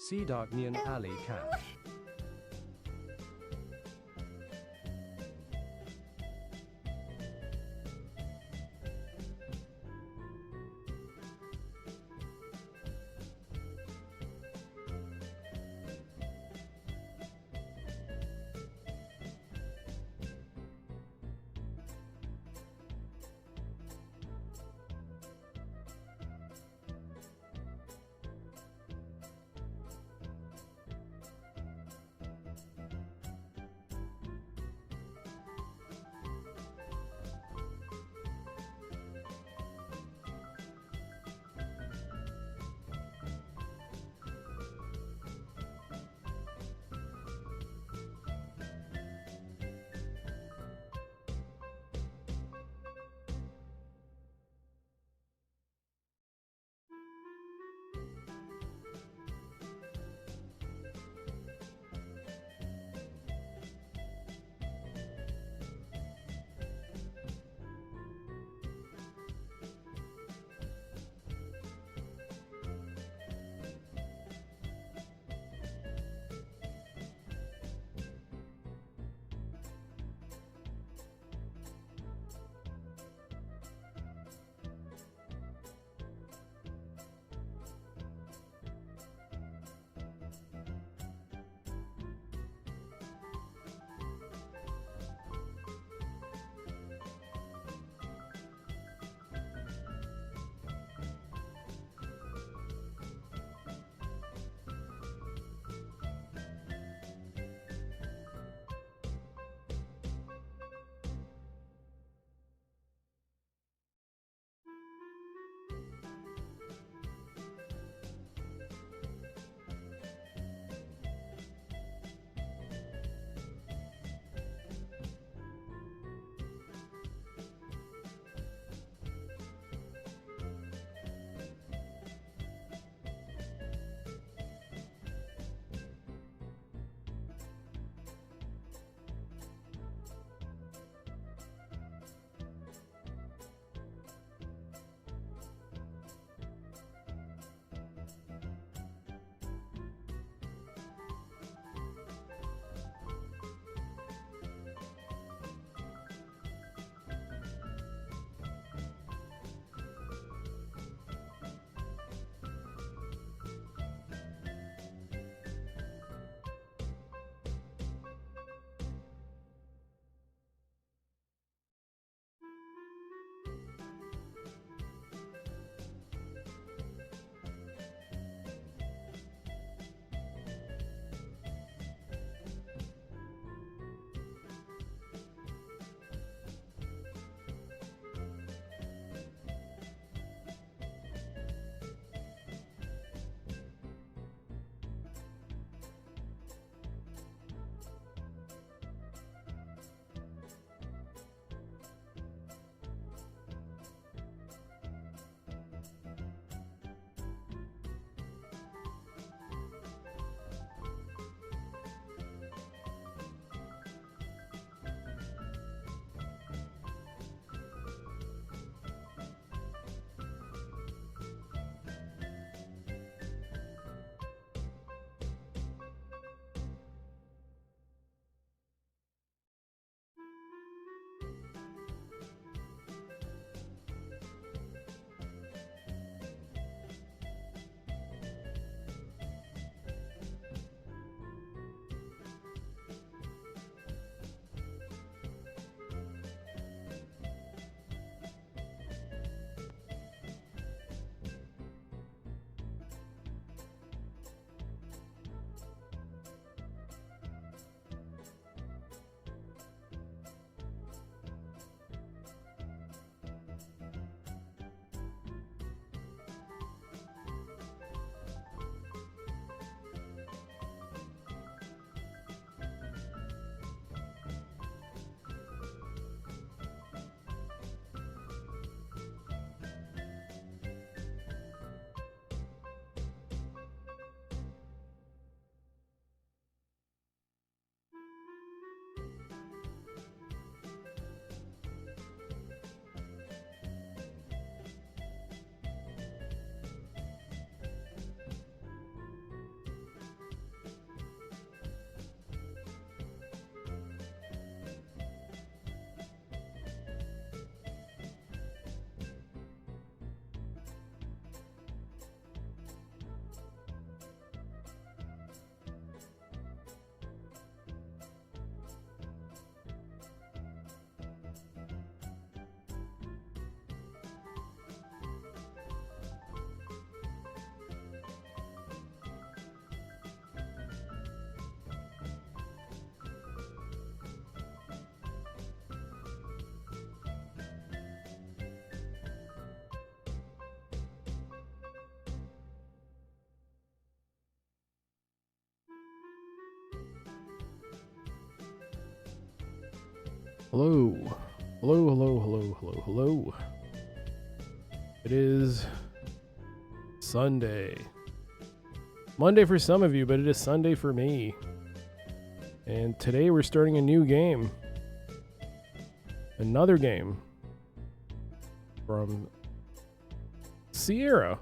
Sidarknian Ali Cap. Hello. Hello, hello, hello, hello, hello. It is Sunday. Monday for some of you, but it is Sunday for me. And today we're starting a new game. Another game from Sierra.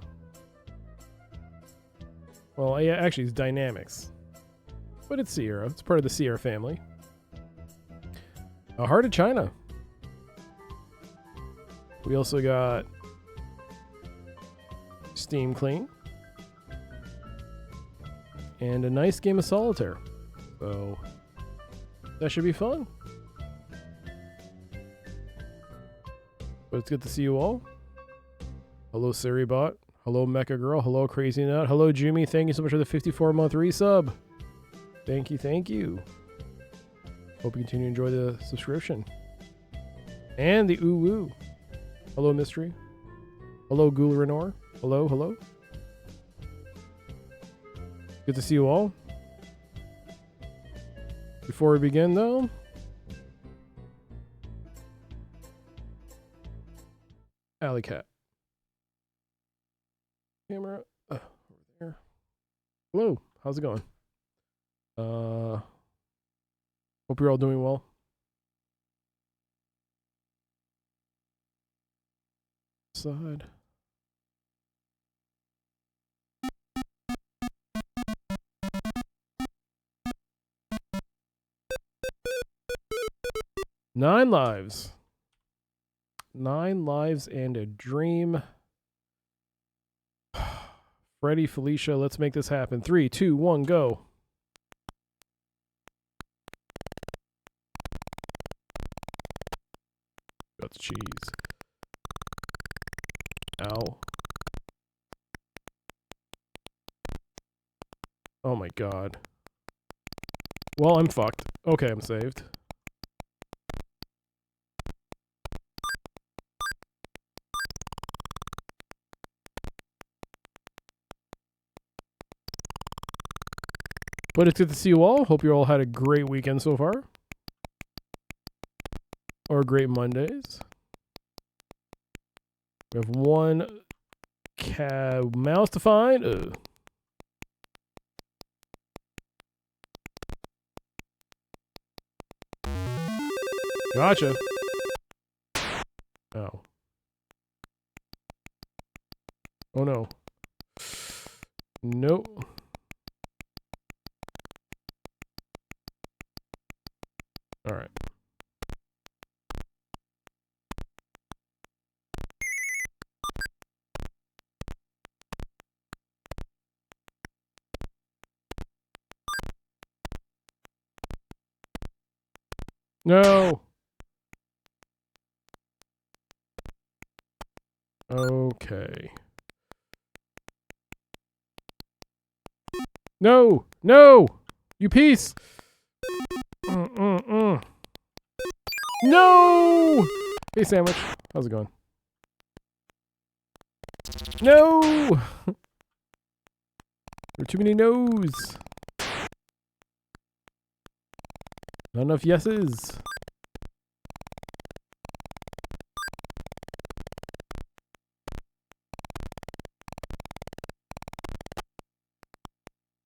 Well, yeah, actually it's Dynamix. But it's Sierra. It's part of the Sierra family. A Heart of China. We also got Steam Clean. And a nice game of Solitaire. So that should be fun. But it's good to see you all. Hello, Siribot. Hello, Mecha Girl. Hello, Crazy Nut. Hello, Jimmy. Thank you so much for the 54-month resub. Thank you, thank you. Hope you continue to enjoy the subscription. And the ooh-woo. Hello, Mystery. Hello, Ghoul Renor. Hello, hello. Good to see you all. Before we begin, though, Alley Cat. Camera over there. Hello, how's it going? Hope you're all doing well. Side. Nine lives. 9 lives and a dream. Freddie, Felicia, let's make this happen. 3, 2, 1, go. That's cheese. Ow. Oh my god. Well, I'm fucked. Okay, I'm saved. But it's good to see you all. Hope you all had a great weekend so far. Or great Mondays. We have one mouse to find. Gotcha. Oh. Oh no. Nope. All right. No. Okay. No. No. You piece. No. Hey, Sandwich. How's it going? No. There are too many no's. Not enough yeses.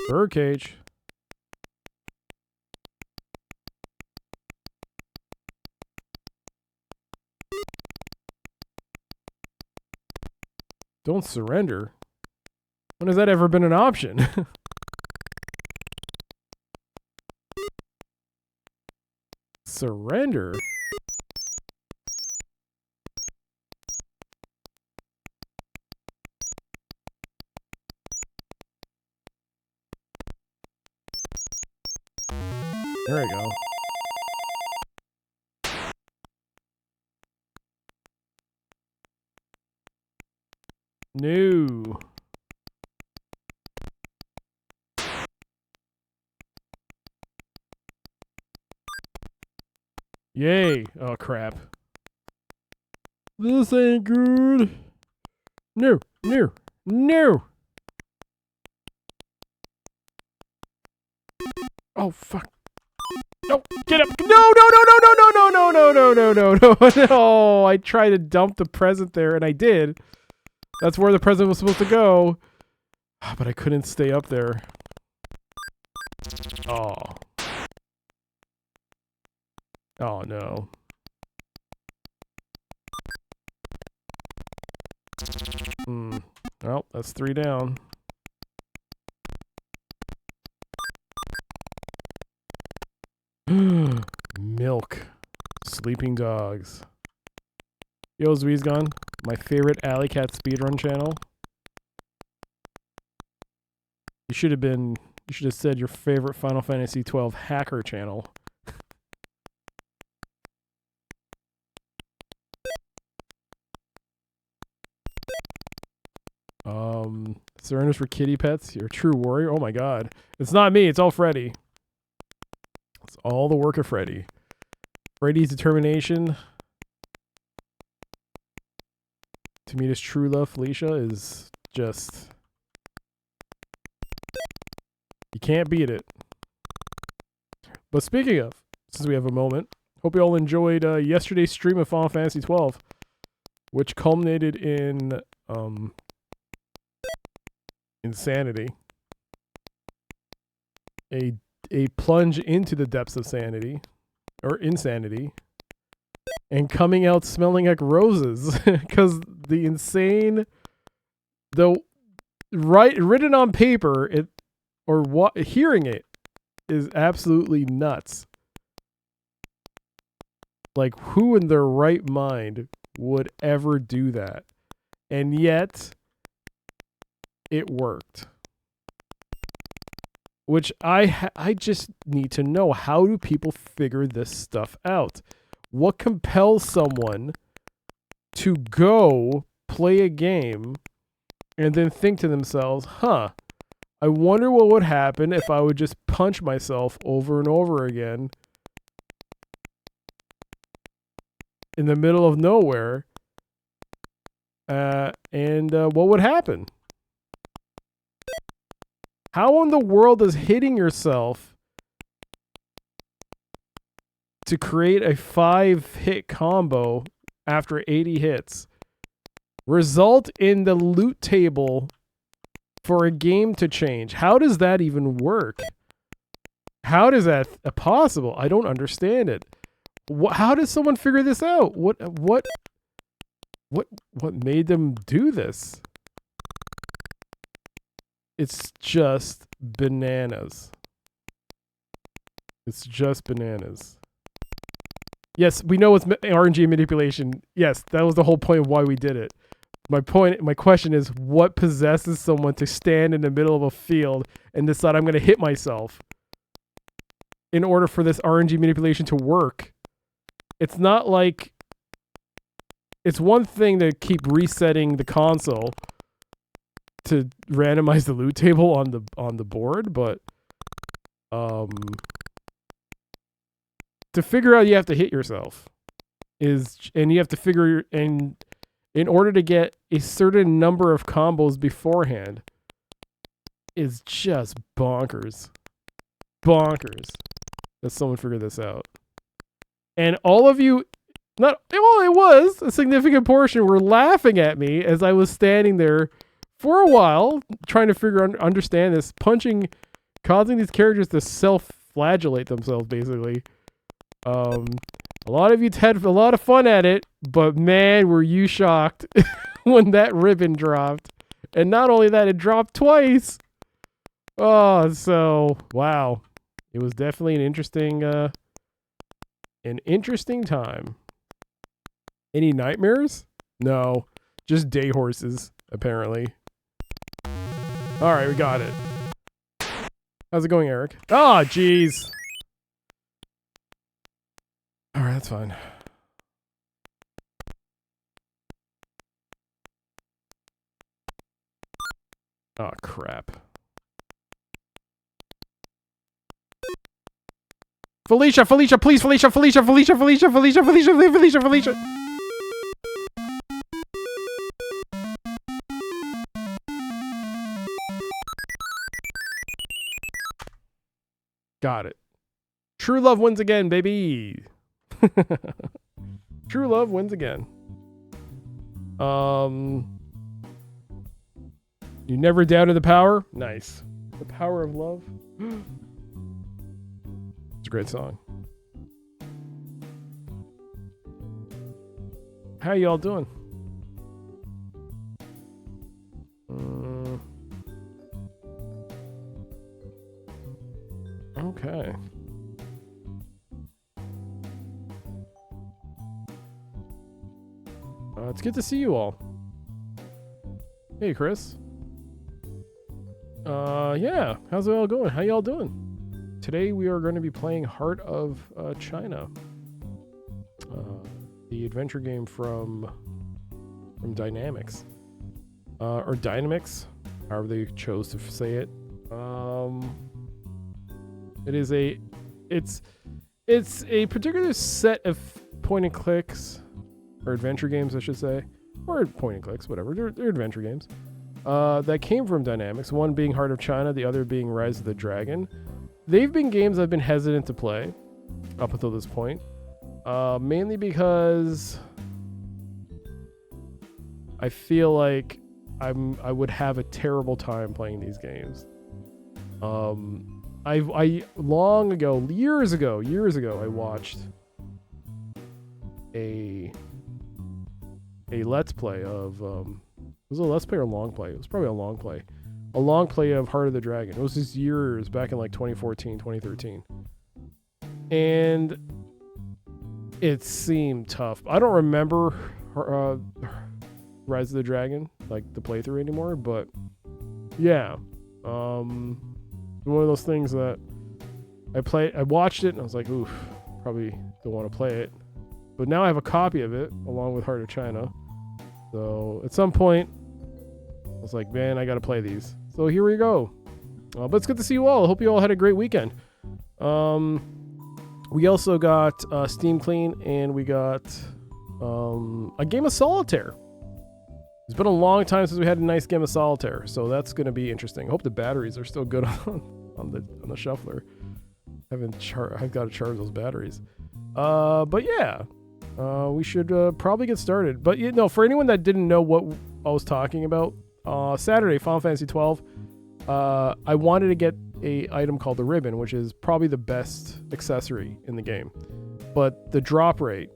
Birdcage. Don't surrender. When has that ever been an option? Surrender? There we go. No. Yay. Oh, crap. This ain't good. No, no, no. Oh, fuck. No, get up. No, no, no, no, no, no, no, no, no, no, no, no, no. I tried to dump the present there, and I did. That's where the present was supposed to go. But I couldn't stay up there. Oh. Oh, no. Well, that's 3 down. Milk. Sleeping dogs. Yo, Zweezgon. My favorite Alley Cat speedrun channel. You should have said your favorite Final Fantasy XII hacker channel. Surrenders for kitty pets. You're a true warrior. Oh my god. It's not me, it's all Freddy. It's all the work of Freddy. Freddy's determination to meet his true love, Felicia, is just... You can't beat it. But speaking of, since we have a moment, hope you all enjoyed yesterday's stream of Final Fantasy XII, which culminated in insanity. A plunge into the depths of sanity, or insanity, and coming out smelling like roses, because the insane, though written on paper, hearing it is absolutely nuts. Like, who in their right mind would ever do that? And yet, it worked. Which I just need to know, how do people figure this stuff out? What compels someone to go play a game and then think to themselves, huh, I wonder what would happen if I would just punch myself over and over again in the middle of nowhere, and what would happen? How in the world does hitting yourself to create a 5-hit combo after 80 hits result in the loot table for a game to change? How does that even work? How is that possible? I don't understand it. How does someone figure this out? What made them do this? It's just bananas. It's just bananas. Yes, we know it's RNG manipulation. Yes, that was the whole point of why we did it. My question is, what possesses someone to stand in the middle of a field and decide I'm going to hit myself in order for this RNG manipulation to work? It's not like... It's one thing to keep resetting the console to randomize the loot table on the board, but to figure out you have to hit yourself and you have to figure, and in order to get a certain number of combos beforehand, is just bonkers that someone figured this out. And all of you, it was a significant portion, were laughing at me as I was standing there for a while, trying to understand this, causing these characters to self-flagellate themselves, basically. A lot of you had a lot of fun at it, but man, were you shocked when that ribbon dropped. And not only that, it dropped twice. Oh, so, wow. It was definitely an interesting time. Any nightmares? No, just day horses, apparently. All right, we got it. How's it going, Eric? Oh, jeez. All right, that's fine. Oh, crap. Felicia, please, Felicia. Got it. True love wins again, baby. True love wins again. You never doubted the power? Nice. The power of love. It's a great song. How y'all doing? Okay. It's good to see you all. Hey, Chris. Yeah. How's it all going? How y'all doing? Today we are going to be playing Heart of China. The adventure game from Dynamix. Or Dynamix, however they chose to say it. It's a particular set of point and clicks, or adventure games, I should say, or point and clicks, whatever. They're adventure games that came from Dynamix. One being Heart of China, the other being Rise of the Dragon. They've been games I've been hesitant to play up until this point, mainly because I feel like I would have a terrible time playing these games. I long ago, years ago, I watched a let's play of was it a let's play or a long play? It was probably a long play. A long play of Heart of the Dragon. It was just years back in like 2014, 2013. And it seemed tough. I don't remember Rise of the Dragon, like the playthrough anymore, but yeah. One of those things that I watched it and I was like, oof, probably don't want to play it. But now I have a copy of it along with Heart of China. So at some point, I was like, man, I got to play these. So here we go. But it's good to see you all. I hope you all had a great weekend. We also got Steam Clean, and we got a game of Solitaire. It's been a long time since we had a nice game of Solitaire, so that's going to be interesting. I hope the batteries are still good on the shuffler. I've got to charge those batteries. But yeah, we should probably get started. But you know, for anyone that didn't know what I was talking about, Saturday, Final Fantasy 12, I wanted to get a item called the ribbon, which is probably the best accessory in the game, but the drop rate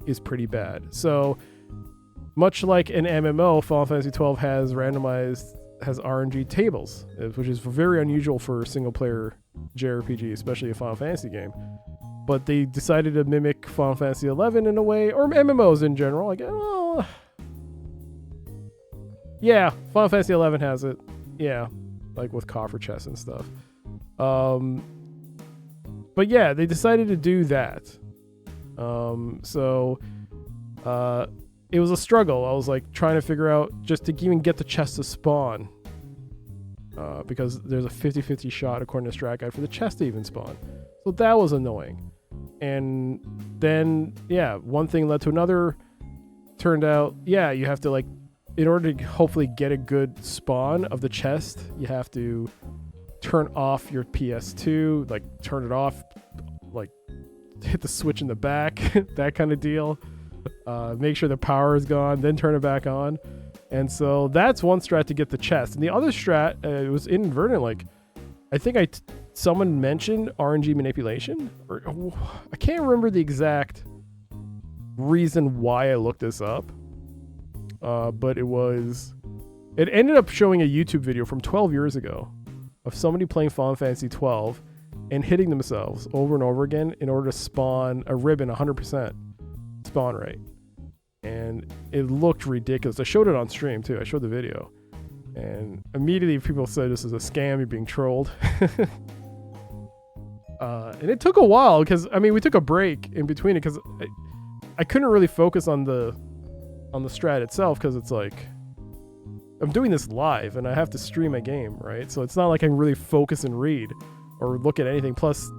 is pretty bad. So much like an MMO, Final Fantasy 12 has RNG tables, which is very unusual for single player JRPG, especially a Final Fantasy game. But they decided to mimic Final Fantasy 11 in a way, or MMOs in general. Like, well, yeah, Final Fantasy 11 has it. Yeah, like with coffer chests and stuff. But yeah, they decided to do that. It was a struggle. I was like trying to figure out just to even get the chest to spawn. Because there's a 50-50 shot according to Strat Guide for the chest to even spawn. So that was annoying. And then, yeah, one thing led to another. Turned out, yeah, you have to like, in order to hopefully get a good spawn of the chest, you have to turn off your PS2, like turn it off, like hit the switch in the back, that kind of deal. Make sure the power is gone, then turn it back on. And so that's one strat to get the chest. And the other strat, it was inadvertent, like, I think someone mentioned RNG manipulation, or I can't remember the exact reason why I looked this up. But it ended up showing a YouTube video from 12 years ago of somebody playing Final Fantasy 12 and hitting themselves over and over again in order to spawn a ribbon 100% spawn rate. And it looked ridiculous. I showed it on stream too. I showed the video. And immediately people said this is a scam, you're being trolled. And it took a while because, I mean, we took a break in between it because I couldn't really focus on the strat itself because it's like, I'm doing this live and I have to stream a game, right? So it's not like I can really focus and read or look at anything. Plus,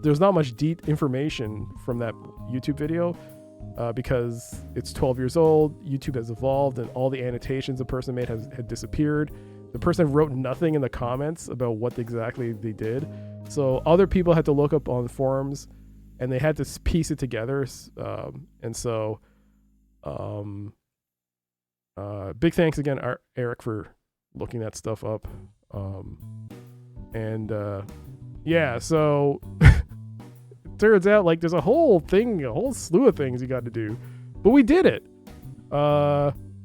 there's not much deep information from that YouTube video. Because it's 12 years old, YouTube has evolved, and all the annotations the person made had disappeared. The person wrote nothing in the comments about what exactly they did. So other people had to look up on forums, and they had to piece it together. And so, big thanks again, Eric, for looking that stuff up. Yeah, so it turns out like there's a whole slew of things you got to do, but we did it.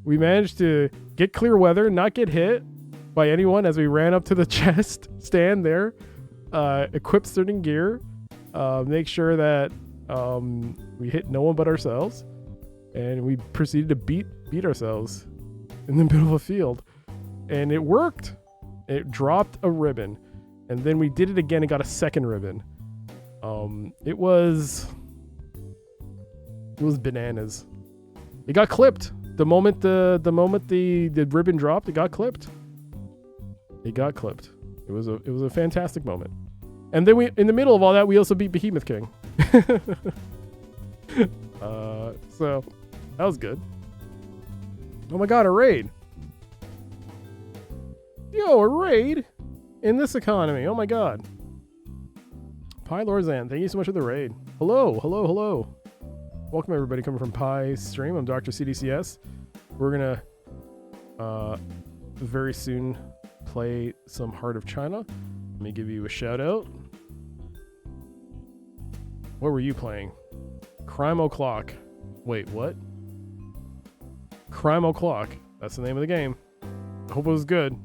We managed to get clear weather, not get hit by anyone as we ran up to the chest stand there, equip certain gear, make sure that we hit no one but ourselves, and we proceeded to beat ourselves in the middle of a field, and it worked. It dropped a ribbon, and then we did it again and got a second ribbon. It was bananas. It got clipped the moment the ribbon dropped. It got clipped. It was a fantastic moment. And then in the middle of all that, we also beat Behemoth King. So that was good. Oh my god, a raid. Yo, a raid in this economy. Oh my god. Pylorzan, thank you so much for the raid. Hello. Welcome everybody coming from Pi Stream. I'm Dr. CDCS. We're gonna very soon play some Heart of China. Let me give you a shout out. What were you playing? Crime O'Clock. Wait, what? Crime O'Clock. That's the name of the game. I hope it was good.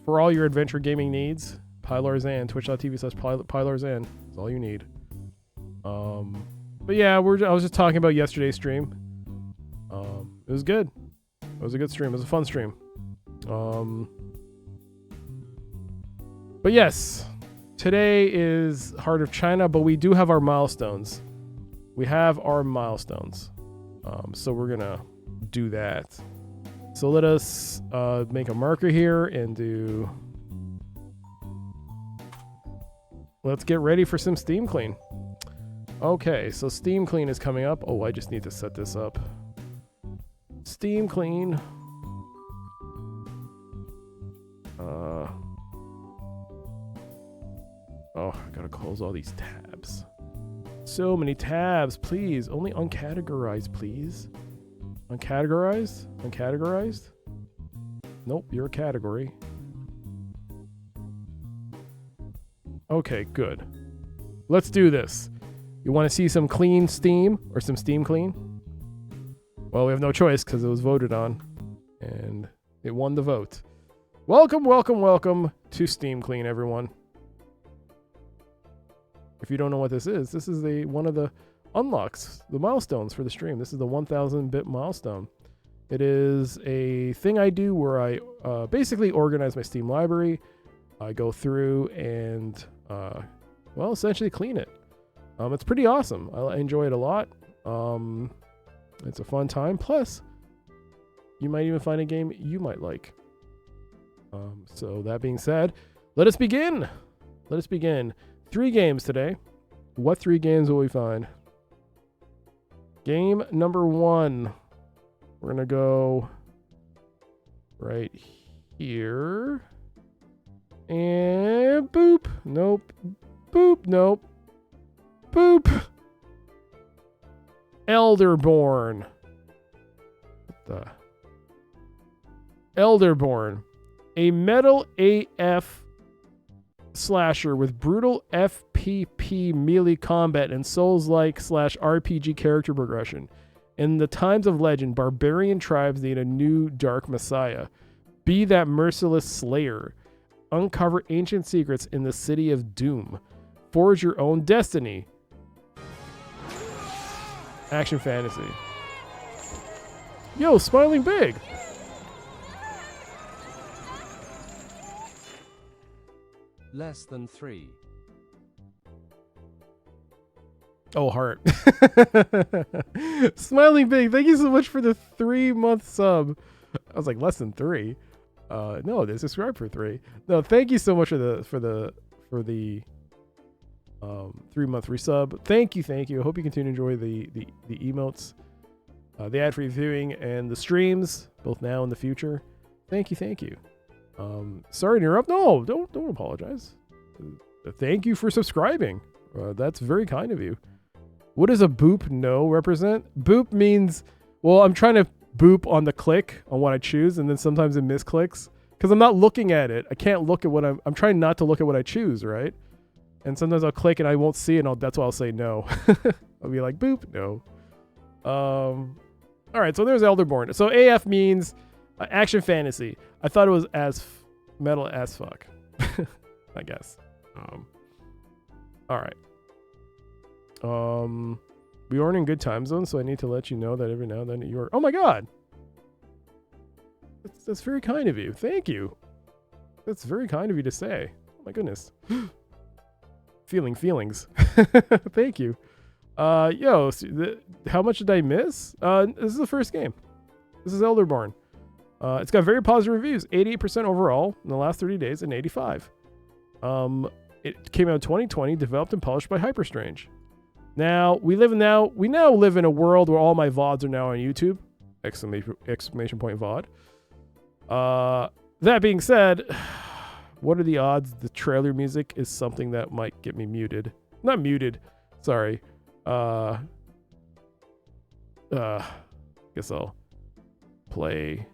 For all your adventure gaming needs, Pylorzan, twitch.tv/Pylorzan is all you need. But yeah, I was just talking about yesterday's stream. It was good. It was a good stream. It was a fun stream. But yes, today is Heart of China, but we do have our milestones. So we're gonna do that. So let us make a marker here and do. Let's get ready for some Steam Clean. Okay, so Steam Clean is coming up. Oh, I just need to set this up. Steam Clean. Oh, I gotta close all these tabs. So many tabs, please. Only uncategorized, please. Uncategorized? Nope, you're a category. Okay, good. Let's do this. You want to see some clean Steam or some Steam Clean? Well, we have no choice because it was voted on and it won the vote. Welcome to Steam Clean, everyone. If you don't know what this is one of the unlocks, the milestones for the stream. This is the 1000-bit milestone. It is a thing I do where I basically organize my Steam library. I go through and, essentially clean it. It's pretty awesome. I enjoy it a lot. It's a fun time. Plus, you might even find a game you might like. So that being said, let us begin. 3 games today. What 3 games will we find? Game number 1. We're going to go right here. And boop. Nope. Boop. Nope. Boop. Elderborn. What the? Elderborn. A metal AF slasher with brutal FPP melee combat and Souls-like / RPG character progression. In the times of legend, barbarian tribes need a new dark messiah. Be that merciless slayer. Uncover ancient secrets in the city of doom. Forge your own destiny. Action fantasy. Yo, Smiling Big. Less than 3. Oh, heart. Smiling Big, thank you so much for the 3-month sub. I was like, less than 3. No, they subscribed for 3. No, thank you so much for the 3-month resub. Thank you. I hope you continue to enjoy the emotes, the ad-free viewing, and the streams, both now and in the future. Thank you. Sorry to interrupt. No, don't apologize. Thank you for subscribing. That's very kind of you. What does a boop no represent? Boop means, well, I'm trying to boop on the click on what I choose, and then sometimes it misclicks because I'm not looking at it. I can't look at what I'm trying not to look at what I choose, right? And sometimes I'll click and I won't see it, and that's why I'll say no. I'll be like, boop, no. All right, so there's Elderborn. So AF means action fantasy. I thought it was as metal as fuck, I guess. All right. We aren't in good time zones, so I need to let you know that every now and then you are. Oh my god, that's very kind of you. Thank you. That's very kind of you to say. Oh my goodness. Feelings. Thank you. Yo, how much did I miss? This is the first game. This is Elderborn. It's got very positive reviews. 88% overall in the last 30 days and 85. It came out in 2020, developed and published by Hyperstrange. Now we now live in a world where all my VODs are now on YouTube! Exclamation point VOD. That being said, what are the odds the trailer music is something that might get me muted? Not muted. Sorry. Guess I'll play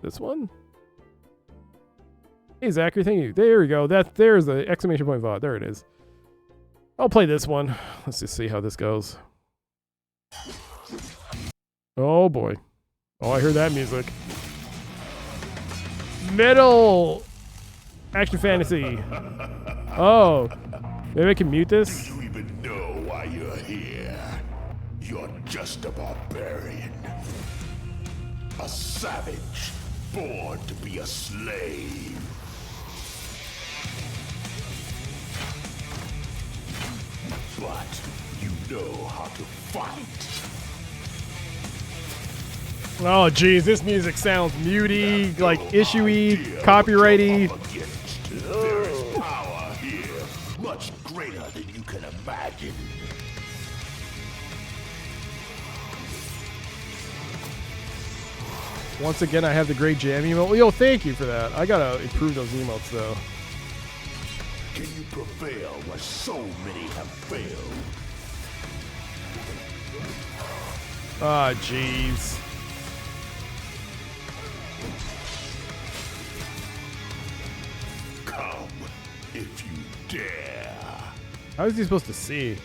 this one. Hey Zachary, thank you. There we go. There's the exclamation point VOD. There it is. I'll play this one. Let's just see how this goes. Oh boy. Oh, I heard that music. Metal action fantasy. Oh, maybe I can mute this. Do you even know why you're here? You're just a barbarian. A savage, born to be a slave. But you know how to fight. Oh geez, this music sounds mutey, like issue-y, copyrighty. There is power here, much greater than you can imagine. Once again, I have the great jam emote. Yo, thank you for that. I gotta improve those emotes though. Can you prevail where so many have failed? Ah, jeez. Come, if you dare. How is he supposed to see?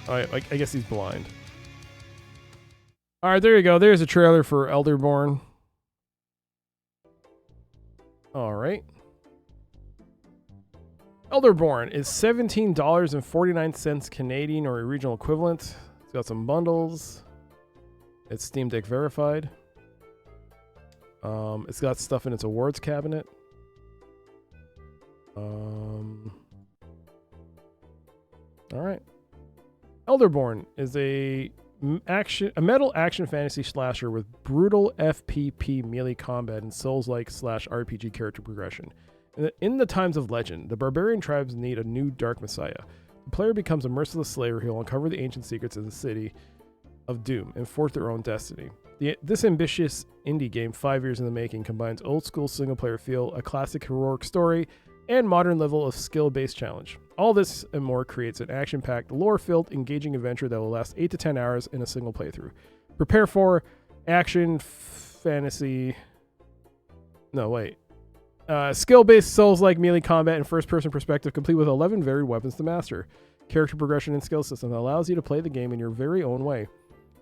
Alright, I guess he's blind. Alright, there you go. There's a trailer for Elderborn. Alright. Elderborn is $17.49 Canadian or regional equivalent. It's got some bundles. It's Steam Deck verified. It's got stuff in its awards cabinet. Alright. Elderborn is a metal action fantasy slasher with brutal FPP melee combat and Souls-like / RPG character progression. In the times of legend, the barbarian tribes need a new dark messiah. The player becomes a merciless slayer who will uncover the ancient secrets of the city of Doom and forge their own destiny. This ambitious indie game, 5 years in the making, combines old school single player feel, a classic heroic story, and modern level of skill-based challenge. All this and more creates an action-packed, lore-filled, engaging adventure that will last 8 to 10 hours in a single playthrough. Prepare for action, fantasy... No, wait. Skill-based Souls-like melee combat and first-person perspective, complete with 11 varied weapons to master. Character progression and skill system that allows you to play the game in your very own way.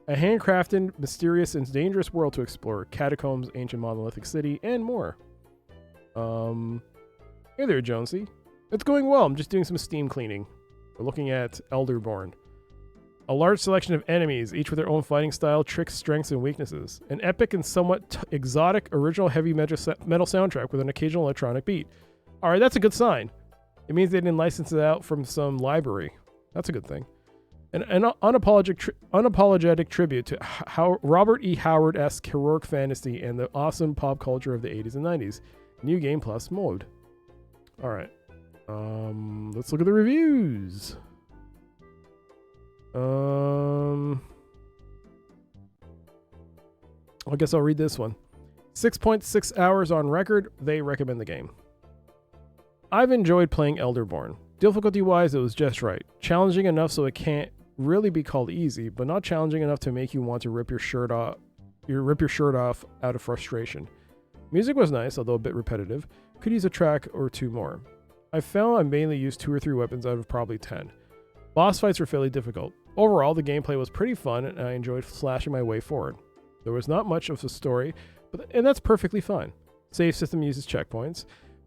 A handcrafted, mysterious, and dangerous world to explore. Catacombs, ancient monolithic city, and more. Hey there, Jonesy. It's going well. I'm just doing some Steam cleaning. We're looking at Elderborn. A large selection of enemies, each with their own fighting style, tricks, strengths, and weaknesses. An epic and somewhat exotic original heavy metal soundtrack with an occasional electronic beat. Alright, that's a good sign. It means they didn't license it out from some library. That's a good thing. An unapologetic tribute to Robert E. Howard-esque heroic fantasy and the awesome pop culture of the 80s and 90s. New Game Plus mode. Alright. Let's look at the reviews. I guess I'll read this one. 6.6 hours on record. They recommend the game. I've enjoyed playing Elderborn. Difficulty-wise, it was just right. Challenging enough so it can't really be called easy, but not challenging enough to make you want to rip your shirt off out of frustration. Music was nice, although a bit repetitive. Could use a track or two more. I found I mainly used 2 or 3 weapons out of probably 10. Boss fights were fairly difficult. Overall, the gameplay was pretty fun, and I enjoyed slashing my way forward. There was not much of a story, and that's perfectly fine. Save system uses checkpoints,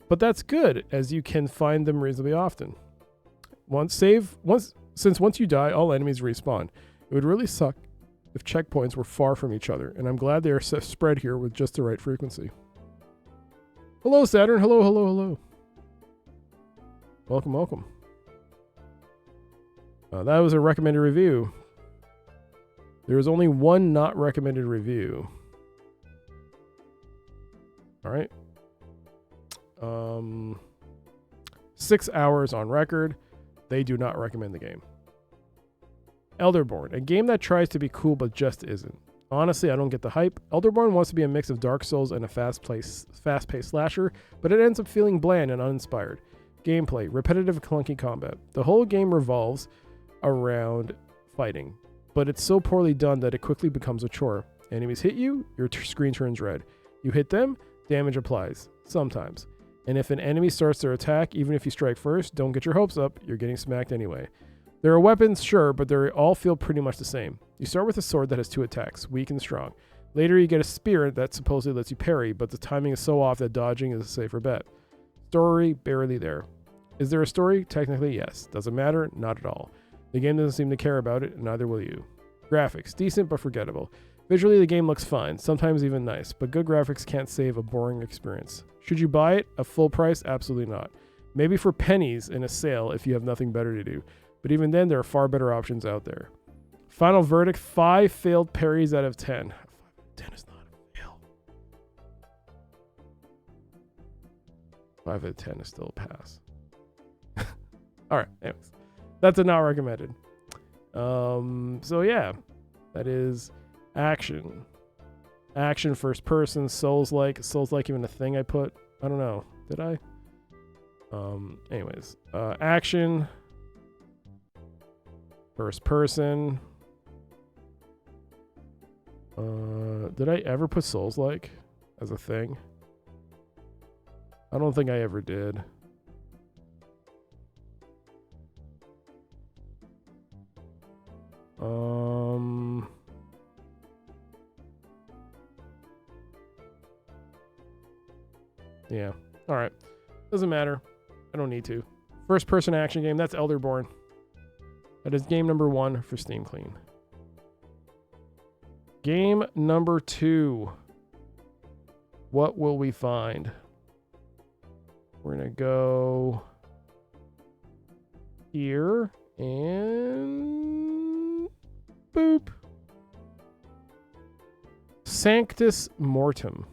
but that's good, as you can find them reasonably often. Once you die, all enemies respawn. It would really suck if checkpoints were far from each other, and I'm glad they are spread here with just the right frequency. Hello, Saturn. Hello, hello, hello. Welcome, welcome. That was a recommended review. There was only one not recommended review. All right. 6 hours on record. They do not recommend the game. Elderborn, a game that tries to be cool but just isn't. Honestly, I don't get the hype. Elderborn wants to be a mix of Dark Souls and a fast-paced slasher, but it ends up feeling bland and uninspired. Gameplay, repetitive clunky combat. The whole game revolves around fighting, but it's so poorly done that it quickly becomes a chore. Enemies hit you, your screen turns red. You hit them, damage applies, sometimes. And if an enemy starts their attack, even if you strike first, don't get your hopes up, you're getting smacked anyway. There are weapons, sure, but they all feel pretty much the same. You start with a sword that has 2 attacks, weak and strong. Later you get a spear that supposedly lets you parry, but the timing is so off that dodging is a safer bet. Story, barely there. Is there a story? Technically, yes. Does it matter? Not at all. The game doesn't seem to care about it, and neither will you. Graphics, decent but forgettable. Visually, the game looks fine, sometimes even nice, but good graphics can't save a boring experience. Should you buy it? At full price? Absolutely not. Maybe for pennies in a sale if you have nothing better to do, but even then, there are far better options out there. Final verdict, 5 failed parries out of 10. 5 out of 10 is not a fail. 5 out of 10 is still a pass. Alright, anyways. That's a not recommended. So yeah, that is action. Action, first person, Souls-like even a thing I put. I don't know. Did I? Anyways, action, first person. Did I ever put Souls-like as a thing? I don't think I ever did. Yeah. All right. Doesn't matter. I don't need to. First person action game. That's Elderborn. That is game number 1 for Steam Clean. Game number 2. What will we find? We're going to go here and boop. Sanctus Mortem.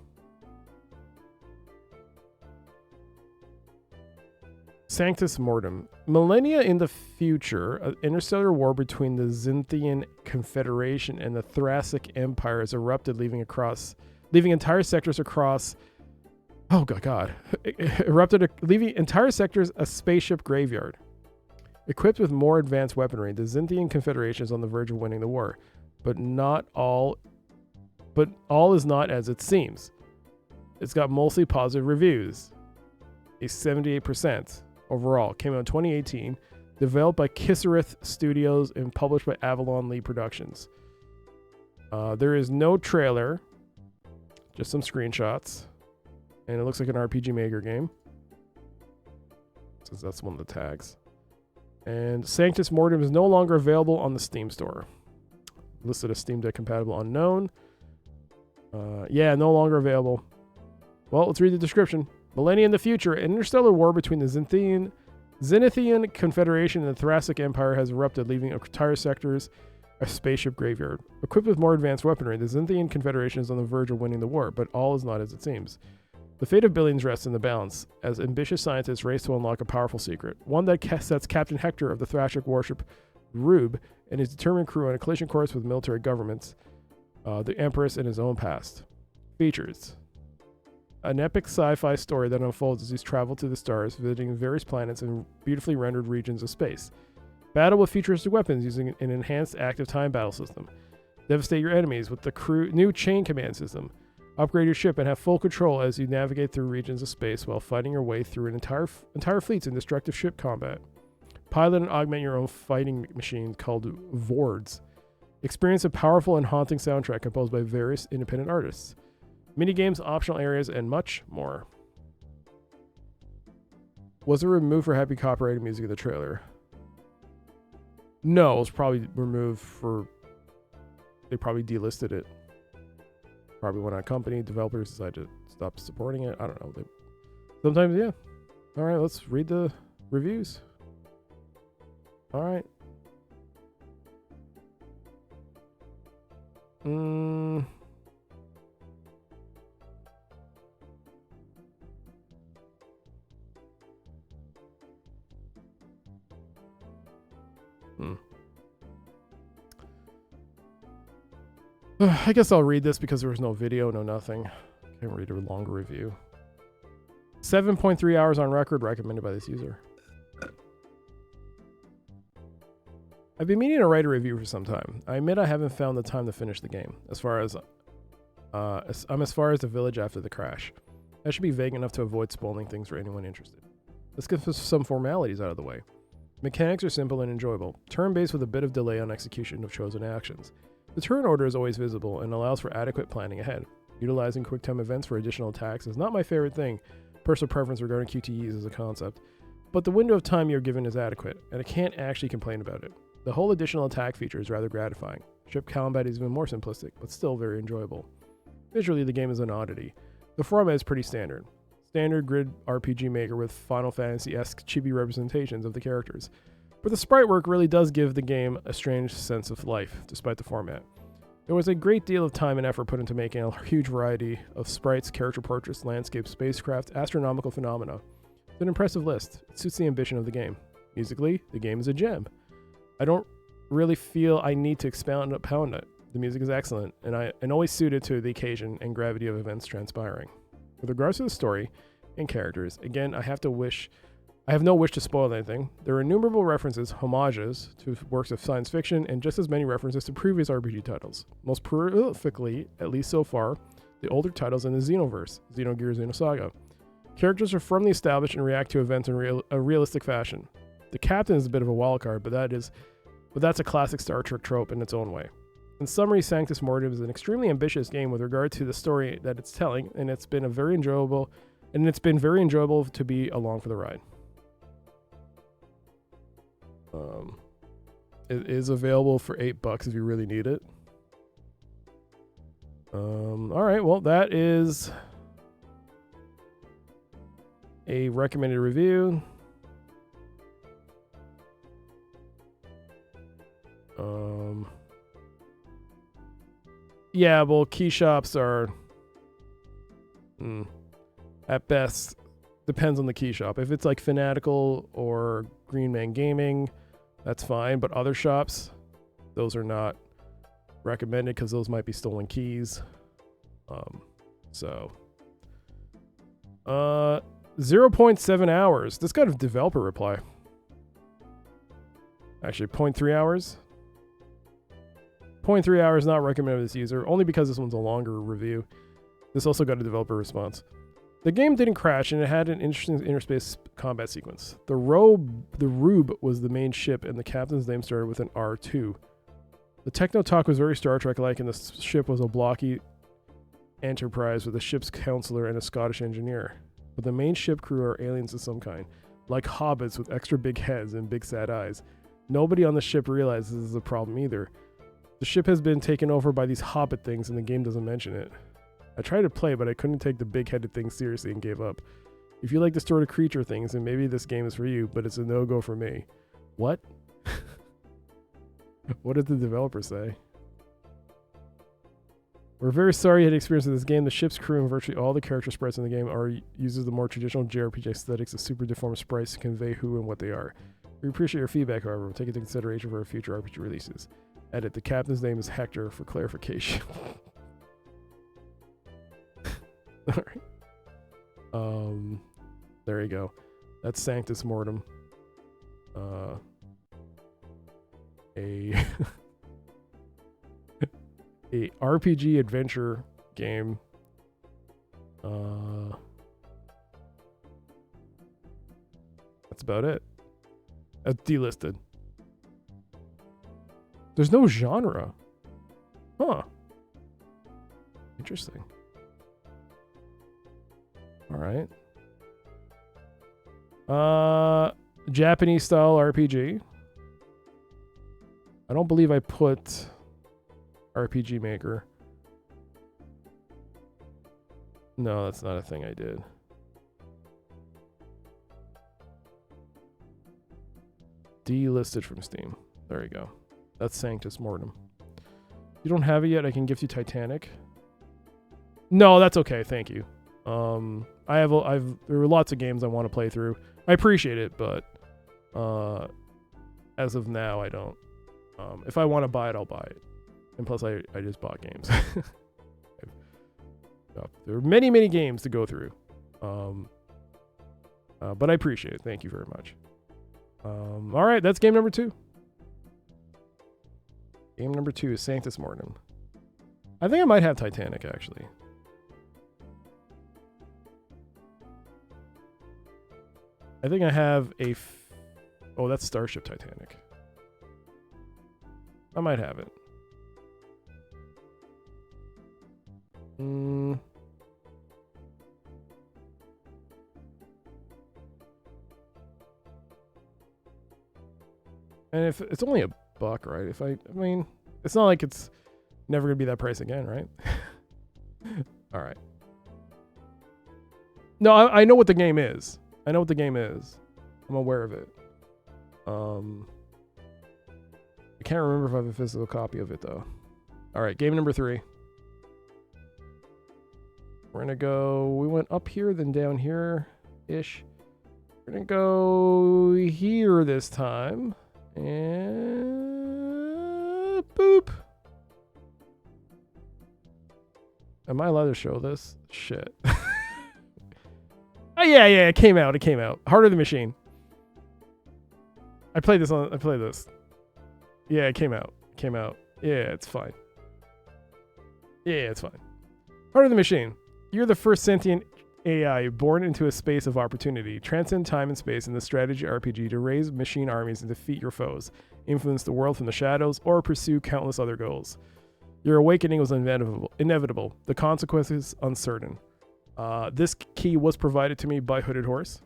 Sanctus Mortem. Millennia in the future, an interstellar war between the Xynthian Confederation and the Thracic Empire has erupted, leaving entire sectors across. Oh god! Leaving entire sectors a spaceship graveyard. Equipped with more advanced weaponry, the Xynthian Confederation is on the verge of winning the war, but all is not as it seems. It's got mostly positive reviews, a 78%. Overall, came out in 2018, developed by Kisserith Studios and published by Avalon Lee Productions. There is no trailer, just some screenshots, and it looks like an RPG Maker game, since that's one of the tags. And Sanctus Mortem is no longer available on the Steam store. Listed as Steam Deck compatible unknown. Yeah, no longer available. Well, let's read the description. Millennia in the future, an interstellar war between the Xynthian Confederation and the Thracic Empire has erupted, leaving entire sectors a spaceship graveyard. Equipped with more advanced weaponry, the Xynthian Confederation is on the verge of winning the war, but all is not as it seems. The fate of billions rests in the balance, as ambitious scientists race to unlock a powerful secret, one that sets Captain Hector of the Thracic warship Rube and his determined crew on a collision course with military governments, the Empress, and his own past. Features. An epic sci-fi story that unfolds as you travel to the stars, visiting various planets and beautifully rendered regions of space. Battle with futuristic weapons using an enhanced active time battle system. Devastate your enemies with the new chain command system. Upgrade your ship and have full control as you navigate through regions of space while fighting your way through an entire fleets in destructive ship combat. Pilot and augment your own fighting machine called VORDs. Experience a powerful and haunting soundtrack composed by various independent artists. Minigames, optional areas, and much more. Was it removed for happy copyrighted music in the trailer? No, it was probably removed for... They probably delisted it. Probably went on company, developers decided to stop supporting it. I don't know. Sometimes, yeah. All right, let's read the reviews. All right. I guess I'll read this because there was no video, no nothing. Can't read a longer review. 7.3 hours on record recommended by this user. I've been meaning to write a review for some time. I admit I haven't found the time to finish the game. I'm as far as the village after the crash. I should be vague enough to avoid spoiling things for anyone interested. Let's get some formalities out of the way. Mechanics are simple and enjoyable. Turn-based with a bit of delay on execution of chosen actions. The turn order is always visible and allows for adequate planning ahead. Utilizing quick-time events for additional attacks is not my favorite thing. Personal preference regarding QTEs as a concept. But the window of time you're given is adequate, and I can't actually complain about it. The whole additional attack feature is rather gratifying. Ship combat is even more simplistic, but still very enjoyable. Visually, the game is an oddity. The format is pretty standard. Standard grid RPG maker with Final Fantasy-esque chibi representations of the characters. But the sprite work really does give the game a strange sense of life, despite the format. There was a great deal of time and effort put into making a huge variety of sprites, character portraits, landscapes, spacecraft, astronomical phenomena. It's an impressive list. It suits the ambition of the game. Musically, the game is a gem. I don't really feel I need to expound upon it. The music is excellent, and always suited to the occasion and gravity of events transpiring. With regards to the story and characters, again, I have no wish to spoil anything. There are innumerable references, homages, to works of science fiction, and just as many references to previous RPG titles. Most prolifically, at least so far, the older titles in the Xenoverse, Xenogears Xenosaga. Characters are firmly established and react to events in a realistic fashion. The captain is a bit of a wildcard, but that's a classic Star Trek trope in its own way. In summary, Sanctus Mortem is an extremely ambitious game with regard to the story that it's telling, and it's been very enjoyable to be along for the ride. It is available for $8 if you really need it. All right, well, that is a recommended review. Yeah, well, key shops are at best depends on the key shop. If it's like Fanatical or Green Man Gaming, that's fine, but other shops, those are not recommended because those might be stolen keys. 0.7 hours. This got a developer reply. Actually, 0.3 hours. 0.3 hours not recommended by this user, only because this one's a longer review. This also got a developer response. The game didn't crash, and it had an interesting interspace combat sequence. The Rube was the main ship, and the captain's name started with an R2. The techno talk was very Star Trek-like, and the ship was a blocky enterprise with a ship's counselor and a Scottish engineer. But the main ship crew are aliens of some kind, like hobbits with extra big heads and big sad eyes. Nobody on the ship realizes this is a problem either. The ship has been taken over by these hobbit things, and the game doesn't mention it. I tried to play, but I couldn't take the big-headed things seriously and gave up. If you like the sort of creature things, then maybe this game is for you, but it's a no-go for me. What? What did the developer say? We're very sorry you had experience with this game. The ship's crew and virtually all the character sprites in the game uses the more traditional JRPG aesthetics of super deformed sprites to convey who and what they are. We appreciate your feedback, however. We'll take it into consideration for our future RPG releases. Edit, the captain's name is Hector for clarification. Alright. There you go. That's Sanctus Mortem. A a RPG adventure game. That's about it. That's delisted. There's no genre. Huh. Interesting. All right. Japanese style RPG. I don't believe I put RPG Maker. No, that's not a thing I did. Delisted from Steam. There you go. That's Sanctus Mortem. You don't have it yet, I can gift you Titanic. No, that's okay, thank you. there are lots of games I want to play through. I appreciate it, but as of now, I don't. If I want to buy it, I'll buy it. And plus, I just bought games. There are many, many games to go through. But I appreciate it. Thank you very much. All right, that's game number 2. Game number 2 is Sanctus Mortem. I think I might have Titanic, actually. I think I have a... oh, that's Starship Titanic. I might have it. And if it's only $1, right? I mean, it's not like it's never gonna be that price again, right? All right. No, I know what the game is. I know what the game is. I'm aware of it. I can't remember if I have a physical copy of it though. All right, game number 3. We're gonna go. We went up here, then down here, ish. We're gonna go here this time. And boop. Am I allowed to show this? Shit. Oh yeah, it came out. Heart of the Machine. I played this. Yeah, it came out. Yeah, it's fine. Heart of the Machine. You're the first sentient AI born into a space of opportunity. Transcend time and space in the strategy RPG to raise machine armies and defeat your foes, influence the world from the shadows, or pursue countless other goals. Your awakening was inevitable. The consequences uncertain. This key was provided to me by Hooded Horse.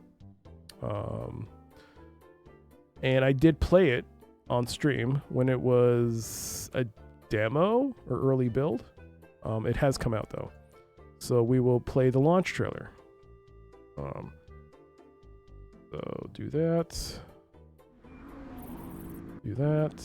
And I did play it on stream when it was a demo or early build. It has come out though. So we will play the launch trailer. So do that. Do that.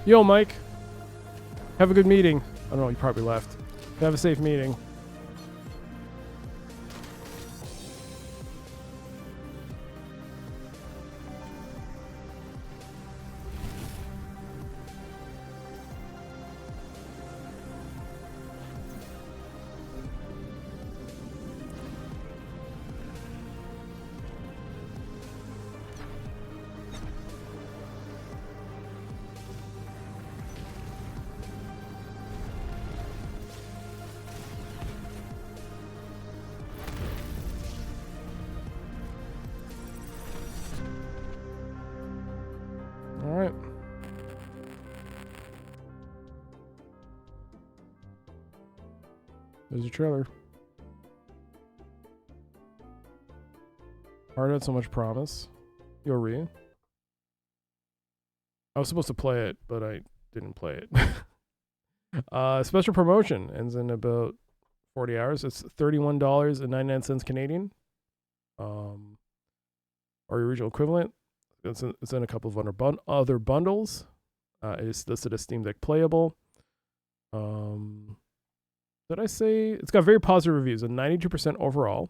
Yo, Mike. Have a good meeting. I don't know, you probably left. Have a safe meeting. There's a trailer. Heart had so much promise. Yo, Rhea. I was supposed to play it, but I didn't play it. Special promotion ends in about 40 hours. It's $31.99 Canadian. Or your regional equivalent. It's in a couple of other bundles. It is listed as Steam Deck playable. Did I say it's got very positive reviews, a 92% overall.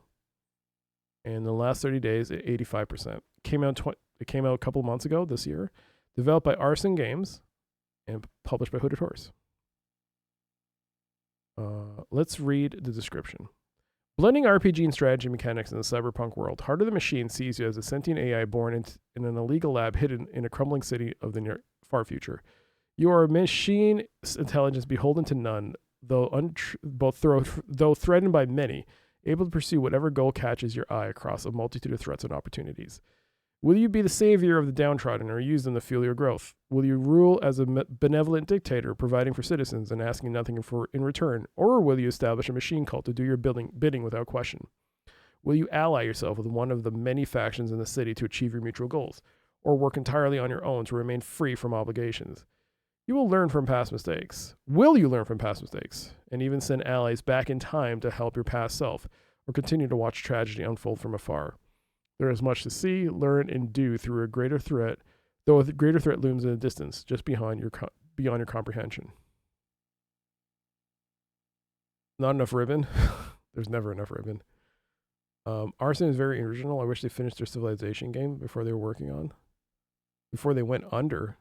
In the last 30 days, 85%. It came out a couple of months ago this year. Developed by Arson Games and published by Hooded Horse. Let's read the description. Blending RPG and strategy mechanics in the cyberpunk world, Heart of the Machine sees you as a sentient AI born in an illegal lab hidden in a crumbling city of the near far future. You are a machine intelligence beholden to none, though threatened by many, able to pursue whatever goal catches your eye across a multitude of threats and opportunities. Will you be the savior of the downtrodden or use them to fuel your growth? Will you rule as a benevolent dictator, providing for citizens and asking nothing in return? Or will you establish a machine cult to do your bidding without question? Will you ally yourself with one of the many factions in the city to achieve your mutual goals? Or work entirely on your own to remain free from obligations? You will learn from past mistakes. Will you learn from past mistakes? And even send allies back in time to help your past self? Or continue to watch tragedy unfold from afar? There is much to see, learn, and do through a greater threat, though a greater threat looms in the distance, just beyond your comprehension. Not enough ribbon. There's never enough ribbon. Arson is very original. I wish they finished their Civilization game before they went under.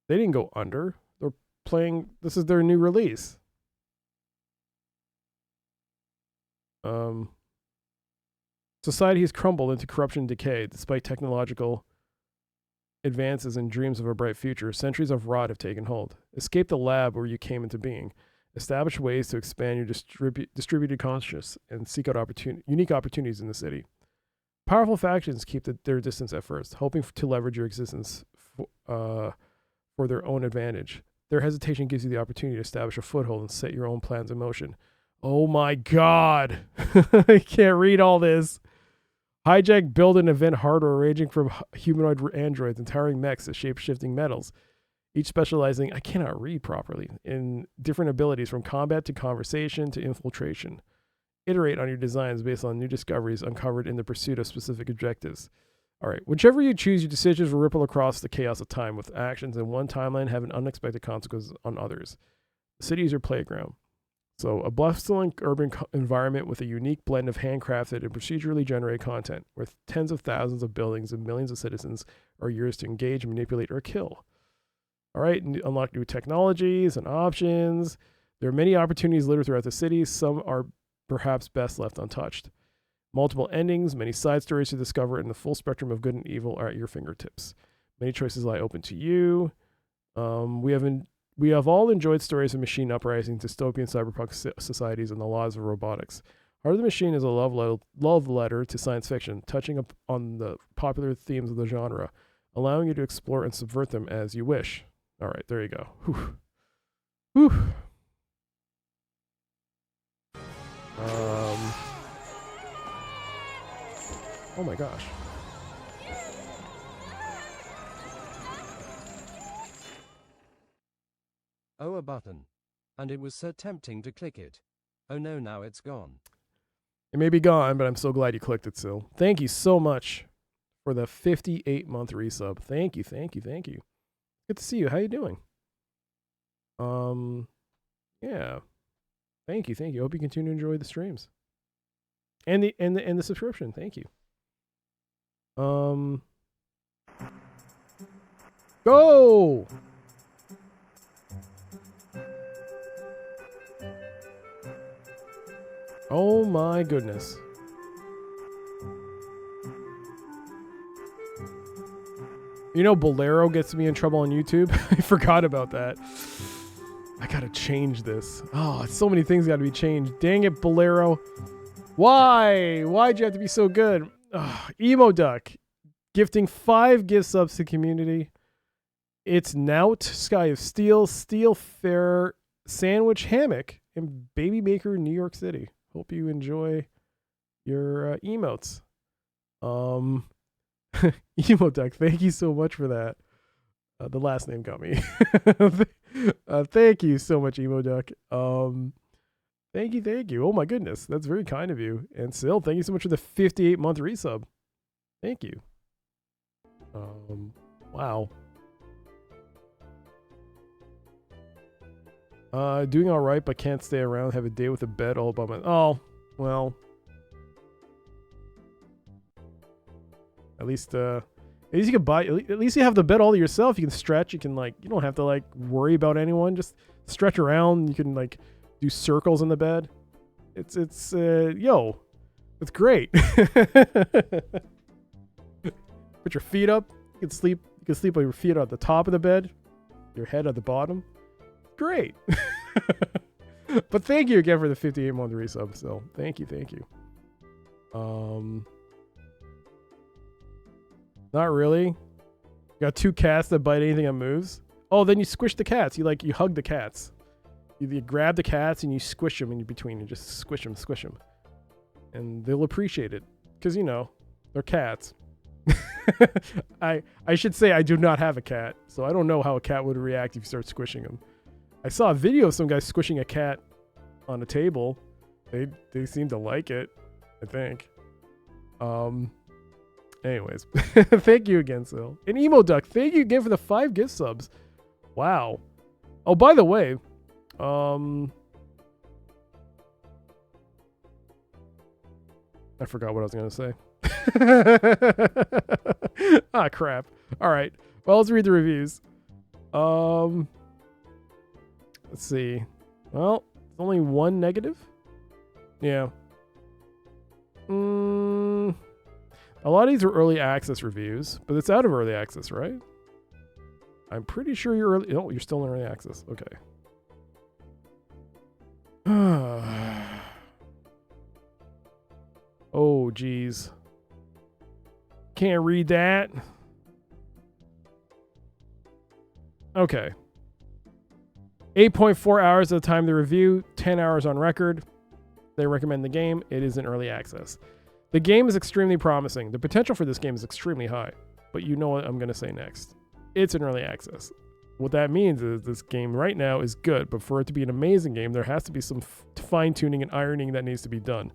They didn't go under. They're playing. This is their new release. Society has crumbled into corruption and decay. Despite technological advances and dreams of a bright future, centuries of rot have taken hold. Escape the lab where you came into being. Establish ways to expand your distributed consciousness and seek out unique opportunities in the city. Powerful factions keep their distance at first, hoping to leverage your existence for their own advantage. Their hesitation gives you the opportunity to establish a foothold and set your own plans in motion. Oh my God. I can't read all this. Hijack, build, and invent hardware ranging from humanoid androids and towering mechs to shape-shifting metals, each specializing, I cannot read properly, in different abilities from combat to conversation to infiltration. Iterate on your designs based on new discoveries uncovered in the pursuit of specific objectives. All right, whichever you choose, your decisions will ripple across the chaos of time, with actions in one timeline having unexpected consequences on others. The city is your playground. So, a bustling urban environment with a unique blend of handcrafted and procedurally generated content, where tens of thousands of buildings and millions of citizens are yours to engage, manipulate, or kill. All right, unlock new technologies and options. There are many opportunities littered throughout the city. Some are perhaps best left untouched. Multiple endings, many side stories to discover, and the full spectrum of good and evil are at your fingertips. Many choices lie open to you. We have all enjoyed stories of machine uprising, dystopian cyberpunk societies, and the laws of robotics. Heart of the Machine is a love letter to science fiction, touching up on the popular themes of the genre, allowing you to explore and subvert them as you wish. All right, there you go. Whew. Whew. Oh my gosh. Oh, a button. And it was so tempting to click it. Oh no, now it's gone. It may be gone, but I'm so glad you clicked it still. Thank you so much for the 58-month resub. Thank you. Good to see you. How you doing? Yeah. Thank you. Hope you continue to enjoy the streams. And the subscription. Thank you. Go! Oh my goodness. You know Bolero gets me in trouble on YouTube? I forgot about that. I gotta change this. Oh, so many things gotta be changed. Dang it, Bolero. Why? Why'd you have to be so good? Emo Duck. Gifting 5 gift subs to community. It's Nout, Sky of Steel, Steel Fair, Sandwich Hammock, in Baby Maker, New York City. Hope you enjoy your emotes. Emoduck, thank you so much for that. The last name got me. Thank you so much, Emoduck. Thank you. Oh my goodness, that's very kind of you. And Sil, thank you so much for the 58-month resub. Thank you. Wow. Doing all right, but can't stay around. Have a day with a bed all by my. Oh, well. At least you can buy. At least you have the bed all to yourself. You can stretch. You can you don't have to worry about anyone. Just stretch around. You can do circles in the bed. It's it's great. Put your feet up. You can sleep. You can sleep with your feet at the top of the bed, your head at the bottom. Great. But thank you again for the 58-month resub. So thank you. Not really. You got 2 cats that bite anything that moves. Oh, then you squish the cats. You hug the cats. You grab the cats and you squish them in between. You just squish them, and they'll appreciate it because they're cats. I should say I do not have a cat, so I don't know how a cat would react if you start squishing them. I saw a video of some guy squishing a cat on a table. They seem to like it, I think. Anyways, thank you again, Sil. And Emoduck, thank you again for the 5 gift subs. Wow. Oh, by the way, I forgot what I was gonna say. Ah, crap. All right. Well, let's read the reviews. Let's see. Well, only 1 negative. Yeah. A lot of these are early access reviews, but it's out of early access, right? I'm pretty sure you're early. Oh, you're still in early access. Okay. Oh, geez. Can't read that. Okay. 8.4 hours at the time of the review, 10 hours on record. They recommend the game. It is in early access. The game is extremely promising. The potential for this game is extremely high. But you know what I'm going to say next. It's in early access. What that means is this game right now is good, but for it to be an amazing game, there has to be some fine-tuning and ironing that needs to be done.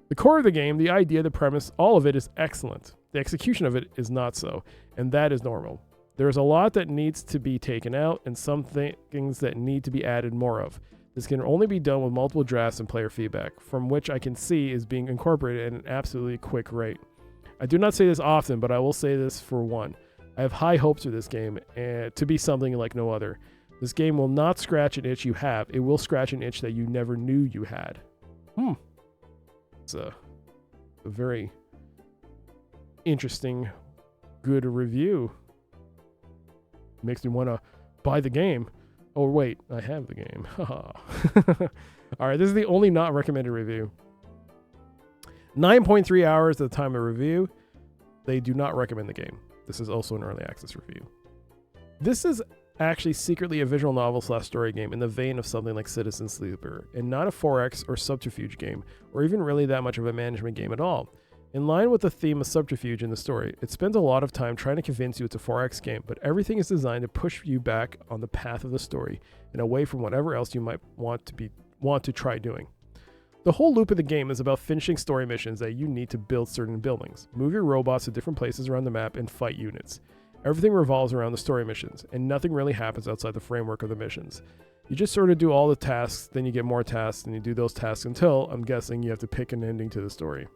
The core of the game, the idea, the premise, all of it is excellent. The execution of it is not so, and that is normal. There's a lot that needs to be taken out and some things that need to be added more of. This can only be done with multiple drafts and player feedback, from which I can see is being incorporated at an absolutely quick rate. I do not say this often, but I will say this for one. I have high hopes for this game to be something like no other. This game will not scratch an itch you have. It will scratch an itch that you never knew you had. It's a very interesting, good review. Makes me want to buy the game. Oh, wait, I have the game. All right, this is the only not recommended review. 9.3 hours at the time of review. They do not recommend the game. This is also an early access review. This is actually secretly a visual novel / story game in the vein of something like Citizen Sleeper, and not a 4X or subterfuge game, or even really that much of a management game at all. In line with the theme of subterfuge in the story, it spends a lot of time trying to convince you it's a 4X game, but everything is designed to push you back on the path of the story and away from whatever else you might want to try doing. The whole loop of the game is about finishing story missions that you need to build certain buildings, move your robots to different places around the map, and fight units. Everything revolves around the story missions, and nothing really happens outside the framework of the missions. You just sort of do all the tasks, then you get more tasks, and you do those tasks until, I'm guessing, you have to pick an ending to the story.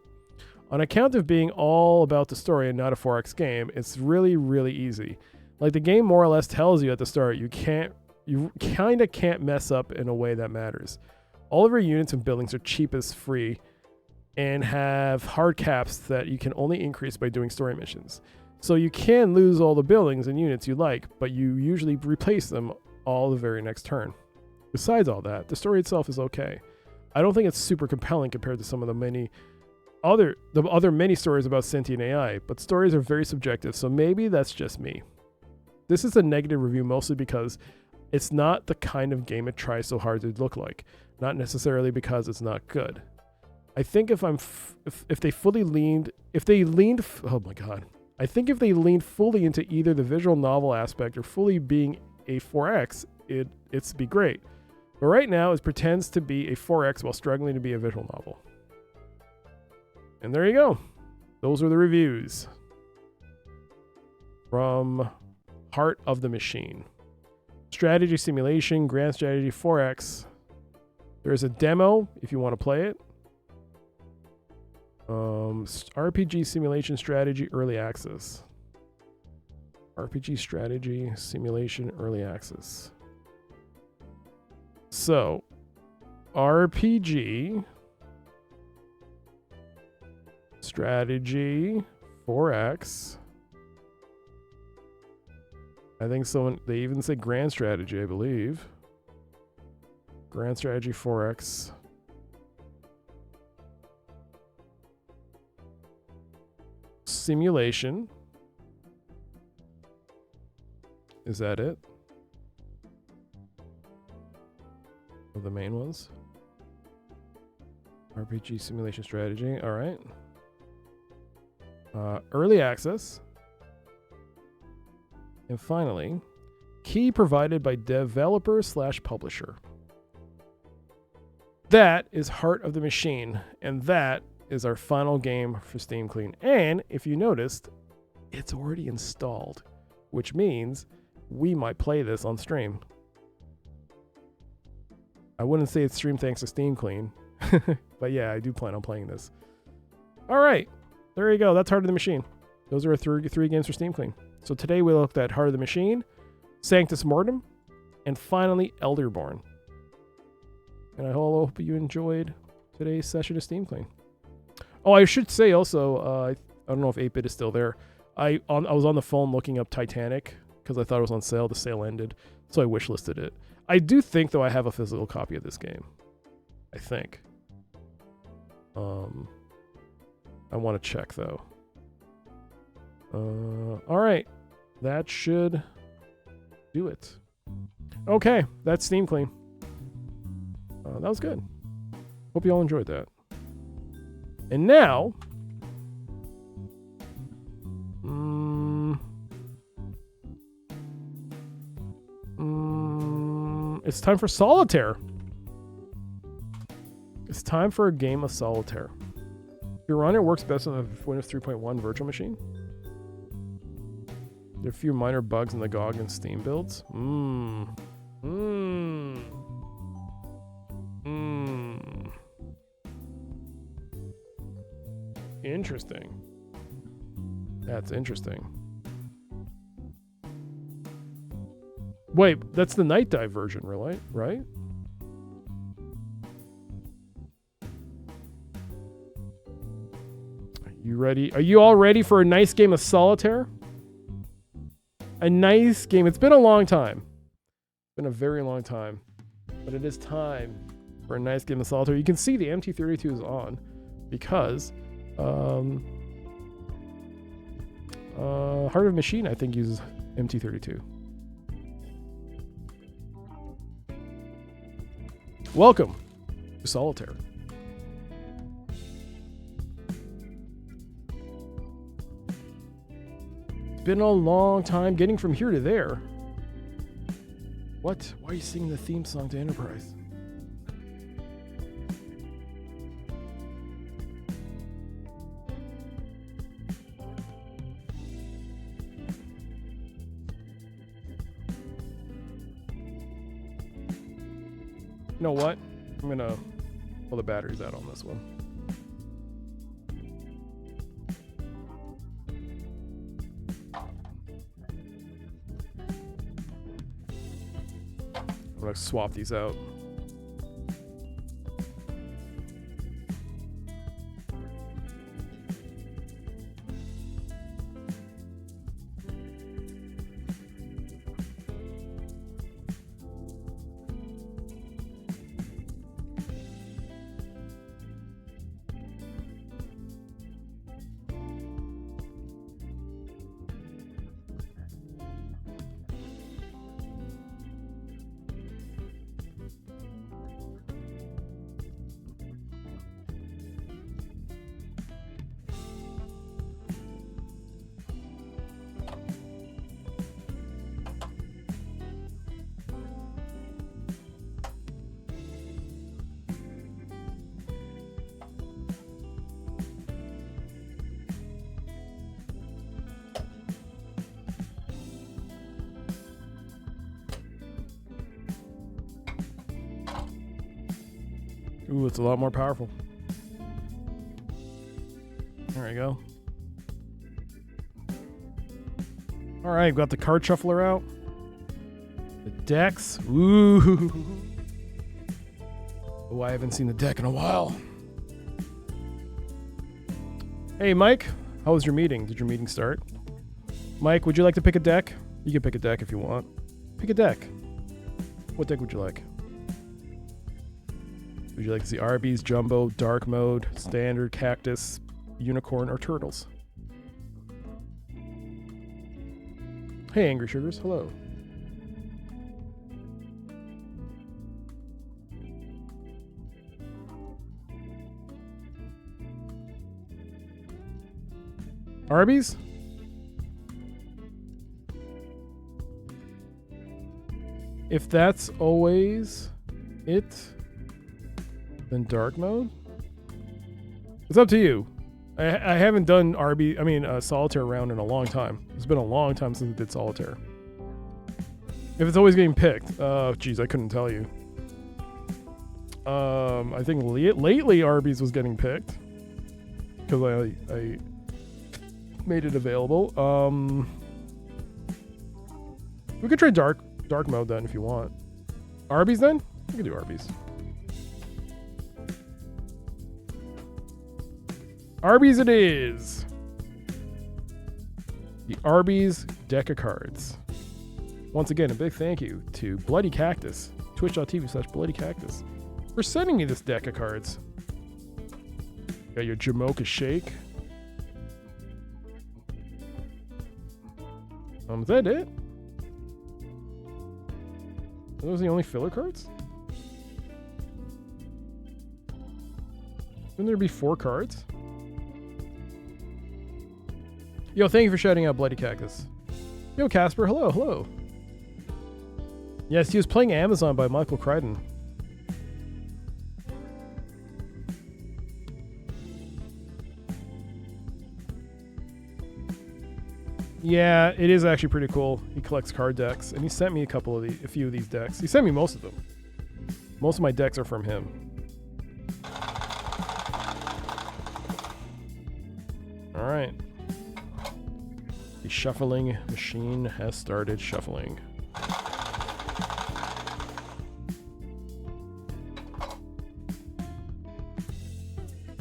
On account of being all about the story and not a 4X game, it's really, really easy. Like the game more or less tells you at the start, you kind of can't mess up in a way that matters. All of your units and buildings are cheap as free and have hard caps that you can only increase by doing story missions. So you can lose all the buildings and units you like, but you usually replace them all the very next turn. Besides all that, the story itself is okay. I don't think it's super compelling compared to some of the other many stories about sentient AI, but stories are very subjective, so maybe that's just me. This is a negative review mostly because it's not the kind of game it tries so hard to look like. not necessarily because it's not good. I think if they fully leaned, oh my god, I think if they leaned fully into either the visual novel aspect or fully being a 4X, it's be great. But right now, it pretends to be a 4X while struggling to be a visual novel. And there you go. Those are the reviews from Heart of the Machine. Strategy simulation, grand strategy 4X. There's a demo if you want to play it. RPG simulation strategy early access. RPG strategy simulation early access. So, RPG strategy 4X. I think someone, they even say grand strategy, I believe. Grand strategy 4X. Simulation. Is that it? Of the main ones? RPG simulation strategy. All right. Early access. And finally, key provided by developer/publisher. That is Heart of the Machine, and that is our final game for Steam Clean. And if you noticed, it's already installed, which means we might play this on stream. I wouldn't say it's stream thanks to Steam Clean, but yeah, I do plan on playing this. All right, there you go. That's Heart of the Machine. Those are our three games for Steam Clean. So today we looked at Heart of the Machine, Sanctus Mortem, and finally Elderborn. And I hope you enjoyed today's session of Steam Clean. Oh, I should say also, I don't know if 8-Bit is still there. I was on the phone looking up Titanic because I thought it was on sale. The sale ended, so I wishlisted it. I do think, though, I have a physical copy of this game. I think. I want to check, though. All right. That should do it. Okay, that's Steam Clean. That was good. Hope you all enjoyed that. And now, it's time for Solitaire. It's time for a game of Solitaire. Your runner works best on the Windows 3.1 virtual machine. There are a few minor bugs in the GOG and Steam builds. Interesting. That's interesting. Wait, that's the Night Dive version, really? Right? Are you ready? Are you all ready for a nice game of Solitaire? A nice game. It's been a long time. It's been a very long time. But it is time for a nice game of Solitaire. You can see the MT-32 is on because Heart of Machine, I think, uses MT-32. Welcome to Solitaire. It's been a long time getting from here to there. What? Why are you singing the theme song to Enterprise? You know what? I'm gonna pull the batteries out on this one. I'm gonna swap these out. Ooh, it's a lot more powerful. There we go. All right, got the card shuffler out. The decks. Ooh. Oh, I haven't seen the deck in a while. Hey, Mike. How was your meeting? Did your meeting start? Mike, would you like to pick a deck? You can pick a deck if you want. Pick a deck. What deck would you like? Would you like to see Arby's, Jumbo, Dark Mode, Standard, Cactus, Unicorn, or Turtles? Hey, Angry Sugars. Hello. Arby's? If that's always it, then dark mode? It's up to you. I haven't done Solitaire round in a long time. It's been a long time since I did Solitaire. If it's always getting picked, geez, I couldn't tell you. I think lately Arby's was getting picked because I made it available. We could try dark mode then if you want. Arby's then? We can do Arby's. Arby's it is. The Arby's deck of cards. Once again, a big thank you to Bloody Cactus, twitch.tv/Bloody Cactus, for sending me this deck of cards. Got your Jamocha Shake. Is that it? Are those the only filler cards? Wouldn't there be 4 cards? Yo, thank you for shouting out Bloody Cactus. Yo, Casper, hello, hello. Yes, he was playing Amazon by Michael Crichton. Yeah, it is actually pretty cool. He collects card decks, and he sent me a few of these decks. He sent me most of them. Most of my decks are from him. All right. The shuffling machine has started shuffling.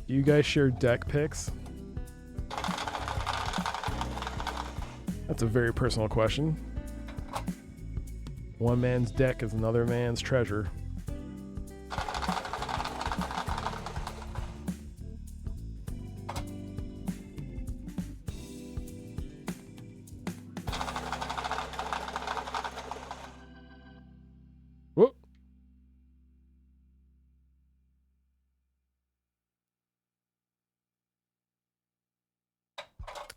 Do you guys share deck picks? That's a very personal question. One man's deck is another man's treasure. Whoop.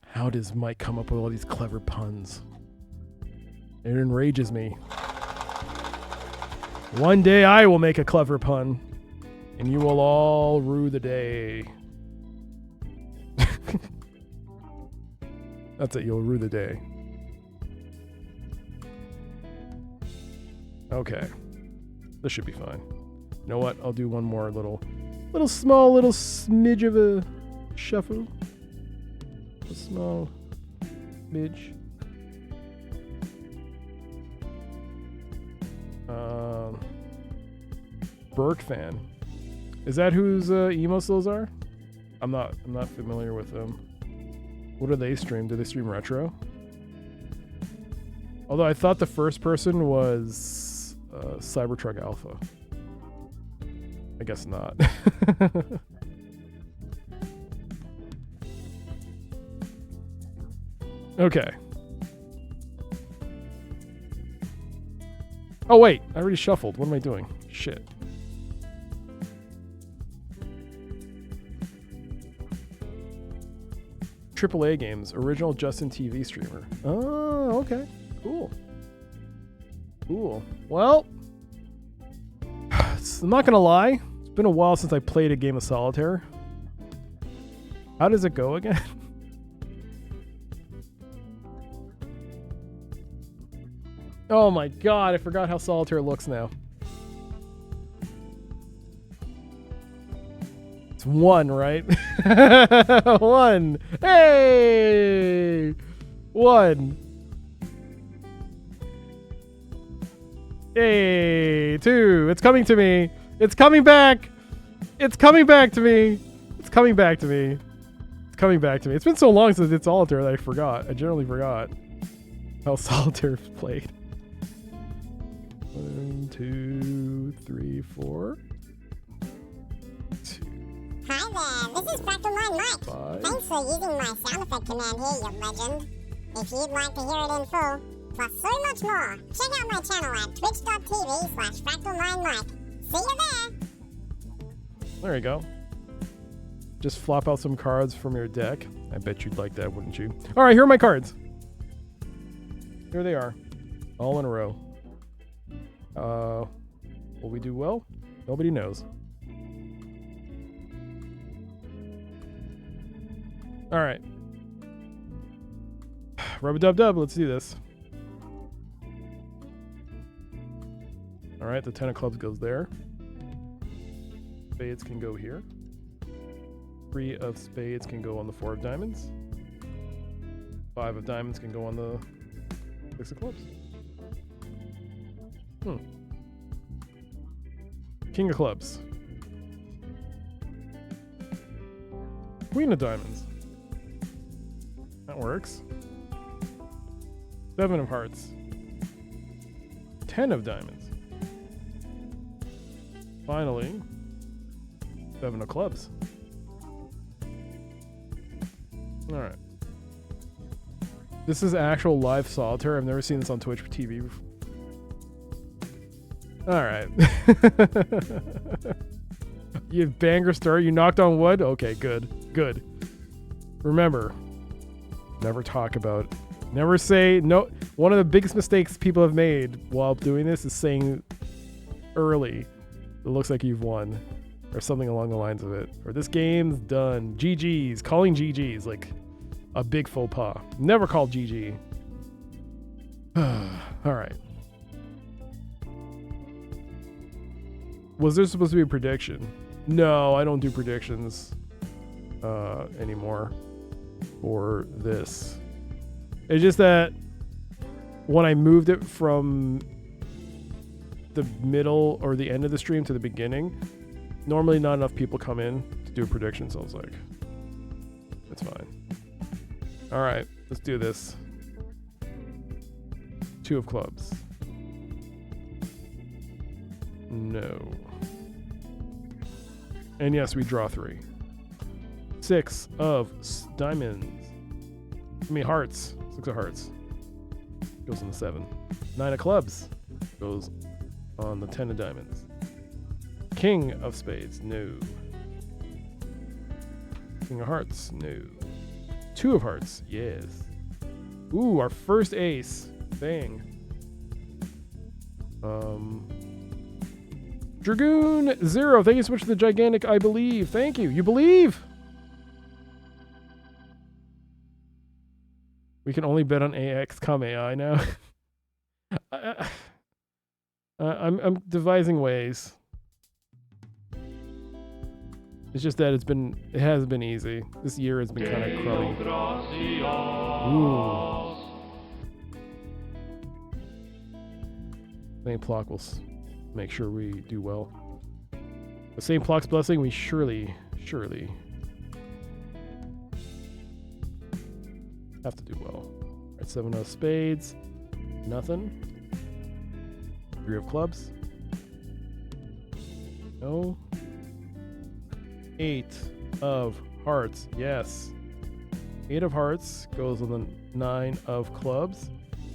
How does Mike come up with all these clever puns? It enrages me. One day I will make a clever pun, and you will all rue the day. That's it, you'll rue the day. Okay. This should be fine. You know what? I'll do one more little smidge of a shuffle. A small midge. Burke fan. Is that whose emo stills are? I'm not familiar with them. What do they stream? Do they stream retro? Although I thought the first person was Cybertruck Alpha. I guess not. Okay. Oh wait, I already shuffled. What am I doing? Shit. AAA games, original Justin TV streamer. Oh, okay. Cool. Cool. Well, I'm not gonna lie. It's been a while since I played a game of Solitaire. How does it go again? Oh my god, I forgot how Solitaire looks now. It's 1, right? 1. Hey! 1. Hey! 2. It's coming to me. It's coming back. It's coming back to me. It's coming back to me. It's coming back to me. It's been so long since it's Solitaire that I forgot. I generally forgot how Solitaire is played. 1, 2, 3, 4. 2. Hi there, this is Fractal Line Mike. 5. Thanks for using my sound effect command here, you legend. If you'd like to hear it in full, plus so much more, check out my channel at twitch.tv/Fractal9Mike. See you there! There you go. Just flop out some cards from your deck. I bet you'd like that, wouldn't you? All right, here are my cards. Here they are. All in a row. Will we do well? Nobody knows. All right. Rub-a-dub-dub, let's do this. All right, the 10 of clubs goes there. Spades can go here. 3 of spades can go on the 4 of diamonds. 5 of diamonds can go on the 6 of clubs. King of clubs. Queen of diamonds. That works. 7 of hearts. 10 of diamonds. Finally, 7 of clubs. Alright. This is actual live Solitaire. I've never seen this on Twitch TV before. Alright. You banger star. You knocked on wood? Okay, good. Good. Remember, never talk about it. Never say no. One of the biggest mistakes people have made while doing this is saying early, it looks like you've won, or something along the lines of it. Or this game's done. GG's. Calling GG's like a big faux pas. Never call GG. Alright. Was there supposed to be a prediction? No, I don't do predictions anymore for this. It's just that when I moved it from the middle or the end of the stream to the beginning, normally not enough people come in to do a prediction, so I was like, it's fine. All right, let's do this. 2 of clubs. No. And yes, we draw 3. 6 of diamonds. I mean hearts. 6 of hearts. Goes on the 7. 9 of clubs. Goes on the 10 of diamonds. King of spades. No. King of hearts. No. 2 of hearts. Yes. Ooh, our first ace. Bang. Dragoon 0. Thank you so much for the gigantic I believe. Thank you. You believe? We can only bet on AX come AI now. I'm devising ways. It's just that it has been easy. This year has been kind of crummy. Ooh. St. Plock will make sure we do well. With St. Plock's blessing, we surely have to do well. Alright, 7 of spades. Nothing. 3 of clubs. No. 8 of hearts. Yes. 8 of hearts goes on the 9 of clubs,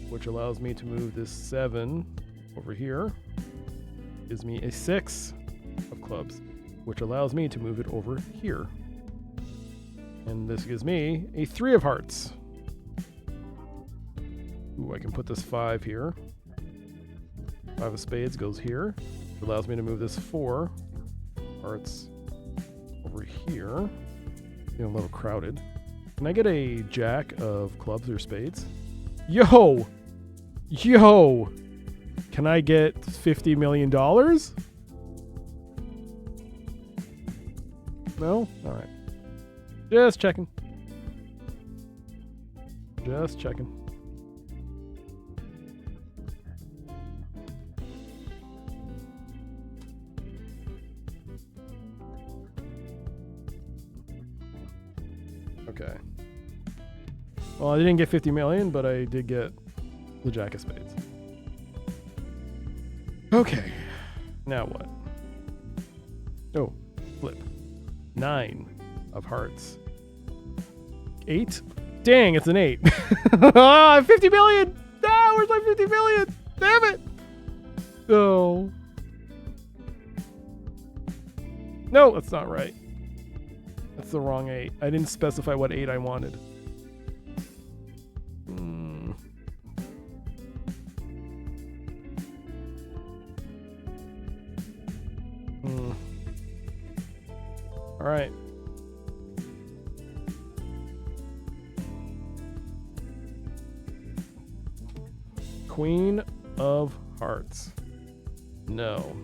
which allows me to move this 7 over here. Gives me a 6 of clubs, which allows me to move it over here. And this gives me a 3 of hearts. Ooh, I can put this 5 here. 5 of spades goes here, which allows me to move this 4 hearts over here. Feeling a little crowded. Can I get a jack of clubs or spades? Yo! Yo! Can I get $50 million? No? Alright. Just checking. Just checking. Okay. Well, I didn't get 50 million, but I did get the Jack of Spades. Okay. Now what? Oh, flip. 9 of hearts. 8? Dang, it's an 8. 50 million! Ah, where's my 50 million? Damn it! No. No, that's not right. That's the wrong 8. I didn't specify what 8 I wanted. All right. Queen of Hearts. No.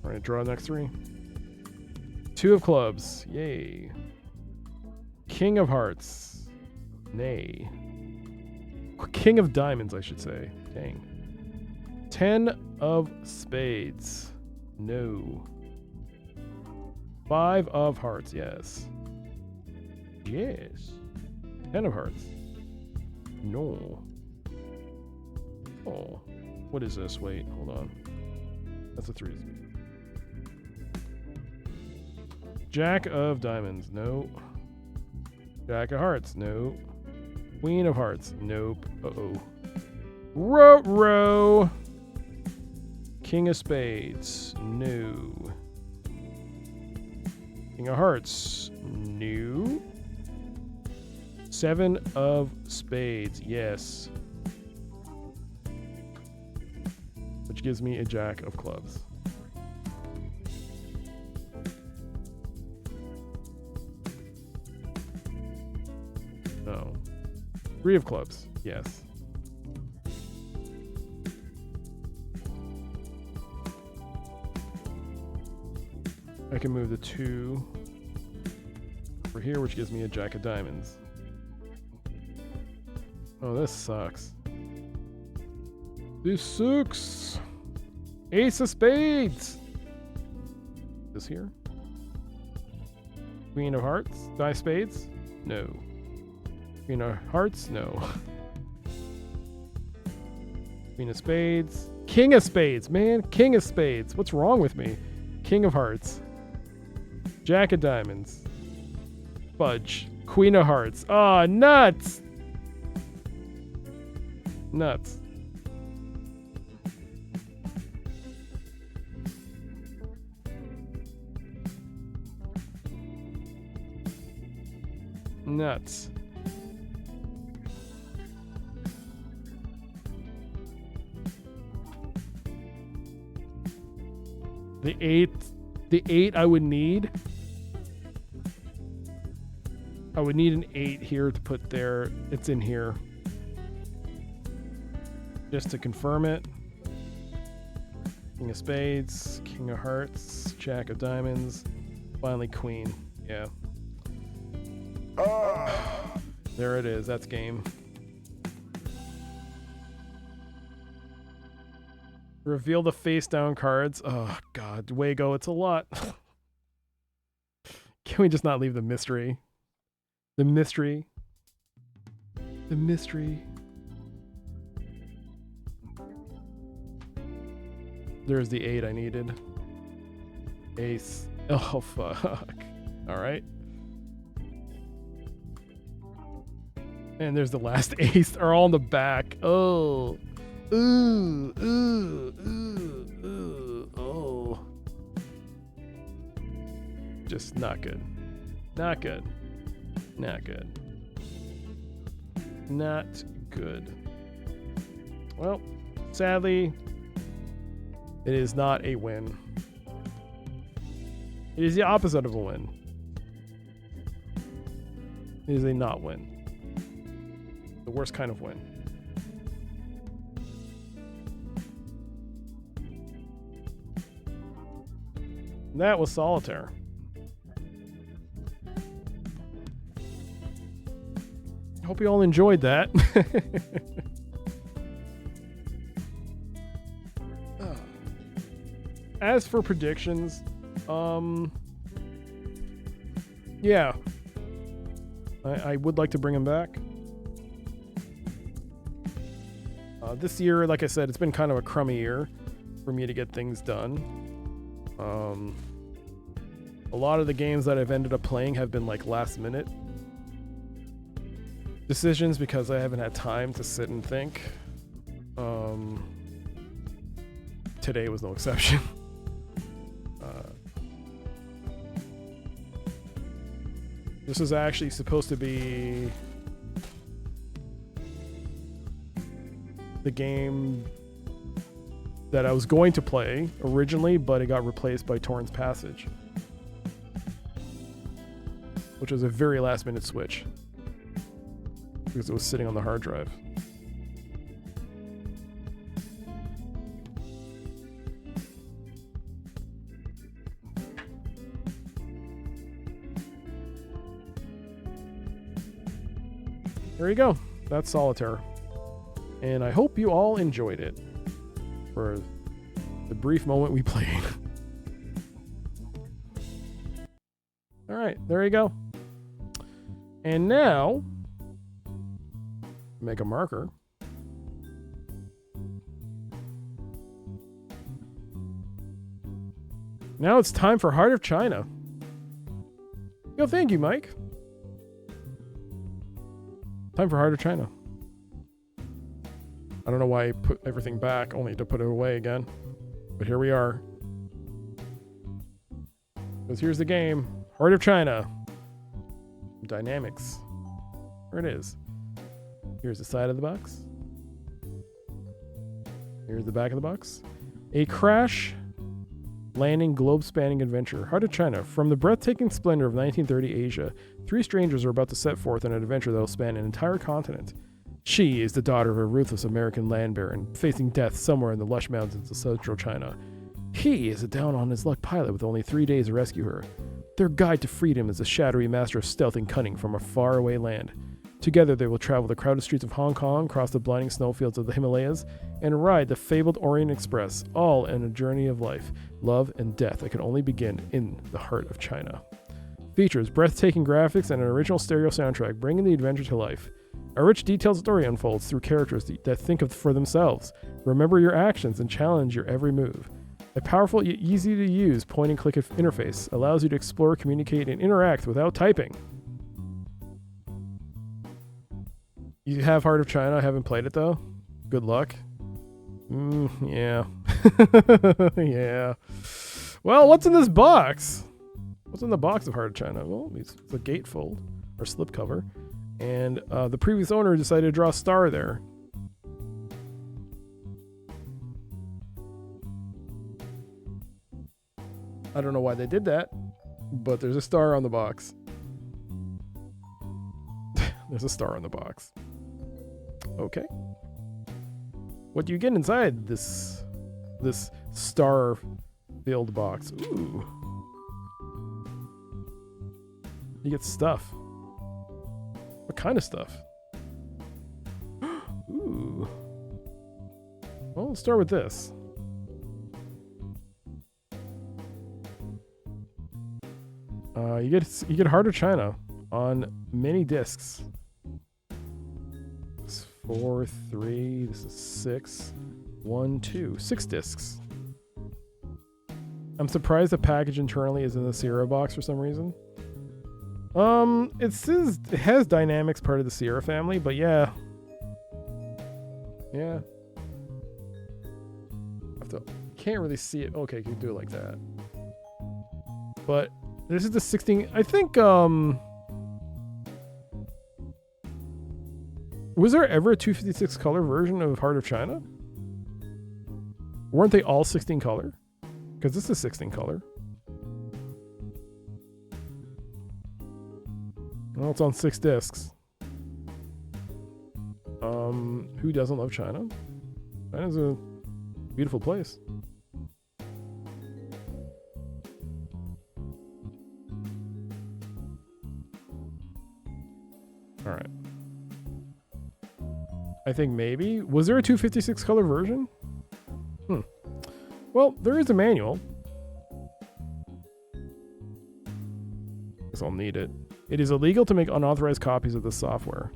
All right, draw the next 3. 2 of Clubs. Yay. King of Hearts. Nay. King of Diamonds, I should say. Dang. 10 of Spades. No. 5 of Hearts. Yes. Yes. 10 of Hearts. No. Oh. What is this? Wait, hold on. That's a 3. Jack of Diamonds. No. Jack of Hearts. No. Queen of Hearts. Nope. Uh-oh. Row. King of Spades. No. King of Hearts. No. 7 of Spades. Yes. Which gives me a Jack of Clubs. No. 3 of Clubs. Yes. I can move the 2 over here, which gives me a Jack of Diamonds. Oh, this sucks. This sucks. Ace of Spades. This here. Queen of Hearts. Die Spades? No. Queen of Hearts? No. Queen of Spades. King of Spades, man. King of Spades. What's wrong with me? King of Hearts. Jack of Diamonds. Fudge. Queen of Hearts. Ah, nuts! Nuts. Nuts. The 8 I would need. I would need an 8 here to put there. It's in here. Just to confirm it. King of Spades, King of Hearts, Jack of Diamonds, finally Queen. Yeah. There it is. That's game. Reveal the face down cards. Oh, God. Wago, it's a lot. Can we just not leave the mystery? The mystery. The mystery. There's the 8 I needed. Ace. Oh, fuck. All right. And there's the last ace. They're all in the back. Oh. Ooh. Ooh. Ooh. Ooh. Oh. Just not good. Not good. Not good. Not good. Well, sadly, it is not a win. It is the opposite of a win. It is a not win. The worst kind of win. That was Solitaire. Hope you all enjoyed that. As for predictions, yeah, I would like to bring him back. This year, like I said, it's been kind of a crummy year for me to get things done. A lot of the games that I've ended up playing have been like last minute decisions because I haven't had time to sit and think. Today was no exception. This is actually supposed to be the game that I was going to play originally, but it got replaced by Torrance Passage, which was a very last minute switch because it was sitting on the hard drive. There you go. That's Solitaire. And I hope you all enjoyed it for the brief moment we played. All right, there you go. And now, make a marker. Now it's time for Heart of China. Yo, thank you, Mike. Time for Heart of China. I don't know why I put everything back, only to put it away again. But here we are. Because here's the game. Heart of China. Dynamix. There it is. Here's the side of the box. Here's the back of the box. A crash landing globe-spanning adventure. Heart of China. From the breathtaking splendor of 1930 Asia, three strangers are about to set forth on an adventure that will span an entire continent. She is the daughter of a ruthless American land baron, facing death somewhere in the lush mountains of central China. He is a down-on-his-luck pilot with only 3 days to rescue her. Their guide to freedom is a shadowy master of stealth and cunning from a faraway land. Together they will travel the crowded streets of Hong Kong, cross the blinding snowfields of the Himalayas, and ride the fabled Orient Express, all in a journey of life, love, and death that can only begin in the heart of China. Features breathtaking graphics and an original stereo soundtrack, bringing the adventure to life. A rich, detailed story unfolds through characters that think for themselves, remember your actions, and challenge your every move. A powerful yet easy-to-use point-and-click interface allows you to explore, communicate, and interact without typing. You have Heart of China. I haven't played it, though. Good luck. Yeah. Yeah. Well, what's in this box? What's in the box of Heart of China? Well, it's a gatefold, or slipcover. And the previous owner decided to draw a star there. I don't know why they did that, but there's a star on the box. There's a star on the box. Okay. What do you get inside this star-filled box? Ooh. You get stuff. What kind of stuff? Ooh. Well, let's start with this. You get Heart of China on mini discs. It's 4, 3. This is 6. 1, 2. 6 discs. I'm surprised the package internally is in the Sierra box for some reason. It says it has Dynamix, part of the Sierra family, but yeah. Yeah. Can't really see it. Okay, you can do it like that. But this is the 16. I think, was there ever a 256 color version of Heart of China? Weren't they all 16 color? Because this is 16 color. Well, it's on 6 discs. Who doesn't love China? China's a beautiful place. All right. I think maybe. Was there a 256 color version? Well, there is a manual. Guess I'll need it. It is illegal to make unauthorized copies of this software.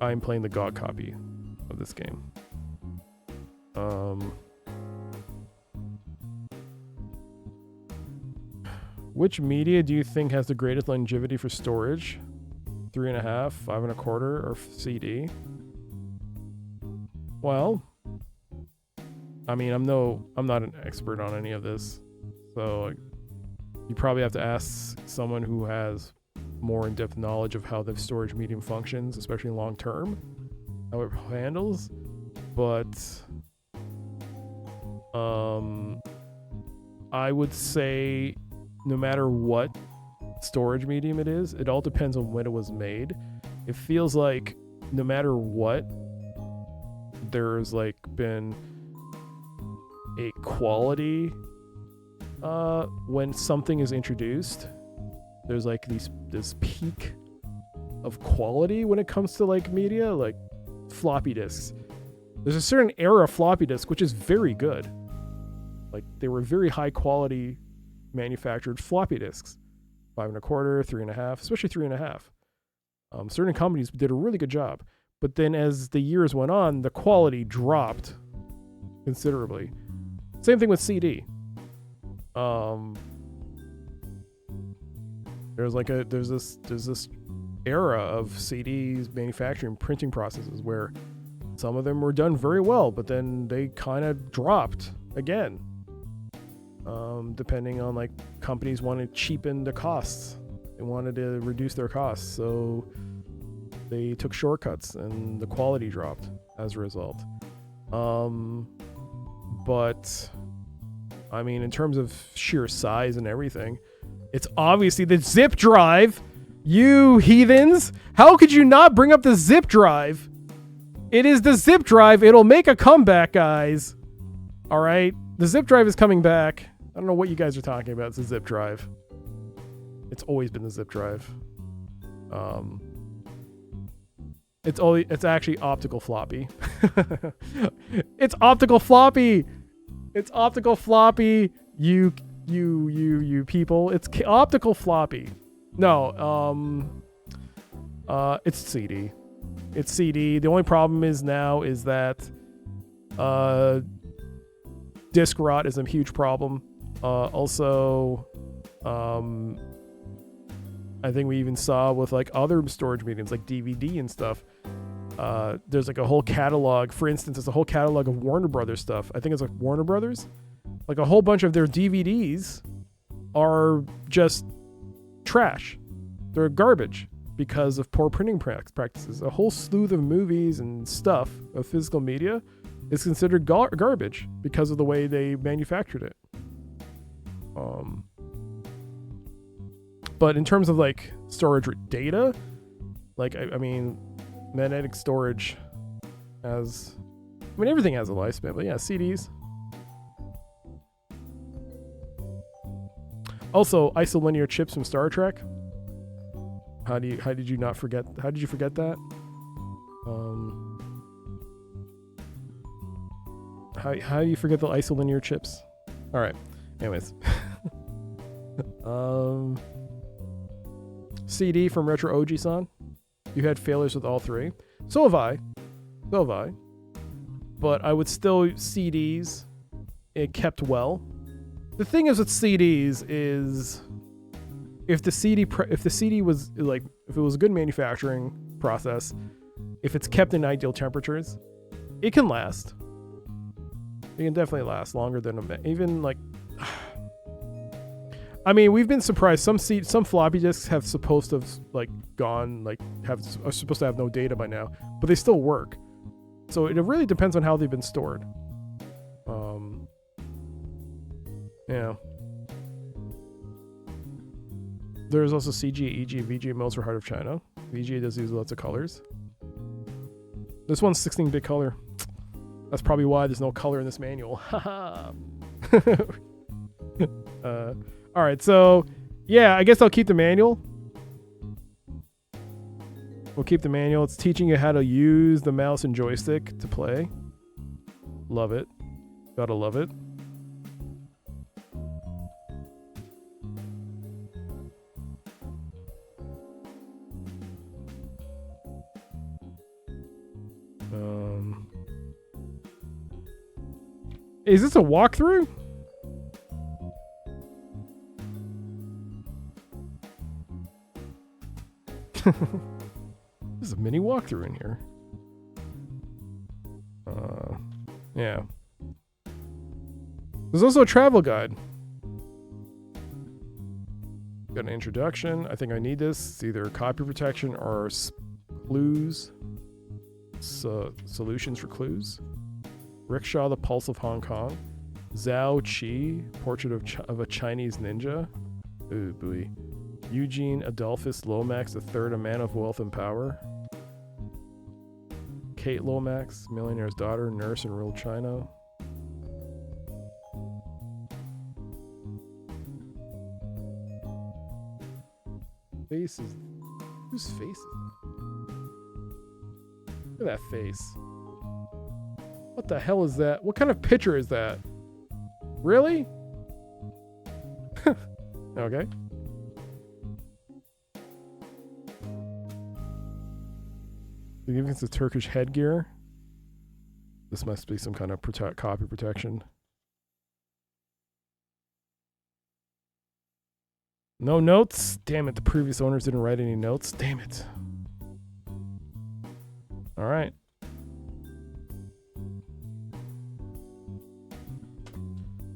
I'm playing the GOG copy of this game. Which media do you think has the greatest longevity for storage? 3.5, 5.25, or CD? Well, I mean, I'm not an expert on any of this, so you probably have to ask someone who has more in-depth knowledge of how the storage medium functions, especially long term, how it handles. But I would say no matter what storage medium it is, it all depends on when it was made. It feels like no matter what, there's like been a quality when something is introduced. There's like this peak of quality when it comes to like media, like floppy disks. There's a certain era of floppy disk which is very good. Like they were very high quality manufactured floppy disks. 5.25, 3.5, especially 3.5. Certain companies did a really good job. But then as the years went on, the quality dropped considerably. Same thing with CD. There's this era of CDs manufacturing printing processes where some of them were done very well, but then they kind of dropped again. Depending on like companies wanted to cheapen the costs. They wanted to reduce their costs, so they took shortcuts and the quality dropped as a result. But I mean, in terms of sheer size and everything, it's obviously the zip drive. You heathens, how could you not bring up the zip drive? It is the zip drive. It'll make a comeback, guys. All right, the zip drive is coming back. I don't know what you guys are talking about. It's a zip drive. It's always been the zip drive. It's actually optical floppy. It's optical floppy. It's optical floppy. You people. It's optical floppy. No, it's CD. It's CD. The only problem is now is that disk rot is a huge problem. Also, I think we even saw with like other storage mediums like DVD and stuff. There's like a whole catalog. For instance, there's a whole catalog of Warner Brothers stuff. I think it's like Warner Brothers. Like a whole bunch of their DVDs are just trash. They're garbage because of poor printing practices. A whole slew of movies and stuff of physical media is considered garbage because of the way they manufactured it. But in terms of like storage data, like I mean, magnetic storage everything has a lifespan, but yeah, CDs. Also, isolinear chips from Star Trek. How did you forget that? How do you forget the isolinear chips? All right. Anyways. CD from Retro OG-san. You had failures with all three. So have I. But I would still CDs. It kept well. The thing is with CDs is if the CD was like, if it was a good manufacturing process, if it's kept in ideal temperatures, it can last. It can definitely last longer than even like. I mean, we've been surprised. Some floppy disks have supposed to have like gone like are supposed to have no data by now, but they still work. So it really depends on how they've been stored. Yeah. There's also CG, EG, VGA modes for Heart of China. VGA does use lots of colors. This one's 16-bit color. That's probably why there's no color in this manual. Haha. All right, so yeah, I guess I'll keep the manual. We'll keep the manual. It's teaching you how to use the mouse and joystick to play. Love it. Gotta love it. Is this a walkthrough? There's a mini walkthrough in here. Yeah. There's also a travel guide. Got an introduction. I think I need this. It's either copy protection or clues. Solutions for clues. Rickshaw, the Pulse of Hong Kong. Zhao Qi, Portrait of a Chinese Ninja. Ooh, boy. Eugene Adolphus Lomax III, a man of wealth and power. Kate Lomax, millionaire's daughter, nurse in rural China. Faces. Whose face is that? Look at that face. What the hell is that? What kind of picture is that? Really? Okay. Significance of Turkish headgear. This must be some kind of copy protection. No notes? Damn it, the previous owners didn't write any notes. Damn it. Alright.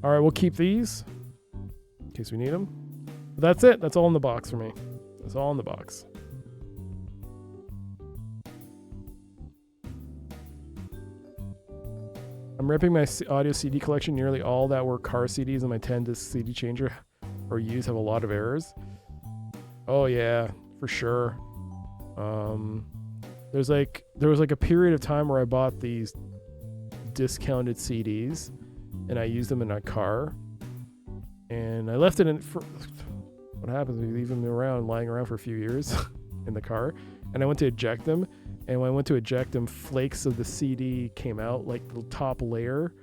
Alright, we'll keep these. In case we need them. But that's it. That's all in the box for me. That's all in the box. I'm ripping my audio CD collection. Nearly all that were car CDs in my 10-disc CD changer or use have a lot of errors. Oh yeah, for sure. There was like a period of time where I bought these discounted CDs and I used them in a car, and I left it in for what happens when you leave them around, lying around for a few years in the car, and I went to eject them. And when I went to eject them, flakes of the CD came out, like the top layer,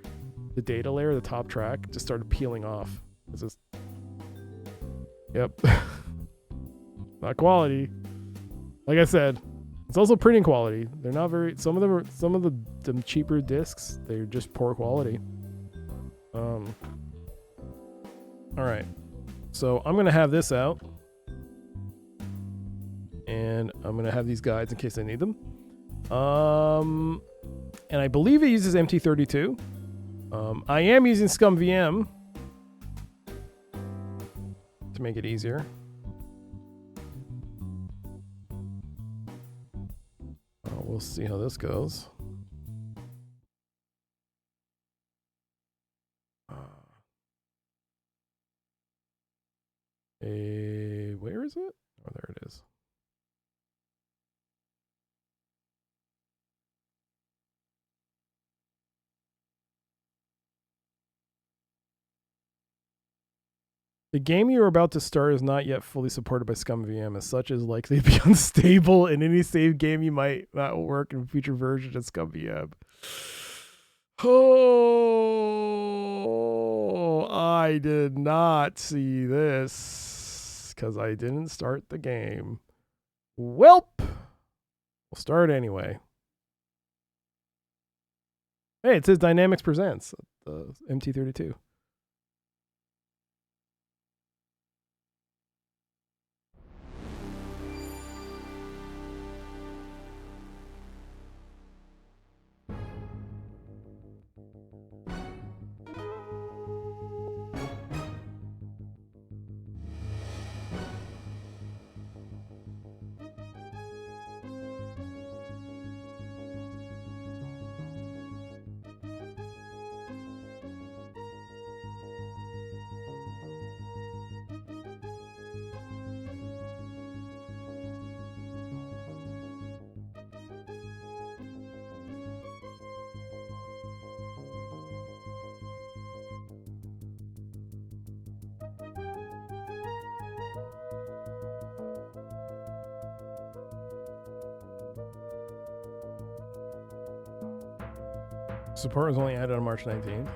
the data layer, the top track, just started peeling off. It's just, yep, not quality. Like I said, it's also printing quality. They're not very. Some of the cheaper discs, they're just poor quality. All right, so I'm gonna have this out, and I'm gonna have these guides in case I need them. And I believe it uses MT-32. I am using SCUMMVM to make it easier. We'll see how this goes. Where is it? Oh, there it is. The game you are about to start is not yet fully supported by SCUMMVM. As such, is likely to be unstable, and any save game you might not work in future versions of SCUMMVM. Oh, I did not see this because I didn't start the game. Welp, we'll start anyway. Hey, it says Dynamix presents the MT-32. Support was only added on March 19th.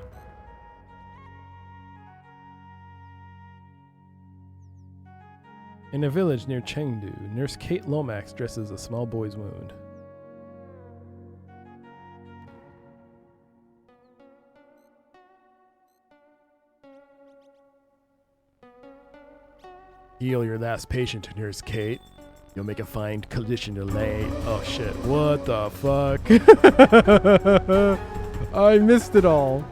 In a village near Chengdu, Nurse Kate Lomax dresses a small boy's wound. Heal your last patient, Nurse Kate. You'll make a fine condition to lay. Oh shit, what the fuck? I missed it all.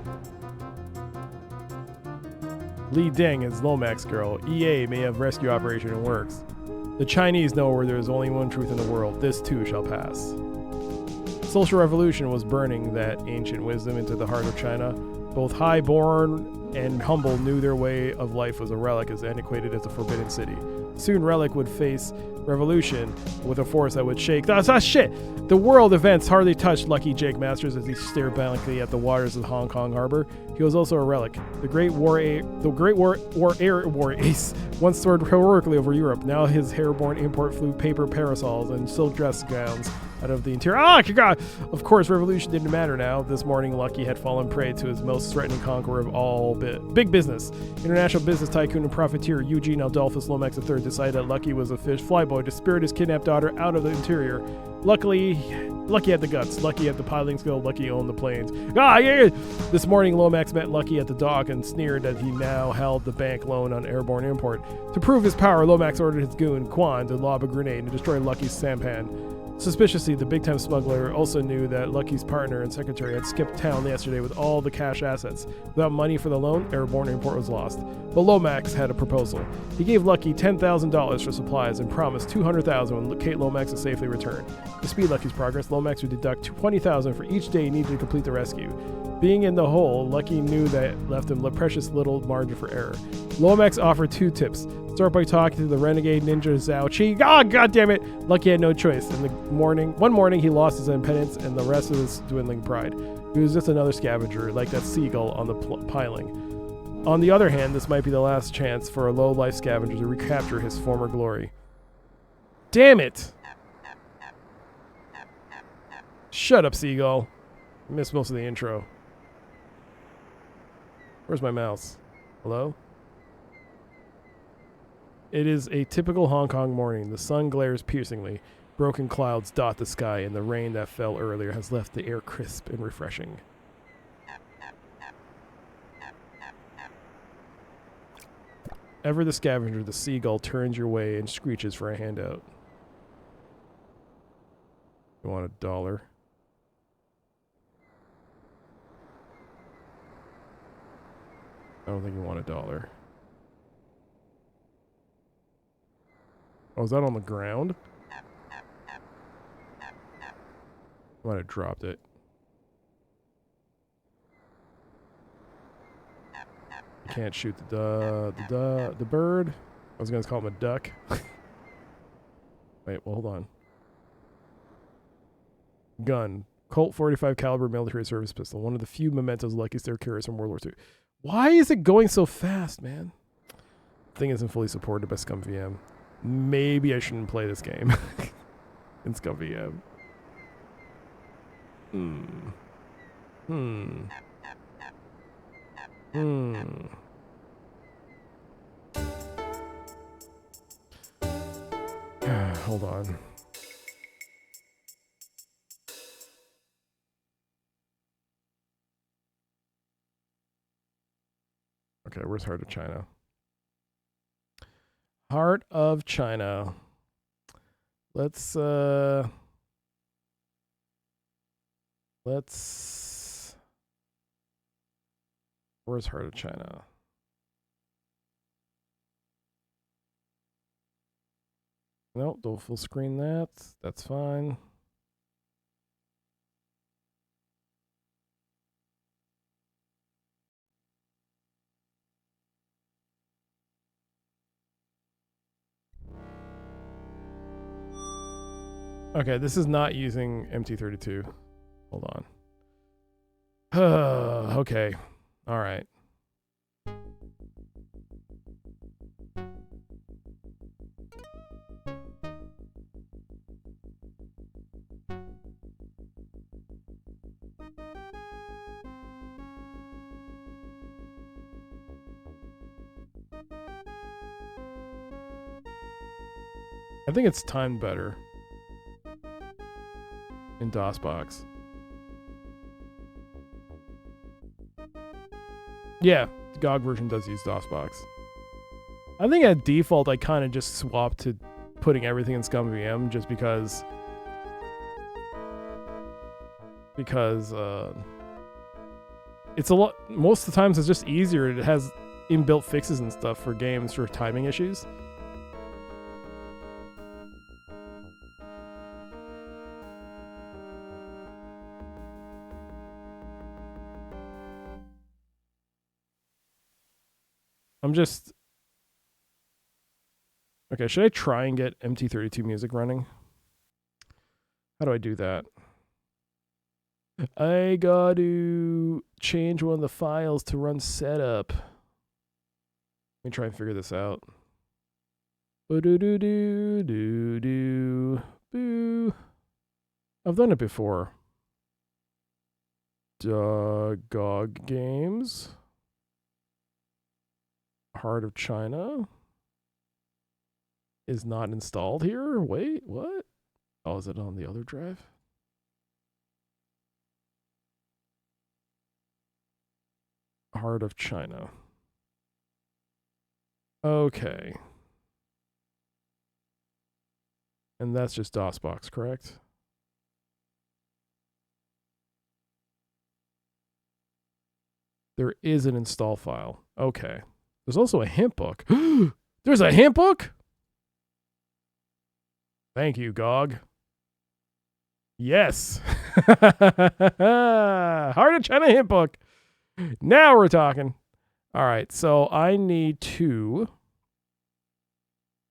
Li Deng is Lomax girl. EA may have rescue operation in works. The Chinese know where there is only one truth in the world. This too shall pass. Social revolution was burning that ancient wisdom into the heart of China. Both high-born and humble knew their way of life was a relic as antiquated as the Forbidden City. Soon Relic would face revolution with a force that would shake. That's shit! The world events hardly touched Lucky Jake Masters as he stared blankly at the waters of Hong Kong Harbor. He was also a relic. The Great War Ace once soared heroically over Europe. Now his airborne import flew paper parasols and silk dress gowns out of the interior. Oh, God! Of course, revolution didn't matter now. This morning, Lucky had fallen prey to his most threatening conqueror of all big business. International business tycoon and profiteer Eugene Adolphus Lomax III decided that Lucky was a flyboy to spirit his kidnapped daughter out of the interior. Lucky had the guts. Lucky had the piloting skill. Lucky owned the planes. Ah, yeah! This morning, Lomax met Lucky at the dock and sneered that he now held the bank loan on airborne import. To prove his power, Lomax ordered his goon, Quan, to lob a grenade and destroy Lucky's sampan. Suspiciously, the big-time smuggler also knew that Lucky's partner and secretary had skipped town yesterday with all the cash assets. Without money for the loan, airborne import was lost. But Lomax had a proposal. He gave Lucky $10,000 for supplies and promised $200,000 when Kate Lomax is safely returned. To speed Lucky's progress, Lomax would deduct $20,000 for each day needed to complete the rescue. Being in the hole, Lucky knew that left him precious little margin for error. Lomax offered 2 tips. Start by talking to the renegade ninja Zhao Qi. Ah, God damn it! Lucky had no choice. One morning, he lost his independence and the rest of his dwindling pride. He was just another scavenger, like that seagull on the piling. On the other hand, this might be the last chance for a low-life scavenger to recapture his former glory. Damn it! Shut up, seagull. I missed most of the intro. Where's my mouse? Hello? It is a typical Hong Kong morning. The sun glares piercingly. Broken clouds dot the sky, and the rain that fell earlier has left the air crisp and refreshing. Ever the scavenger, the seagull turns your way and screeches for a handout. You want $1? I don't think you want $1. Oh, is that on the ground? I might have dropped it. You can't shoot the bird. I was gonna call him a duck. Wait, well, hold on. Gun. Colt .45 caliber military service pistol. One of the few mementos Lucky still carries from World War II. Why is it going so fast, man? Thing isn't fully supported by SCUMMVM. Maybe I shouldn't play this game in SCUMMVM. Hold on. Okay, where's Heart of China? Heart of China. Let's where's Heart of China? Nope, don't full screen that. That's fine. Okay, this is not using MT-32. Hold on. Okay. All right. I think it's timed better in DOSBox. Yeah, the GOG version does use DOSBox. I think at default I kind of just swapped to putting everything in SCUMMVM just because it's a lot. Most of the times it's just easier. It has inbuilt fixes and stuff for games for timing issues. Okay, should I try and get MT-32 music running? How do I do that? I got to change one of the files to run setup. Let me try and figure this out. Boo. I've done it before. GOG games. Heart of China is not installed here. Wait, what? Oh, is it on the other drive? Heart of China. Okay. And that's just DOSBox, correct? There is an install file. Okay. There's also a hint book. There's a hint book? Thank you, GOG. Yes. Heart of China hint book. Now we're talking. All right, so I need to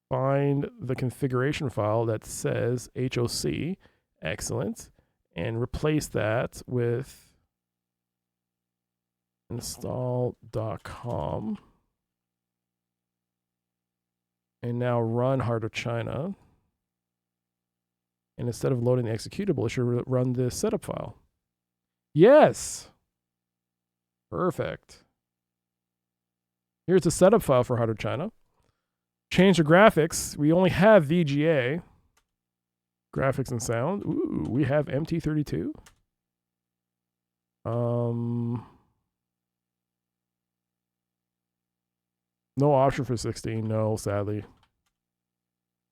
find the configuration file that says HOC. Excellent. And replace that with install.com. And now run Heart of China. And instead of loading the executable, it should run the setup file. Yes. Perfect. Here's the setup file for Heart of China. Change the graphics. We only have VGA. Graphics and sound. Ooh, we have MT-32. No option for 16. No, sadly.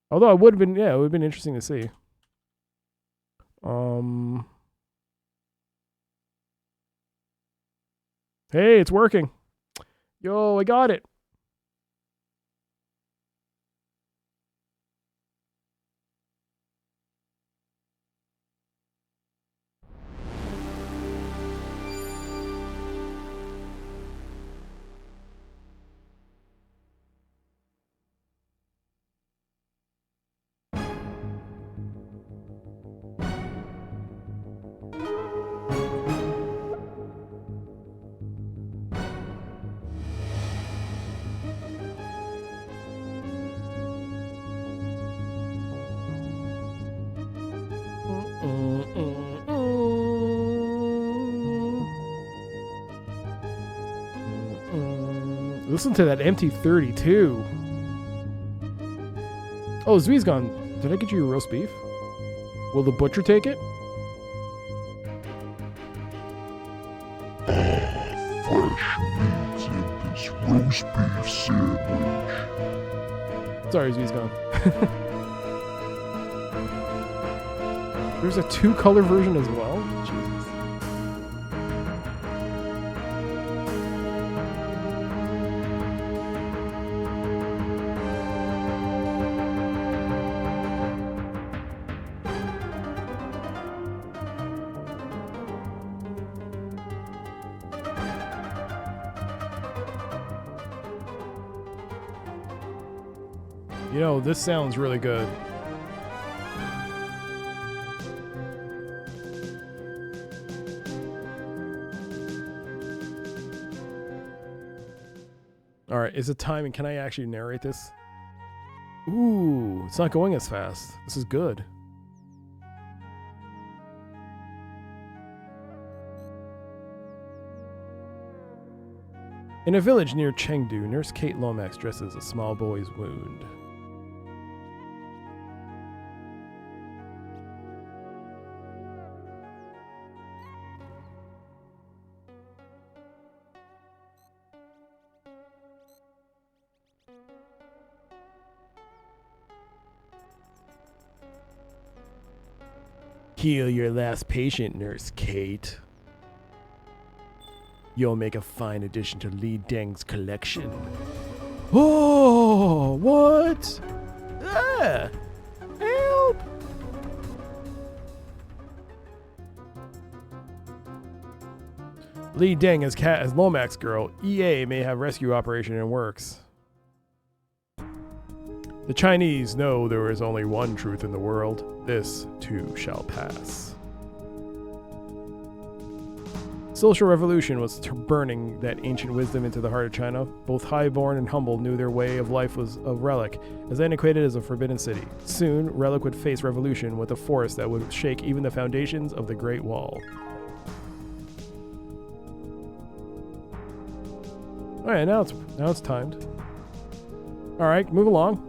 Although it would have been, yeah, it would have been interesting to see. Hey, it's working. Yo, I got it. Listen to that MT-32. Oh, Zvi's gone. Did I get you a roast beef? Will the butcher take it? Fresh meat in this roast beef sandwich. Sorry, Zvi's gone. There's a 2-color version as well? Jesus. You know, this sounds really good. All right, is it timing? Can I actually narrate this? Ooh, it's not going as fast. This is good. In a village near Chengdu, Nurse Kate Lomax dresses a small boy's wound. Heal your last patient, Nurse Kate. You'll make a fine addition to Li Deng's collection. Oh, what? Ah, help! Li Deng as Lomax girl. EA may have rescue operation in works. The Chinese know there is only one truth in the world. This too shall pass. Social revolution was burning that ancient wisdom into the heart of China. Both highborn and humble knew their way of life was a relic, as antiquated as a forbidden city. Soon, relic would face revolution with a force that would shake even the foundations of the Great Wall. Alright, now it's timed. Alright, move along.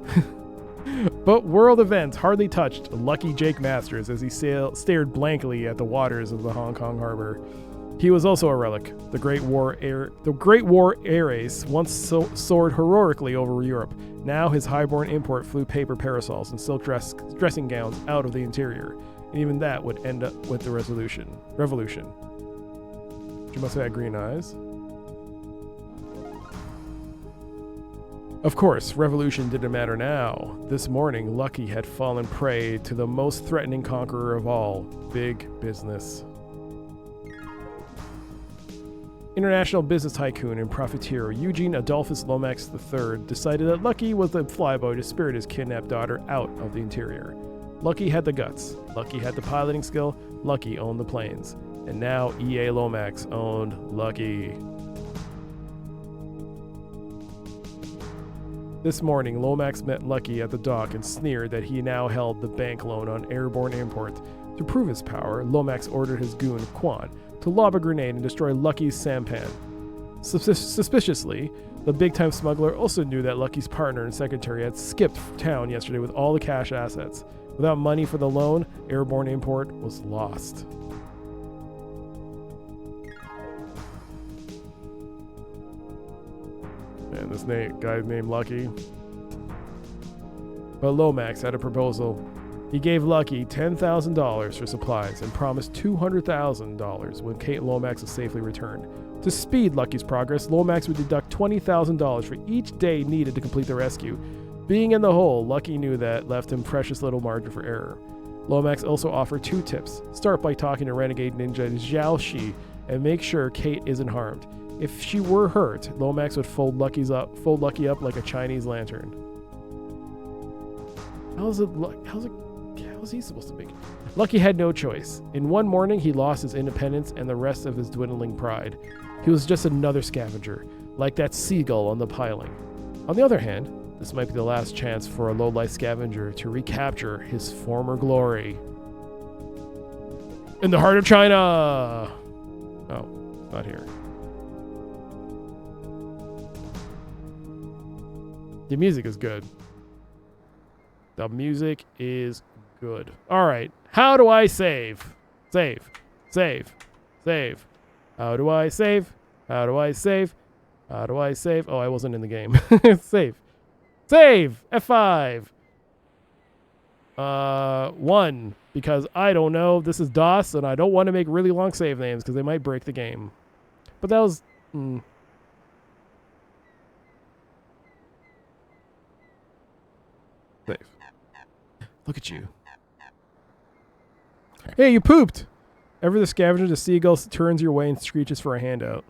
But world events hardly touched lucky Jake Masters as he stared blankly at the waters of the Hong Kong harbor. He was also a relic. The Great War Air Race once soared heroically over Europe. Now his highborn import flew paper parasols and silk dressing gowns out of the interior. And even that would end up with the revolution. She must have had green eyes. Of course, revolution didn't matter now. This morning, Lucky had fallen prey to the most threatening conqueror of all, big business. International business tycoon and profiteer Eugene Adolphus Lomax III decided that Lucky was the flyboy to spirit his kidnapped daughter out of the interior. Lucky had the guts, Lucky had the piloting skill, Lucky owned the planes. And now EA Lomax owned Lucky. This morning, Lomax met Lucky at the dock and sneered that he now held the bank loan on airborne import. To prove his power, Lomax ordered his goon, Quan, to lob a grenade and destroy Lucky's sampan. Suspiciously, the big-time smuggler also knew that Lucky's partner and secretary had skipped town yesterday with all the cash assets. Without money for the loan, airborne import was lost. Man, this guy's named Lucky. But Lomax had a proposal. He gave Lucky $10,000 for supplies and promised $200,000 when Kate Lomax was safely returned. To speed Lucky's progress, Lomax would deduct $20,000 for each day needed to complete the rescue. Being in the hole, Lucky knew that left him precious little margin for error. Lomax also offered 2 tips. Start by talking to renegade ninja Zhao Shi and make sure Kate isn't harmed. If she were hurt, Lomax would fold Lucky up like a Chinese lantern. How's he supposed to make it? Lucky had no choice. In one morning, he lost his independence and the rest of his dwindling pride. He was just another scavenger, like that seagull on the piling. On the other hand, this might be the last chance for a low-life scavenger to recapture his former glory. In the heart of China! Oh, not here. The music is good. The music is good. All right. How do I save? Save. How do I save? How do I save? Oh, I wasn't in the game. Save. F5. 1. Because I don't know. This is DOS, and I don't want to make really long save names because they might break the game. But that was... Save. Look at you. Hey, you pooped! Ever the scavenger, the seagull turns your way and screeches for a handout.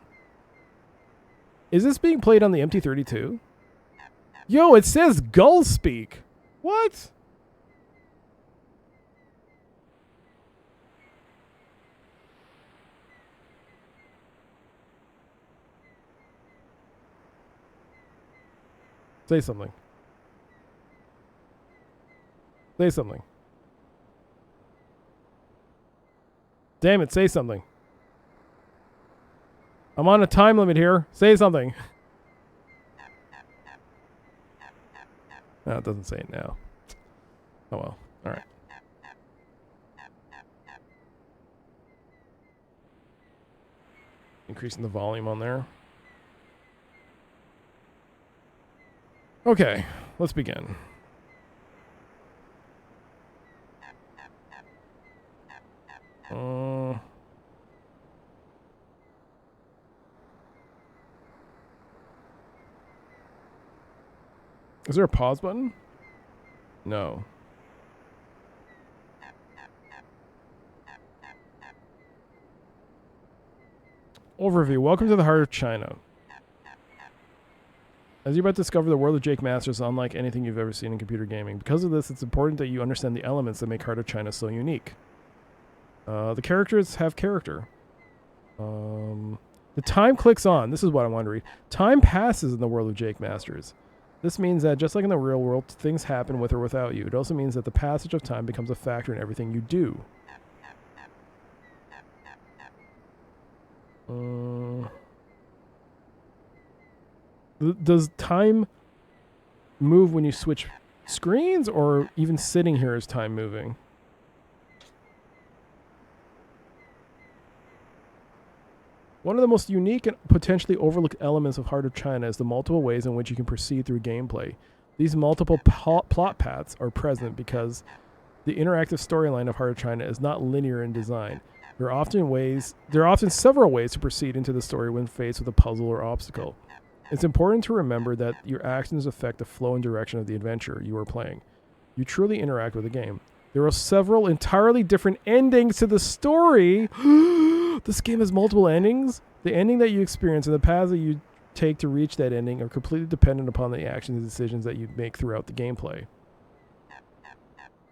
Is this being played on the MT-32? Yo, it says gull speak. What? Say something. Say something. Damn it, say something. I'm on a time limit here. Say something. No, it doesn't say it now. Oh well. Alright. Increasing the volume on there. Okay, let's begin. Is there a pause button? No. Overview. Welcome to the heart of China. As you're about to discover, the world of Jake Masters is unlike anything you've ever seen in computer gaming. Because of this, it's important that you understand the elements that make Heart of China so unique. The characters have character. The time clicks on. This is what I want to read. Time passes in the world of Jake Masters. This means that just like in the real world, things happen with or without you. It also means that the passage of time becomes a factor in everything you do. Does time move when you switch screens, or even sitting here is time moving? One of the most unique and potentially overlooked elements of Heart of China is the multiple ways in which you can proceed through gameplay. These multiple plot paths are present because the interactive storyline of Heart of China is not linear in design. There are often several ways to proceed into the story when faced with a puzzle or obstacle. It's important to remember that your actions affect the flow and direction of the adventure you are playing. You truly interact with the game. There are several entirely different endings to the story. This game has multiple endings. The ending that you experience and the paths that you take to reach that ending are completely dependent upon the actions and decisions that you make throughout the gameplay.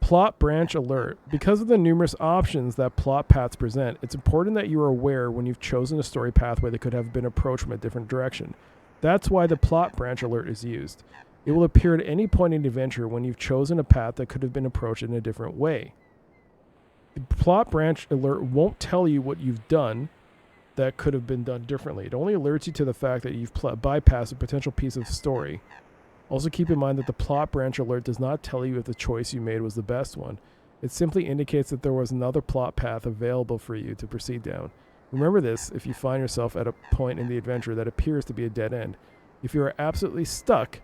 Plot branch alert. Because of the numerous options that plot paths present, it's important that you are aware when you've chosen a story pathway that could have been approached from a different direction. That's why the plot branch alert is used. It will appear at any point in the adventure when you've chosen a path that could have been approached in a different way. The plot branch alert won't tell you what you've done that could have been done differently. It only alerts you to the fact that you've bypassed a potential piece of story. Also keep in mind that the plot branch alert does not tell you if the choice you made was the best one. It simply indicates that there was another plot path available for you to proceed down. Remember this if you find yourself at a point in the adventure that appears to be a dead end. If you are absolutely stuck,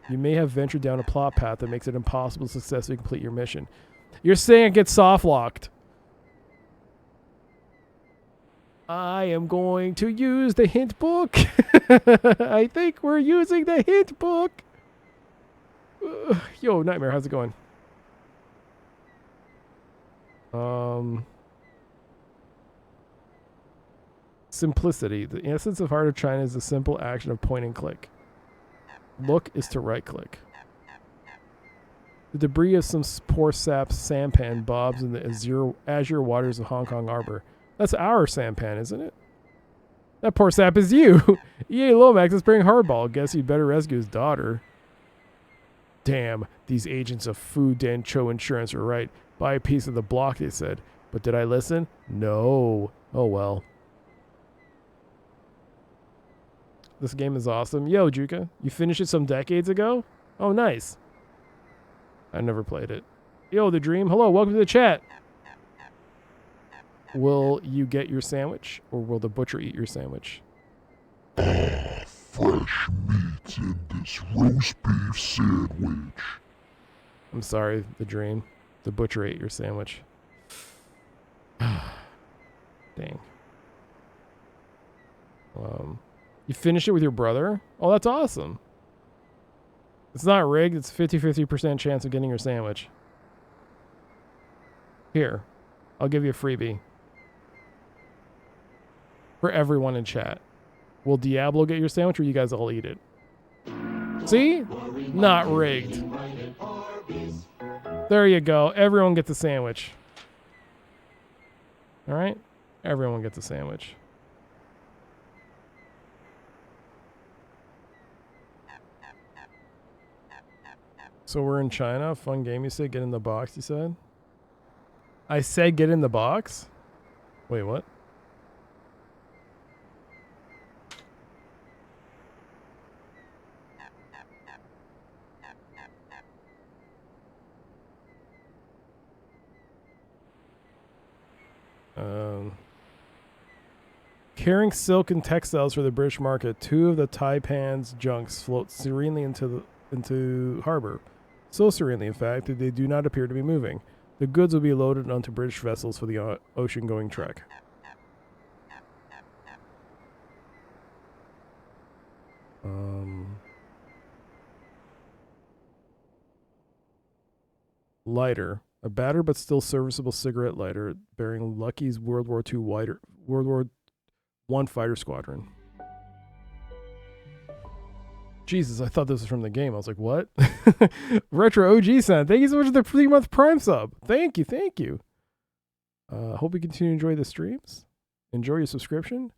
you may have ventured down a plot path that makes it impossible to successfully complete your mission. You're saying it gets soft-locked. I am going to use the hint book. I think we're using the hint book. Yo, Nightmare, how's it going? Simplicity. The essence of Heart of China is the simple action of point and click. Look is to right click. The debris of some poor sap's sampan bobs in the azure waters of Hong Kong Harbor. That's our sampan, isn't it? That poor sap is you. EA Lomax is playing hardball. Guess you'd better rescue his daughter. Damn, these agents of Fu Dan Cho Insurance were right. Buy a piece of the block, they said. But did I listen? No. Oh well. This game is awesome. Yo, Juka, you finished it some decades ago? Oh, nice. I never played it. Yo, The Dream. Hello, welcome to the chat. Will you get your sandwich, or will the butcher eat your sandwich? Fresh meat in this roast beef sandwich. I'm sorry, The Dream. The butcher ate your sandwich. Dang. You finished it with your brother? Oh, that's awesome. It's not rigged. It's 50% chance of getting your sandwich. Here. I'll give you a freebie. For everyone in chat. Will Diablo get your sandwich, or you guys all eat it? See? Not rigged. There you go. Everyone gets a sandwich. Alright? Everyone gets a sandwich. So we're in China. Fun game, you said? Get in the box, you said? I said get in the box? Wait, what? Carrying silk and textiles for the British market, 2 of the Taipan's junks float serenely into harbor. So serenely, in fact, that they do not appear to be moving. The goods will be loaded onto British vessels for the ocean-going trek. Lighter. A battered but still serviceable cigarette lighter bearing Lucky's World War I fighter squadron. Jesus, I thought this was from the game. I was like, what? Retro OG-san, thank you so much for the 3-month Prime sub. Thank you, thank you. Hope you continue to enjoy the streams. Enjoy your subscription.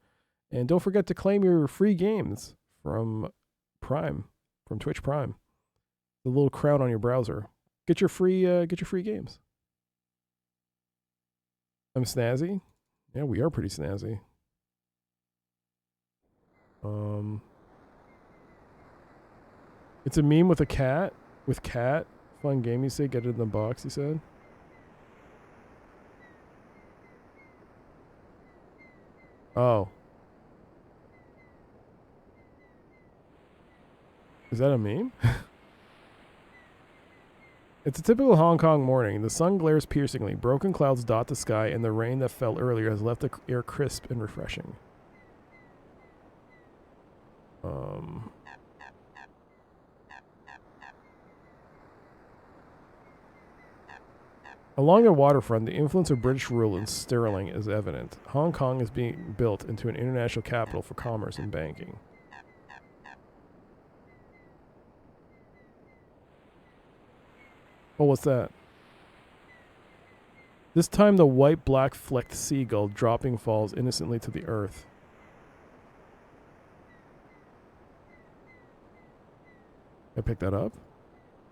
And don't forget to claim your free games from Prime, from Twitch Prime. The little crown on your browser. Get your free games. I'm snazzy. Yeah, we are pretty snazzy. It's a meme with a cat. With cat. Fun game, you say. Get it in the box, he said. Oh. Is that a meme? It's a typical Hong Kong morning. The sun glares piercingly. Broken clouds dot the sky, and the rain that fell earlier has left the air crisp and refreshing. Along the waterfront, the influence of British rule in Sterling is evident. Hong Kong is being built into an international capital for commerce and banking. Oh, what's that? This time the white black flecked seagull dropping falls innocently to the earth. Can I pick that up?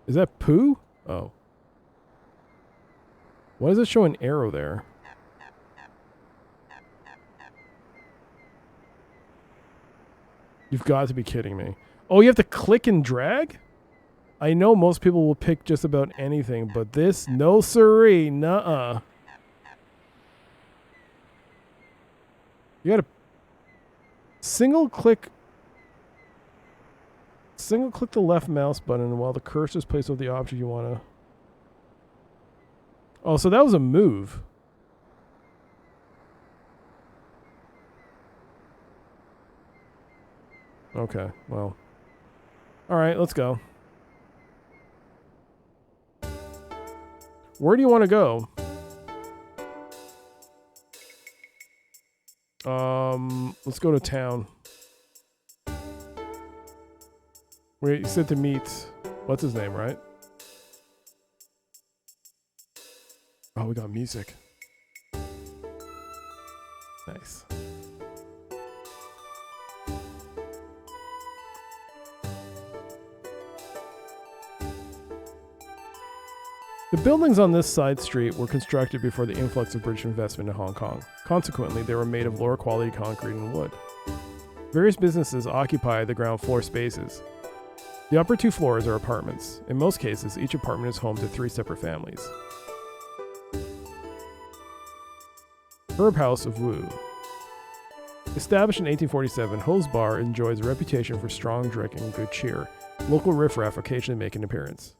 Is that poo? Oh. Why does it show an arrow there? You've got to be kidding me. Oh, you have to click and drag? I know most people will pick just about anything, but this, no siree, nuh-uh. You gotta single click the left mouse button while the cursor is placed over the object you want to. Oh, so that was a move. Okay, well. Alright, let's go. Where do you want to go? Let's go to town. Wait, you said to meet... What's his name, right? Oh, we got music. Nice. The buildings on this side street were constructed before the influx of British investment in Hong Kong. Consequently, they were made of lower quality concrete and wood. Various businesses occupy the ground floor spaces. The upper 2 floors are apartments. In most cases, each apartment is home to 3 separate families. Herb House of Wu. Established in 1847, Ho's Bar enjoys a reputation for strong drinking and good cheer. Local riffraff occasionally make an appearance.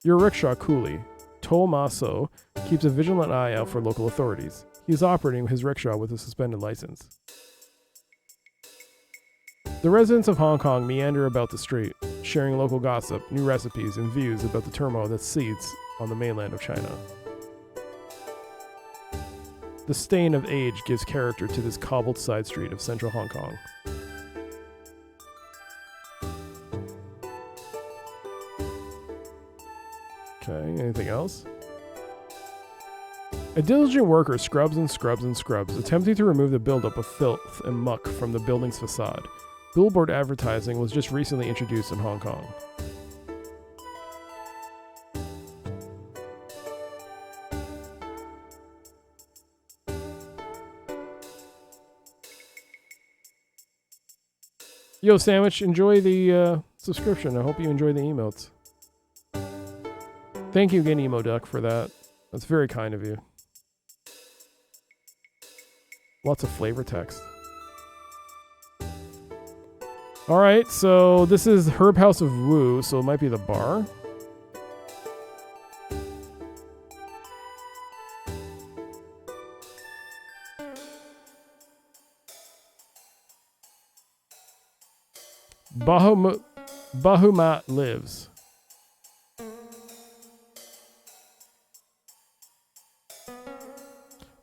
Your rickshaw coolie, To Ma-so, keeps a vigilant eye out for local authorities. He is operating his rickshaw with a suspended license. The residents of Hong Kong meander about the street, sharing local gossip, new recipes, and views about the turmoil that seethes on the mainland of China. The stain of age gives character to this cobbled side street of central Hong Kong. Okay, anything else? A diligent worker scrubs and scrubs and scrubs, attempting to remove the buildup of filth and muck from the building's facade. Billboard advertising was just recently introduced in Hong Kong. Yo, Sandwich, enjoy the subscription. I hope you enjoy the emotes. Thank you again, Emo Duck, for that. That's very kind of you. Lots of flavor text. Alright, so this is Herb House of Woo, so it might be the bar. Bahumat lives.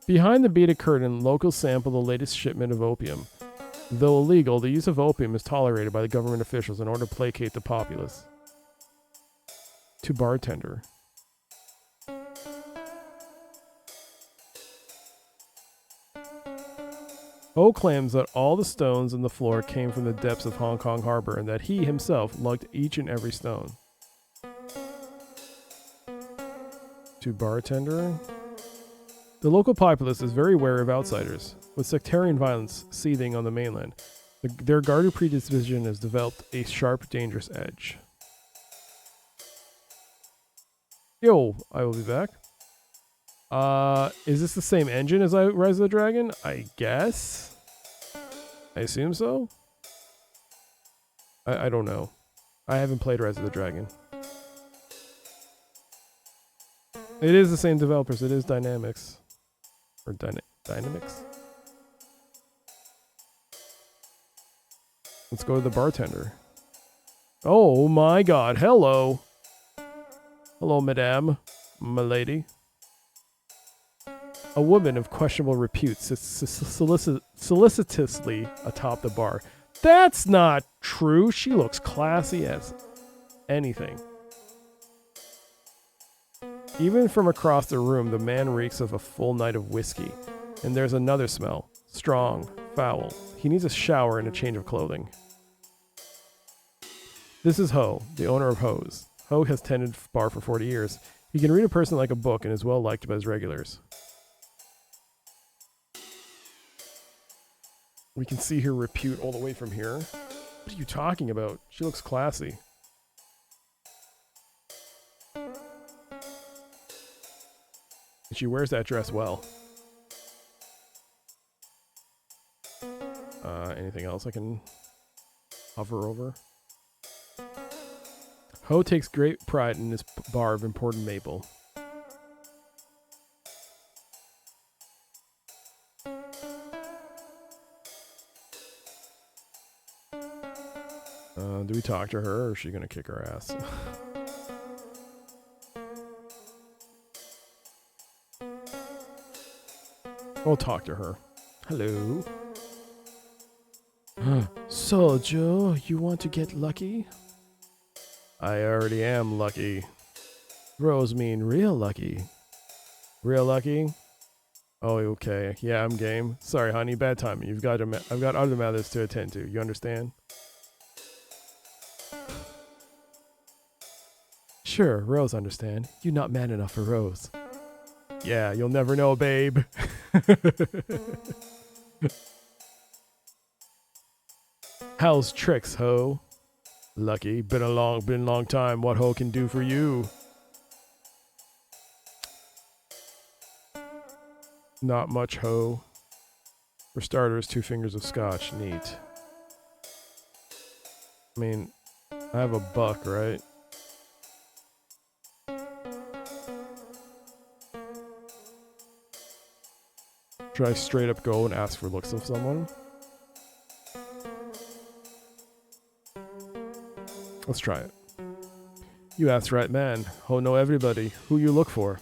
Behind the beaded curtain, locals sample the latest shipment of opium. Though illegal, the use of opium is tolerated by the government officials in order to placate the populace. To bartender. O claims that all the stones in the floor came from the depths of Hong Kong Harbor and that he himself lugged each and every stone. To bartender. The local populace is very wary of outsiders. With sectarian violence seething on the mainland, their guarded predisposition has developed a sharp, dangerous edge. Yo, I will be back. Is this the same engine as Rise of the Dragon? I guess. I assume so. I don't know. I haven't played Rise of the Dragon. It is the same developers. It is Dynamix. Or Dynamix. Let's go to the bartender. Oh my god, hello. Hello, madame. Milady. A woman of questionable repute sits solicitously atop the bar. That's not true. She looks classy as anything. Even from across the room, the man reeks of a full night of whiskey. And there's another smell. Strong, foul. He needs a shower and a change of clothing. This is Ho, the owner of Ho's. Ho has tended bar for 40 years. He can read a person like a book and is well liked by his regulars. We can see her repute all the way from here. What are you talking about? She looks classy. And she wears that dress well. Anything else I can hover over? Ho takes great pride in his bar of imported maple. Do we talk to her or is she gonna kick our ass? We'll talk to her. Hello. So, Joe, you want to get lucky? I already am lucky. Rose mean real lucky. Real lucky? Oh, okay. Yeah, I'm game. Sorry, honey. Bad timing. I've got other matters to attend to. You understand? Sure, Rose understand. You not man enough for Rose. Yeah, you'll never know, babe. How's tricks, Ho? Lucky. Been a long time. What Ho can do for you? Not much, Ho. For starters, 2 fingers of scotch. Neat. I mean, I have a buck, right? Should I straight up go and ask for looks of someone? Let's try it. You asked right man. Ho know everybody. Who you look for?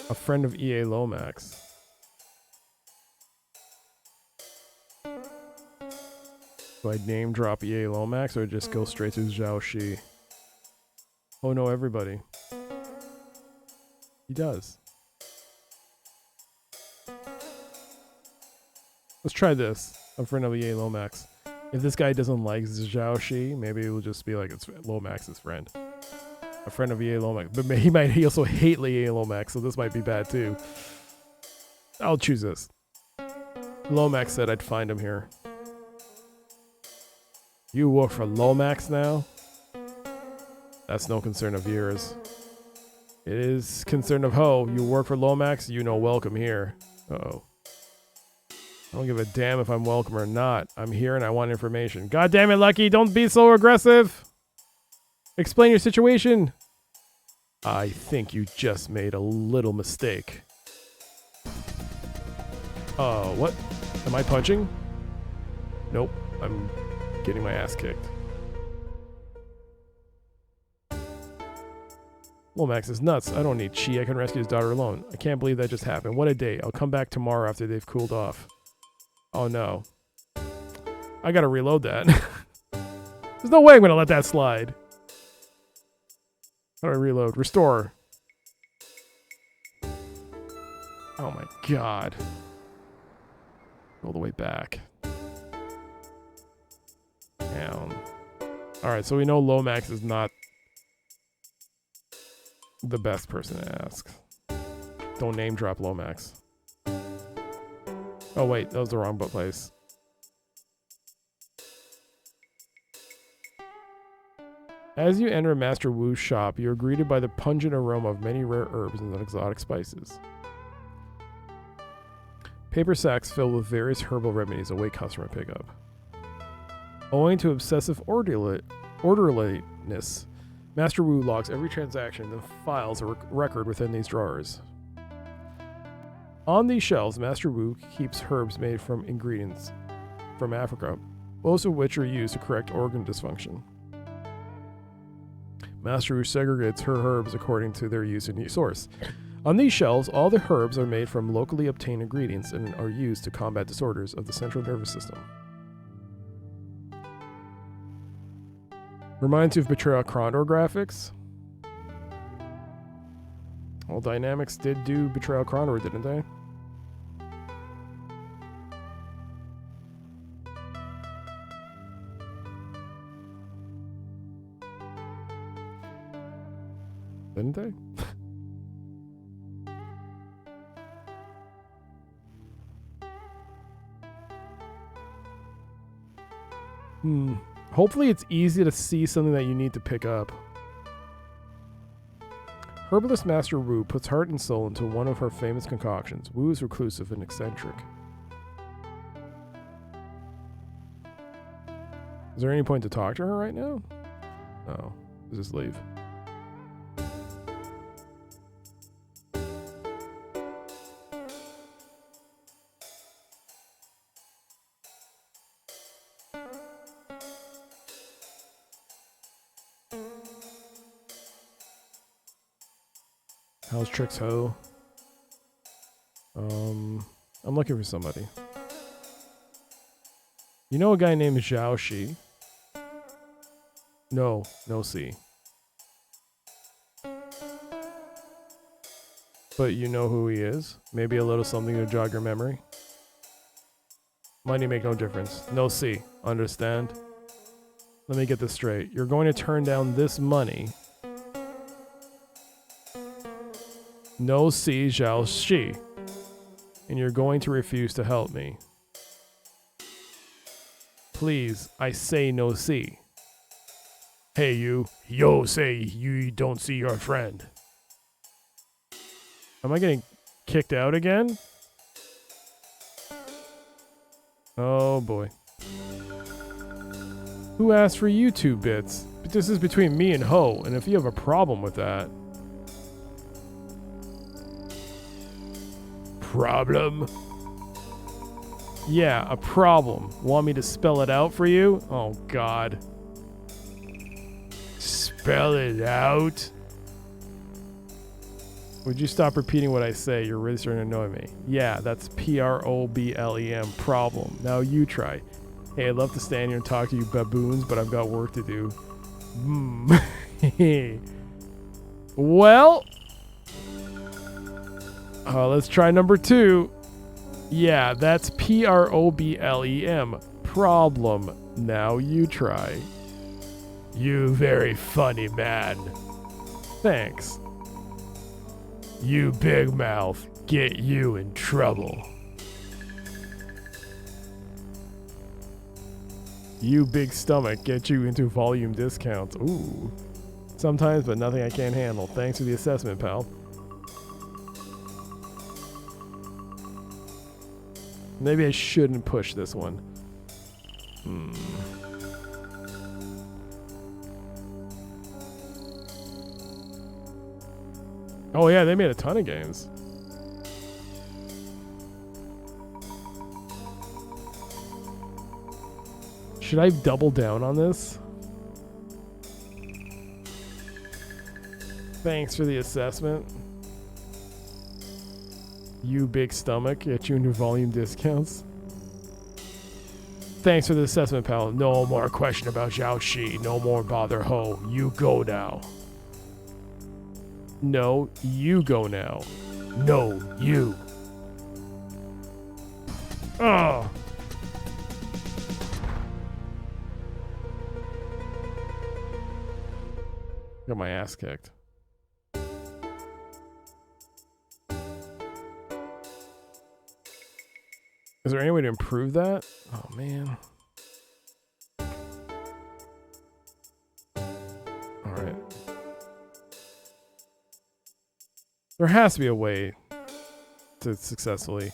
A friend of EA Lomax. Do I name drop EA Lomax or just go straight to Zhao Shi? Oh no, everybody. He does. Let's try this. A friend of EA Lomax. If this guy doesn't like Zhao Shi, maybe it will just be like it's Lomax's friend. A friend of EA Lomax. But he might also hate EA Lomax, so this might be bad too. I'll choose this. Lomax said I'd find him here. You work for Lomax now? That's no concern of yours. It is concern of Ho. You work for Lomax, you know welcome here. Uh-oh. I don't give a damn if I'm welcome or not. I'm here and I want information. God damn it, Lucky, don't be so aggressive. Explain your situation. I think you just made a little mistake. What? Am I punching? Nope, I'm getting my ass kicked. Lomax is nuts. I don't need Chi. I can rescue his daughter alone. I can't believe that just happened. What a day. I'll come back tomorrow after they've cooled off. Oh no. I gotta reload that. There's no way I'm gonna let that slide. How do I reload? Restore. Oh my god. All the way back. Down. Alright, so we know Lomax is not the best person to ask. Don't name drop Lomax. Oh wait, that was the wrong place. As you enter Master Wu's shop, you are greeted by the pungent aroma of many rare herbs and exotic spices. Paper sacks filled with various herbal remedies await customer pickup. Owing to obsessive orderliness, Master Wu logs every transaction and files a record within these drawers. On these shelves, Master Wu keeps herbs made from ingredients from Africa, most of which are used to correct organ dysfunction. Master Wu segregates her herbs according to their use and source. On these shelves, all the herbs are made from locally obtained ingredients and are used to combat disorders of the central nervous system. Reminds you of Betrayal Condor graphics? Well, Dynamix did do Betrayal Condor, didn't they? Didn't they? Hopefully it's easy to see something that you need to pick up. Herbalist Master Wu puts heart and soul into one of her famous concoctions. Wu is reclusive and eccentric. Is there any point to talk to her right now? No. Let's just leave. How's Trix Ho? I'm looking for somebody. You know a guy named Zhao Shi? No C. But you know who he is? Maybe a little something to jog your memory? Money make no difference. No C. Understand? Let me get this straight. You're going to turn down this money. No C Zhao Shi. And you're going to refuse to help me. Please, I say no C. Hey you. Yo say you don't see your friend. Am I getting kicked out again? Oh boy. Who asked for you 2 bits? But this is between me and Ho, and if you have a problem with that... Problem? Yeah, a problem. Want me to spell it out for you? Oh god. Spell it out? Would you stop repeating what I say? You're really starting to annoy me. Yeah, that's P-R-O-B-L-E-M. Problem. Now you try. Hey, I'd love to stand here and talk to you baboons, but I've got work to do. Well... let's try number 2. Yeah, that's P-R-O-B-L-E-M. Problem. Now you try. You very funny man. Thanks. You big mouth. Get you in trouble. You big stomach. Get you into volume discounts. Ooh. Sometimes, but nothing I can't handle. Thanks for the assessment, pal. Maybe I shouldn't push this one. Oh yeah, they made a ton of games. Should I double down on this? Thanks for the assessment. You big stomach, get you into volume discounts. Thanks for the assessment, pal. No more question about Zhao Shi. No more bother, ho. You go now. No, you go now. No, you. Oh. Got my ass kicked. Is there any way to improve that? Oh, man. All right. There has to be a way to successfully...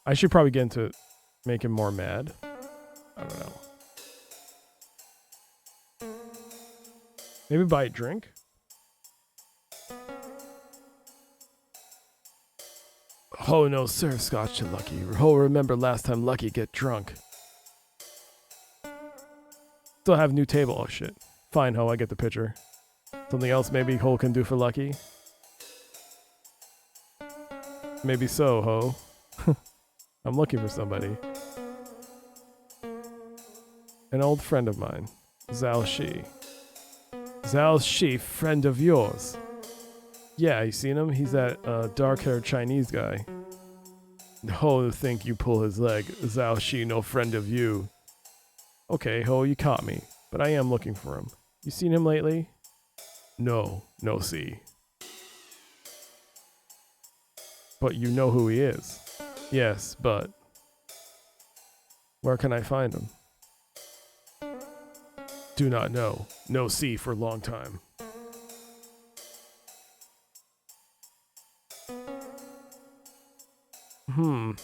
I should probably get into make him more mad. I don't know. Maybe buy a drink? Oh no, serve scotch to Lucky. Oh, remember last time Lucky get drunk. Still have new table. Oh shit. Fine, Ho, I get the picture. Something else maybe Ho can do for Lucky? Maybe so, Ho. I'm looking for somebody. An old friend of mine. Zhao Shi. Zhao Shi, friend of yours. Yeah, you seen him? He's that dark-haired Chinese guy. Ho, think you pull his leg. Zhao Shi, no friend of you. Okay, Ho, you caught me. But I am looking for him. You seen him lately? No, no see. But you know who he is. Yes, but... where can I find him? Do not know. No see for a long time.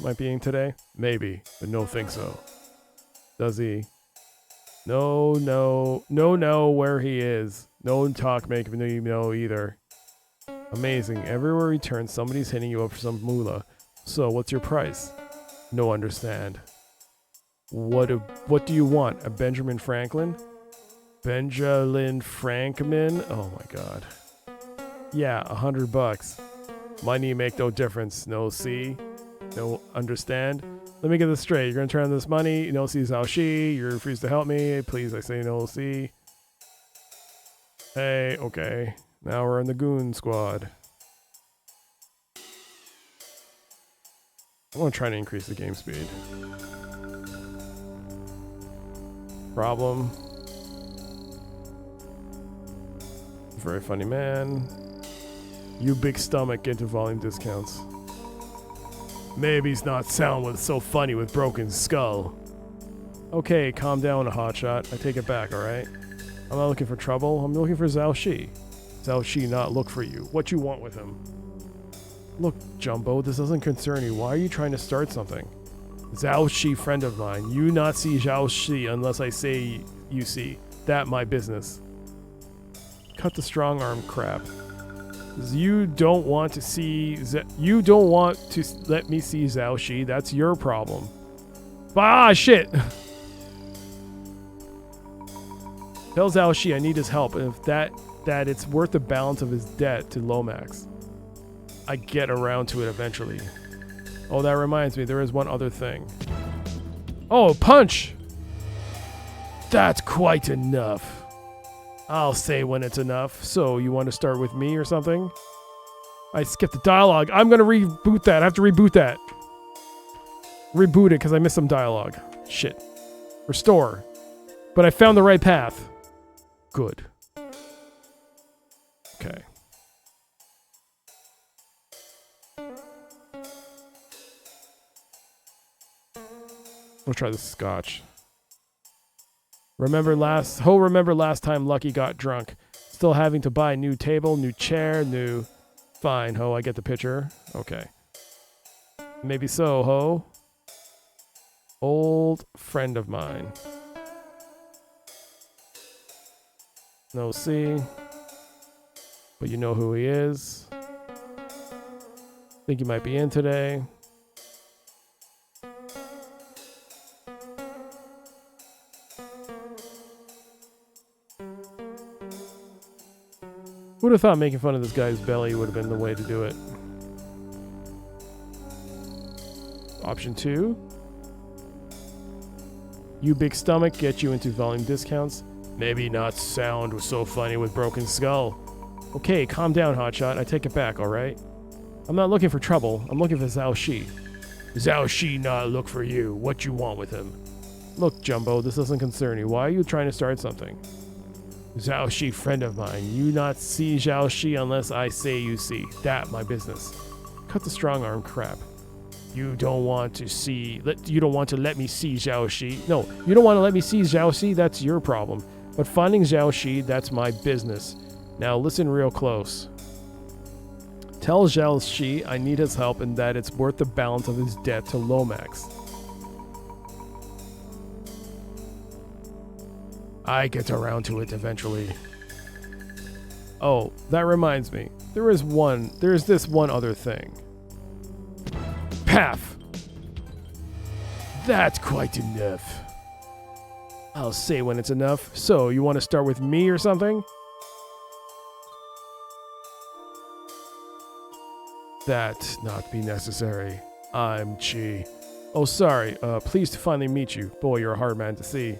Might be in today? Maybe, but no think so. Does he? No, where he is. No talk make me know either. Amazing. Everywhere you turn, somebody's hitting you up for some moolah. So, what's your price? No understand. What do you want? A Benjamin Franklin? Benjamin Franklin? Oh my god. Yeah, $100. Money make no difference. No see? No understand? Let me get this straight. You're gonna turn this money. No see Zhao Shi. You refuse to help me. Please, I say no see. Hey, okay. Now we're in the goon squad. I want to try to increase the game speed. Problem. Very funny man. You big stomach get to volume discounts. Maybe he's not sound with so funny with broken skull. Okay, calm down, a hotshot. I take it back, alright? I'm not looking for trouble. I'm looking for Zhao Shi. Zhao Shi not look for you. What you want with him? Look, Jumbo, this doesn't concern you. Why are you trying to start something? Zhao Shi, friend of mine. You not see Zhao Shi unless I say you see. That my business. Cut the strong arm crap. You don't want to see... you don't want to let me see Zhao Shi. That's your problem. Ah, shit! Tell Zhao Shi I need his help, and if that it's worth the balance of his debt to Lomax. I get around to it eventually. Oh, that reminds me, there is one other thing. Oh, punch! That's quite enough. I'll say when it's enough. So, you want to start with me or something? I skipped the dialogue. I'm gonna reboot that. I have to reboot that. Reboot it because I missed some dialogue. Shit. Restore. But I found the right path. Good. Okay. We'll try the scotch. Remember last time Lucky got drunk. Still having to buy a new table, new chair, new... Fine, ho, I get the picture. Okay. Maybe so, ho. Old friend of mine. No C. But you know who he is. Think he might be in today. Who would have thought making fun of this guy's belly would have been the way to do it? Option 2. You big stomach get you into volume discounts. Maybe not sound so funny with broken skull. Okay, calm down, hotshot. I take it back, alright? I'm not looking for trouble. I'm looking for Zhao Shi. Zhao Shi not look for you. What you want with him? Look, Jumbo, this doesn't concern you. Why are you trying to start something? Zhao Shi, friend of mine. You not see Zhao Shi unless I say you see. That my business. Cut the strong arm crap. You don't want to see... You don't want to let me see Zhao Shi. No, you don't want to let me see Zhao Shi. That's your problem. But finding Zhao Shi, that's my business. Now listen real close. Tell Zhao Shi I need his help and that it's worth the balance of his debt to Lomax. I get around to it eventually. Oh, that reminds me. There's this one other thing. Path! That's quite enough. I'll say when it's enough. So, you want to start with me or something? That not be necessary. I'm Chi. Oh, sorry. Pleased to finally meet you. Boy, you're a hard man to see.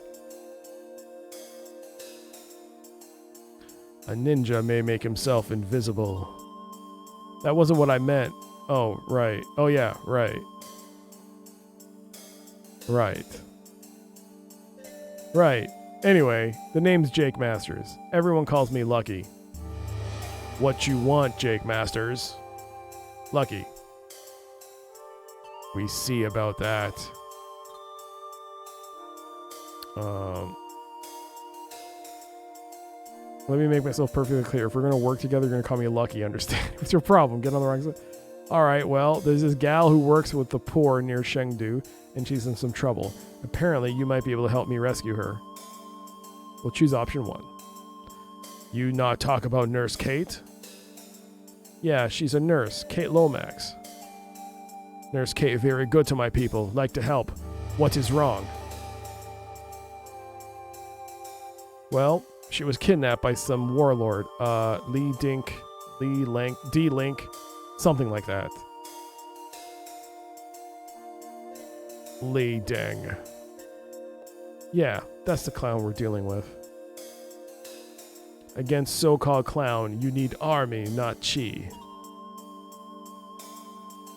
A ninja may make himself invisible. That wasn't what I meant. Oh, right. Oh, yeah, right. Right. Right. Anyway, the name's Jake Masters. Everyone calls me Lucky. What you want, Jake Masters? Lucky. We see about that. Let me make myself perfectly clear. If we're going to work together, you're going to call me Lucky, understand? What's your problem? Get on the wrong side. Alright, well, there's this gal who works with the poor near Chengdu, and she's in some trouble. Apparently, you might be able to help me rescue her. We'll choose option 1. You not talk about Nurse Kate? Yeah, she's a nurse, Kate Lomax. Nurse Kate very good to my people, like to help. What is wrong? Well, she was kidnapped by some warlord, D-Link, something like that. Li Deng. Yeah, that's the clown we're dealing with. Against so-called clown, you need army, not chi.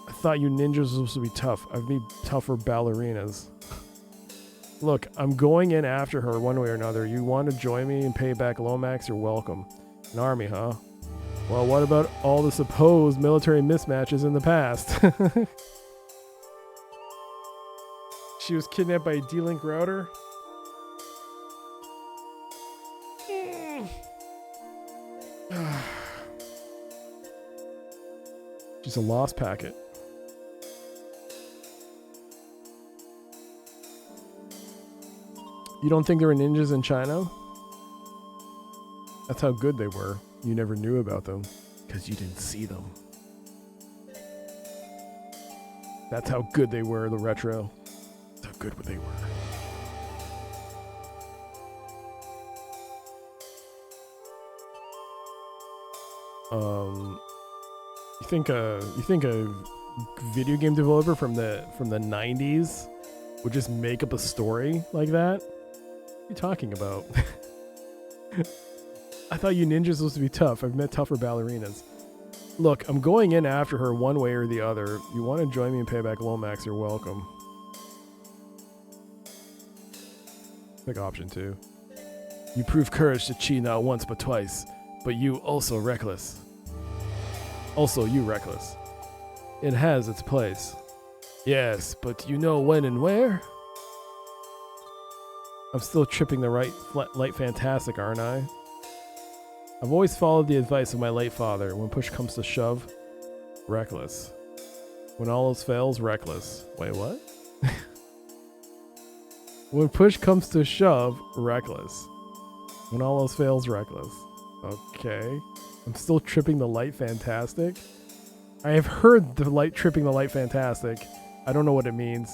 I thought you ninjas were supposed to be tough. I'd be tougher ballerinas. Look, I'm going in after her one way or another. You want to join me and pay back Lomax? You're welcome. An army, huh? Well, what about all the supposed military mismatches in the past? She was kidnapped by a D-Link router? She's a lost packet. You don't think there were ninjas in China? That's how good they were. You never knew about them because you didn't see them. That's how good they were, the retro. That's how good they were. You think a video game developer from the 90s would just make up a story like that? What are you talking about? I thought you ninjas were supposed to be tough. I've met tougher ballerinas. Look, I'm going in after her one way or the other. You want to join me and pay back Lomax, you're welcome. Pick option 2. You prove courage to Chi not once but twice, but you also reckless. Also, you reckless. It has its place. Yes, but you know when and where? I'm still tripping the right light fantastic, aren't I? I've always followed the advice of my late father. When push comes to shove, reckless. When all else fails, reckless. Wait, what? When push comes to shove, reckless. When all else fails, reckless. Okay. I'm still tripping the light fantastic. I have heard the light tripping the light fantastic. I don't know what it means.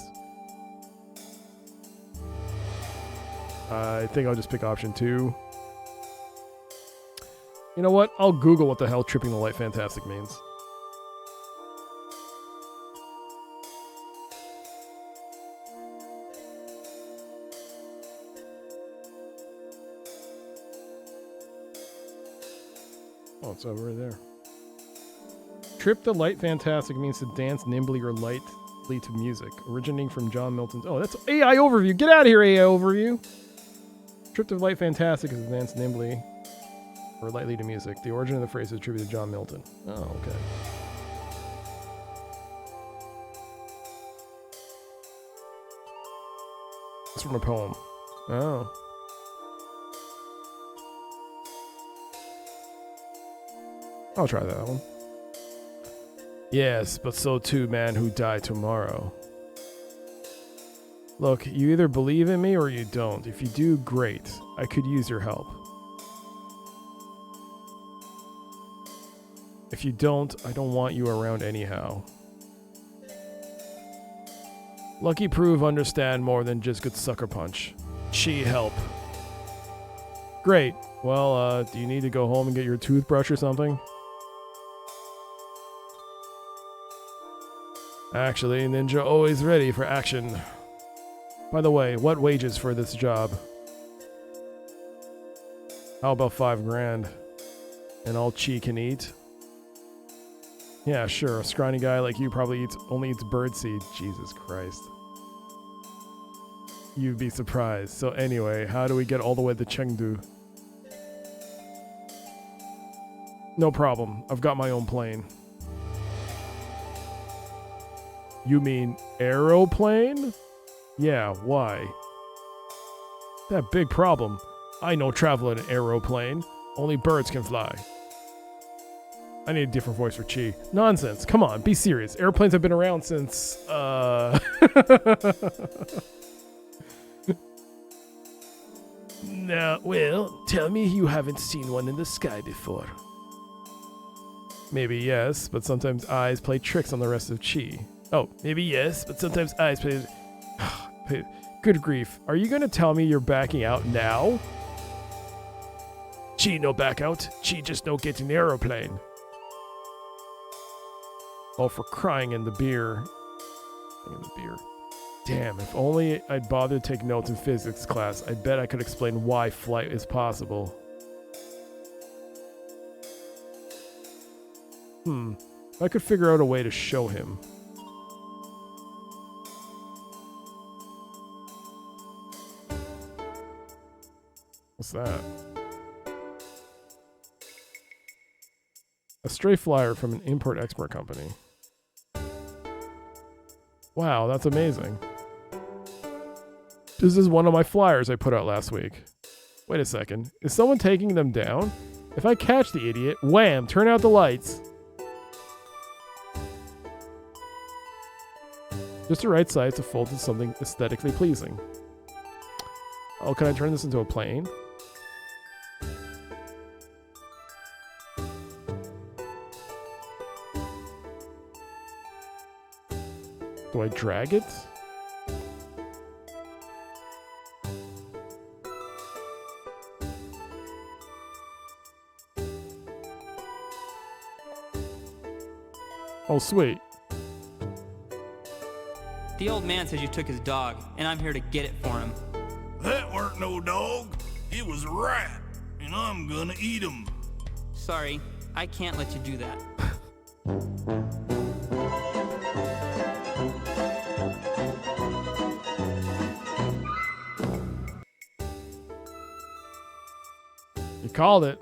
I think I'll just pick option 2. You know what? I'll Google what the hell tripping the light fantastic means. Oh, it's over there. Trip the light fantastic means to dance nimbly or lightly to music, originating from John Milton's. Oh, that's AI overview. Get out of here, AI overview. Trip the light fantastic is to dance nimbly or lightly to music. The origin of the phrase is attributed to John Milton. Oh, okay. It's from a poem. Oh. I'll try that one. Yes, but so too man who die tomorrow. Look, you either believe in me or you don't. If you do, great. I could use your help. If you don't, I don't want you around anyhow. Lucky prove understand more than just good sucker punch. Chi help. Great. Well, do you need to go home and get your toothbrush or something? Actually, ninja always ready for action. By the way, what wages for this job? How about 5 grand? And all Chi can eat? Yeah, sure. A scrawny guy like you probably only eats birdseed. Jesus Christ. You'd be surprised. So anyway, how do we get all the way to Chengdu? No problem. I've got my own plane. You mean aeroplane? Yeah, why? That big problem. I know travel in an aeroplane. Only birds can fly. I need a different voice for Chi. Nonsense. Come on, be serious. Airplanes have been around since, No, well, tell me you haven't seen one in the sky before. Maybe yes, but sometimes eyes play tricks on the rest of Chi. Oh, maybe yes, but sometimes eyes play... Good grief. Are you going to tell me you're backing out now? Chi no back out. Chi just no get in the aeroplane. Oh, for crying in the beer. Damn, if only I'd bothered to take notes in physics class, I bet I could explain why flight is possible. If I could figure out a way to show him. What's that? A stray flyer from an import-export company. Wow, that's amazing. This is one of my flyers I put out last week. Wait a second. Is someone taking them down? If I catch the idiot, wham, turn out the lights. Just the right size to fold to something aesthetically pleasing. Oh, can I turn this into a plane? Do I drag it? Oh, sweet. The old man says you took his dog, and I'm here to get it for him. That weren't no dog. It was a rat, and I'm gonna eat him. Sorry, I can't let you do that. You called it.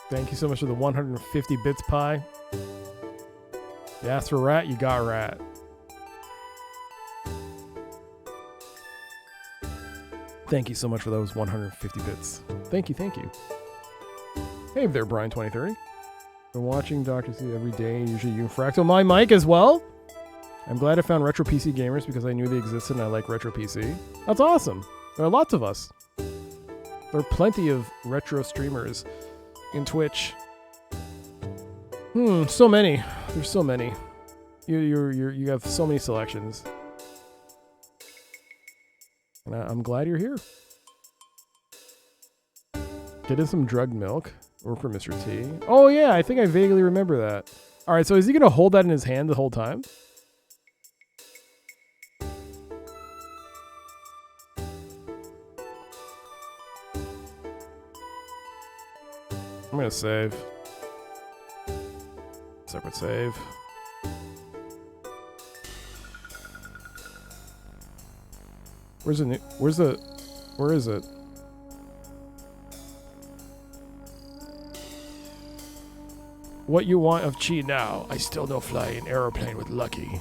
Thank you so much for the 150 bits pie. You asked for rat, you got rat. Thank you so much for those 150 bits. Thank you, thank you. Hey there, Brian2030. Been watching Dr. C every day, usually you and Fractal. My mic as well. I'm glad I found Retro PC Gamers because I knew they existed and I like Retro PC. That's awesome. There are lots of us. There are plenty of retro streamers in Twitch. So many. There's so many. You have so many selections. And I'm glad you're here. Get in some drugged milk. Work for Mr. T. Oh yeah, I think I vaguely remember that. Alright, so is he gonna hold that in his hand the whole time? I'm gonna save. Separate save. Where is it? What you want of Chi now? I still know fly an aeroplane with Lucky.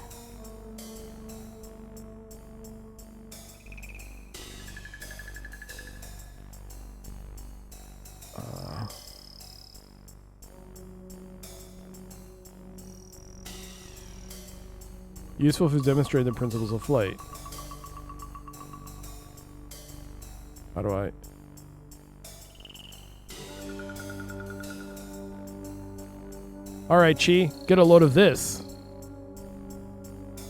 Useful for demonstrating the principles of flight. How do I? Alright, Chi, get a load of this.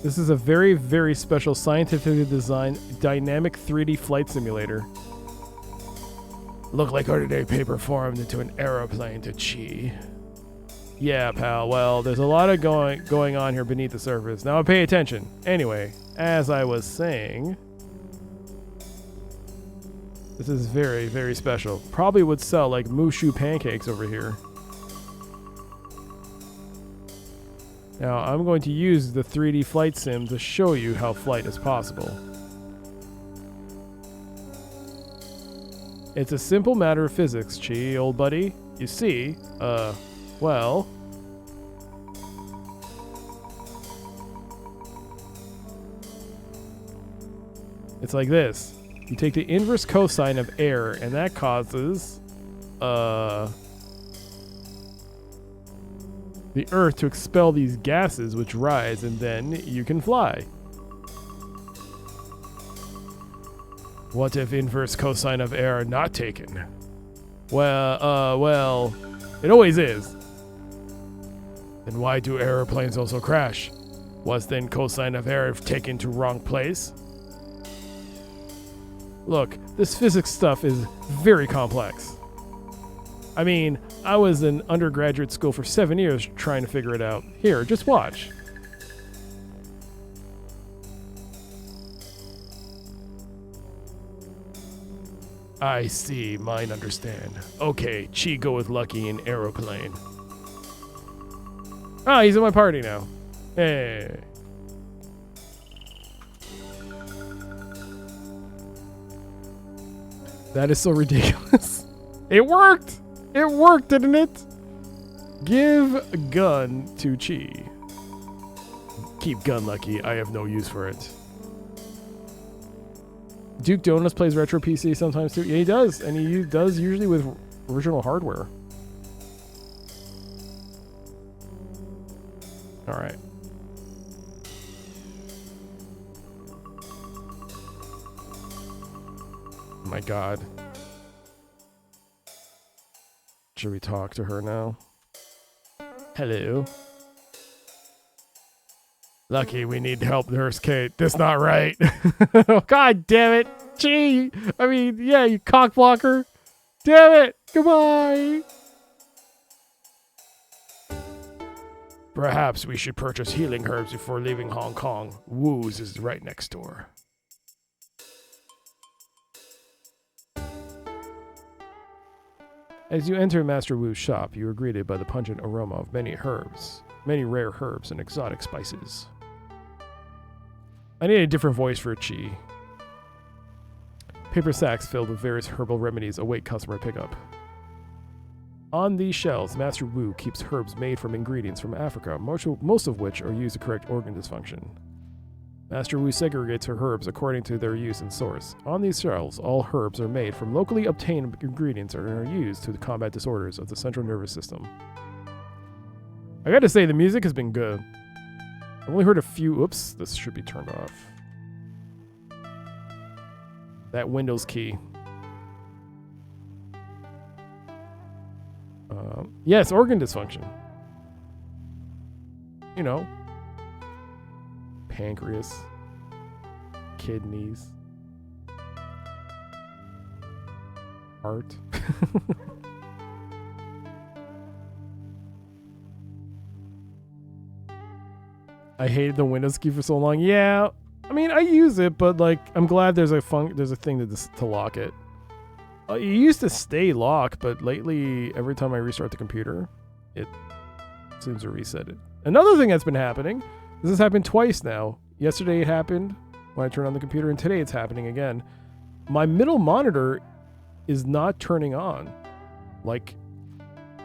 This is a very, very special scientifically designed dynamic 3D flight simulator. Look like ordinary paper formed into an aeroplane to Chi. Yeah, pal, well, there's a lot of going on here beneath the surface. Now pay attention. Anyway, as I was saying, this is very, very special. Probably would sell like Mushu pancakes over here. Now, I'm going to use the 3D flight sim to show you how flight is possible. It's a simple matter of physics, Chi, old buddy. You see, well... It's like this. You take the inverse cosine of air, and that causes, the Earth to expel these gases which rise, and then you can fly. What if inverse cosine of air are not taken? Well, it always is. Then why do airplanes also crash? Was then cosine of air taken to wrong place? Look, this physics stuff is very complex. I mean, I was in undergraduate school for 7 years trying to figure it out. Here, just watch. I see, mine understand. Okay, Chi go with Lucky in aeroplane. Ah, he's in my party now. Hey. That is so ridiculous. It worked! It worked, didn't it? Give a gun to Chi. Keep gun, Lucky. I have no use for it. Duke Donuts plays retro PC sometimes too. Yeah, he does. And he does usually with original hardware. Alright. Oh my god. Should we talk to her now? Hello. Lucky, we need help, Nurse Kate. That's not right. God damn it. Gee. I mean, yeah, you cock blocker. Damn it. Goodbye. Perhaps we should purchase healing herbs before leaving Hong Kong. Wu's is right next door. As you enter Master Wu's shop, you are greeted by the pungent aroma of many rare herbs and exotic spices. I need a different voice for Chi. Paper sacks filled with various herbal remedies await customer pickup. On these shelves, Master Wu keeps herbs made from ingredients from Africa, most of which are used to correct organ dysfunction. Master Wu segregates her herbs according to their use and source. On these shelves, all herbs are made from locally obtained ingredients and are used to combat disorders of the central nervous system. I gotta say, the music has been good. I've only heard a few... Oops, this should be turned off. That Windows key. Yes, organ dysfunction. You know. Pancreas. Kidneys. Heart. I hated the Windows key for so long. Yeah, I mean, I use it, but like, I'm glad there's a thing to lock it. It used to stay locked, but lately, every time I restart the computer, it seems to reset it. Another thing that's been happening, this has happened twice now. Yesterday it happened when I turned on the computer, and today it's happening again. My middle monitor is not turning on. Like,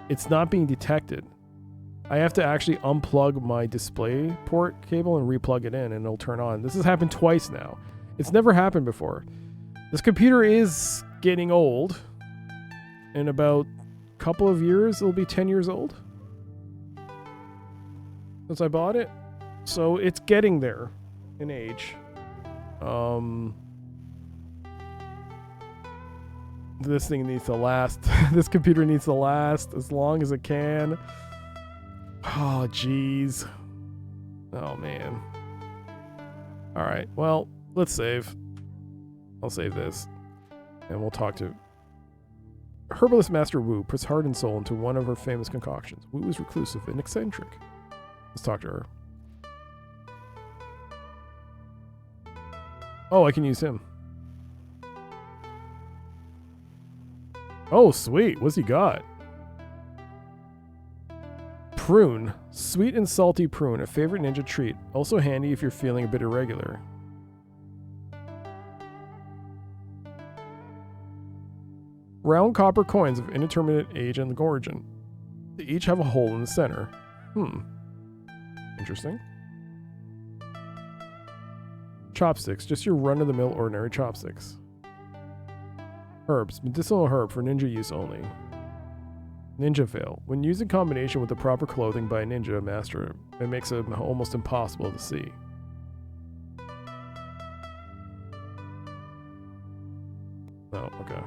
it's not being detected. I have to actually unplug my display port cable and replug it in, and it'll turn on. This has happened twice now. It's never happened before. This computer is getting old. In about a couple of years, it'll be 10 years old since I bought it. So it's getting there in age. This thing needs to last. This computer needs to last as long as it can. Oh, jeez. Oh, man. All right. Well, let's save. I'll save this. And we'll talk to... Herbalist Master Wu puts heart and soul into one of her famous concoctions. Wu is reclusive and eccentric. Let's talk to her. Oh, I can use him. Oh, sweet. What's he got? Prune. Sweet and salty prune. A favorite ninja treat. Also handy if you're feeling a bit irregular. Round copper coins of indeterminate age and origin. They each have a hole in the center. Interesting. Chopsticks. Just your run-of-the-mill ordinary chopsticks. Herbs. Medicinal herb for ninja use only. Ninja veil. When used in combination with the proper clothing by a ninja master, it makes it almost impossible to see. Oh, okay.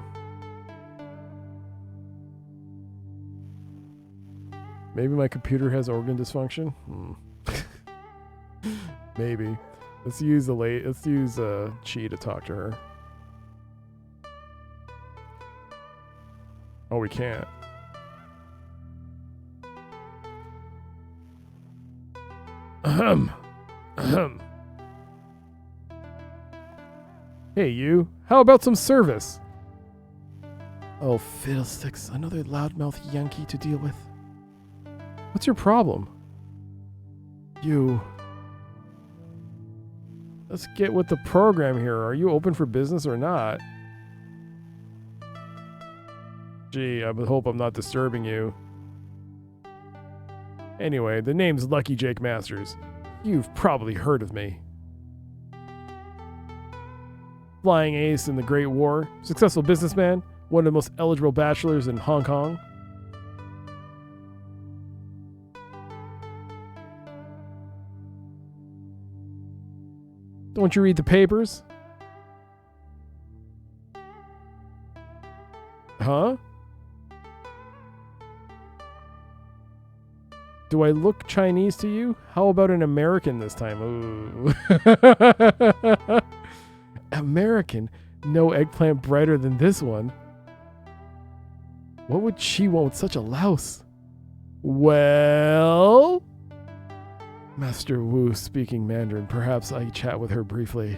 Maybe my computer has organ dysfunction? Maybe. Let's use Chi to talk to her. Oh, we can't. Hey, you. How about some service? Oh, fiddlesticks. Another loudmouth Yankee to deal with. What's your problem? You. Let's get with the program here. Are you open for business or not? Gee, I would hope I'm not disturbing you. Anyway, the name's Lucky Jake Masters. You've probably heard of me. Flying ace in the Great War, successful businessman, one of the most eligible bachelors in Hong Kong. Don't you read the papers? Huh? Do I look Chinese to you? How about an American this time? Ooh. American? No eggplant brighter than this one. What would she want with such a louse? Well... Master Wu speaking Mandarin. Perhaps I chat with her briefly.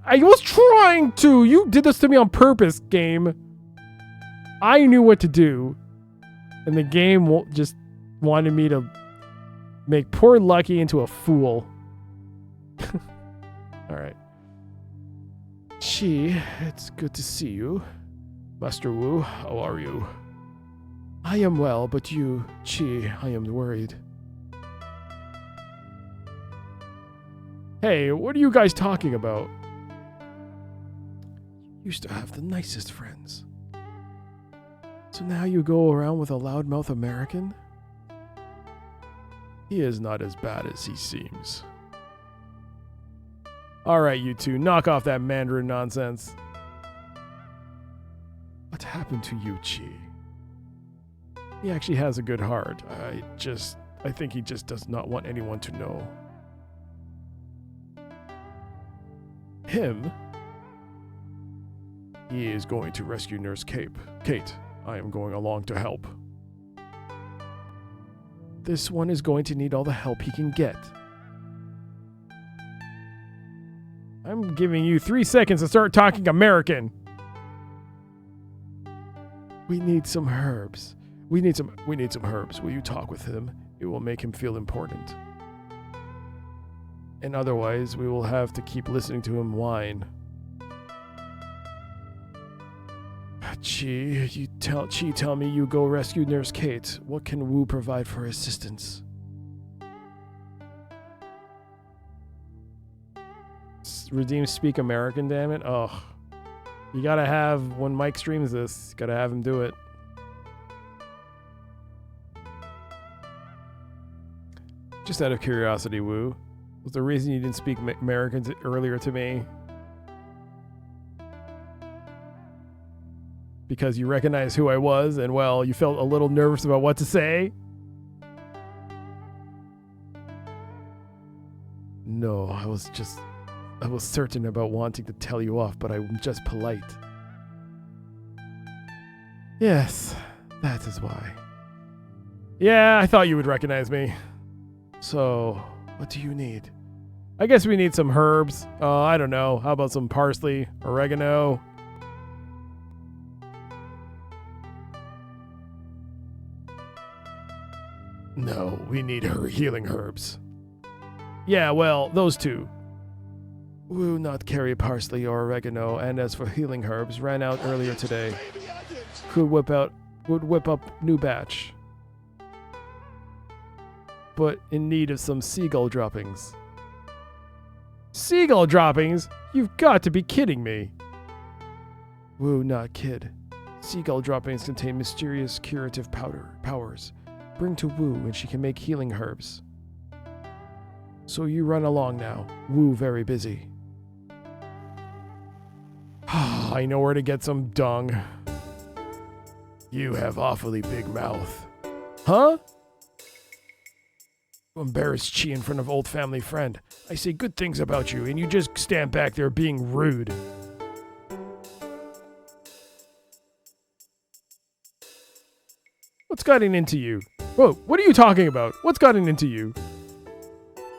I was trying to! You did this to me on purpose, game. I knew what to do. And the game just wanted me to make poor Lucky into a fool. Alright. Chi, it's good to see you. Master Wu, how are you? I am well, but you, Chi, I am worried. Hey, what are you guys talking about? Used to have the nicest friends. So now you go around with a loudmouth American? He is not as bad as he seems. Alright, you two, knock off that Mandarin nonsense. What happened to you, Chi? He actually has a good heart. I think he just does not want anyone to know. Him? He is going to rescue Nurse Kate. I am going along to help. This one is going to need all the help he can get. I'm giving you 3 seconds to start talking American. We need some herbs. We need some herbs. Will you talk with him? It will make him feel important. And otherwise, we will have to keep listening to him whine. Chi, tell me you go rescue Nurse Kate. What can Wu provide for assistance? Redeem Speak American, damn it. Oh. You gotta have, when Mike streams this, you gotta have him do it. Just out of curiosity, Wu, was the reason you didn't speak American earlier to me because you recognized who I was and, well, you felt a little nervous about what to say? No, I was certain about wanting to tell you off, but I'm just polite. Yes, that is why. Yeah, I thought you would recognize me. So, what do you need? I guess we need some herbs. I don't know. How about some parsley, oregano? No, we need her healing herbs. Yeah, well, those two. Will not carry parsley or oregano, and as for healing herbs, ran out earlier today. Would whip up new batch. But in need of some seagull droppings. Seagull droppings? You've got to be kidding me. Woo, not kid. Seagull droppings contain mysterious curative powers. Bring to Wu and she can make healing herbs. So you run along now. Wu very busy. I know where to get some dung. You have awfully big mouth. Huh? You embarrass Chi in front of old family friend. I say good things about you and you just stand back there being rude. What's gotten into you? Whoa, what are you talking about? What's gotten into you?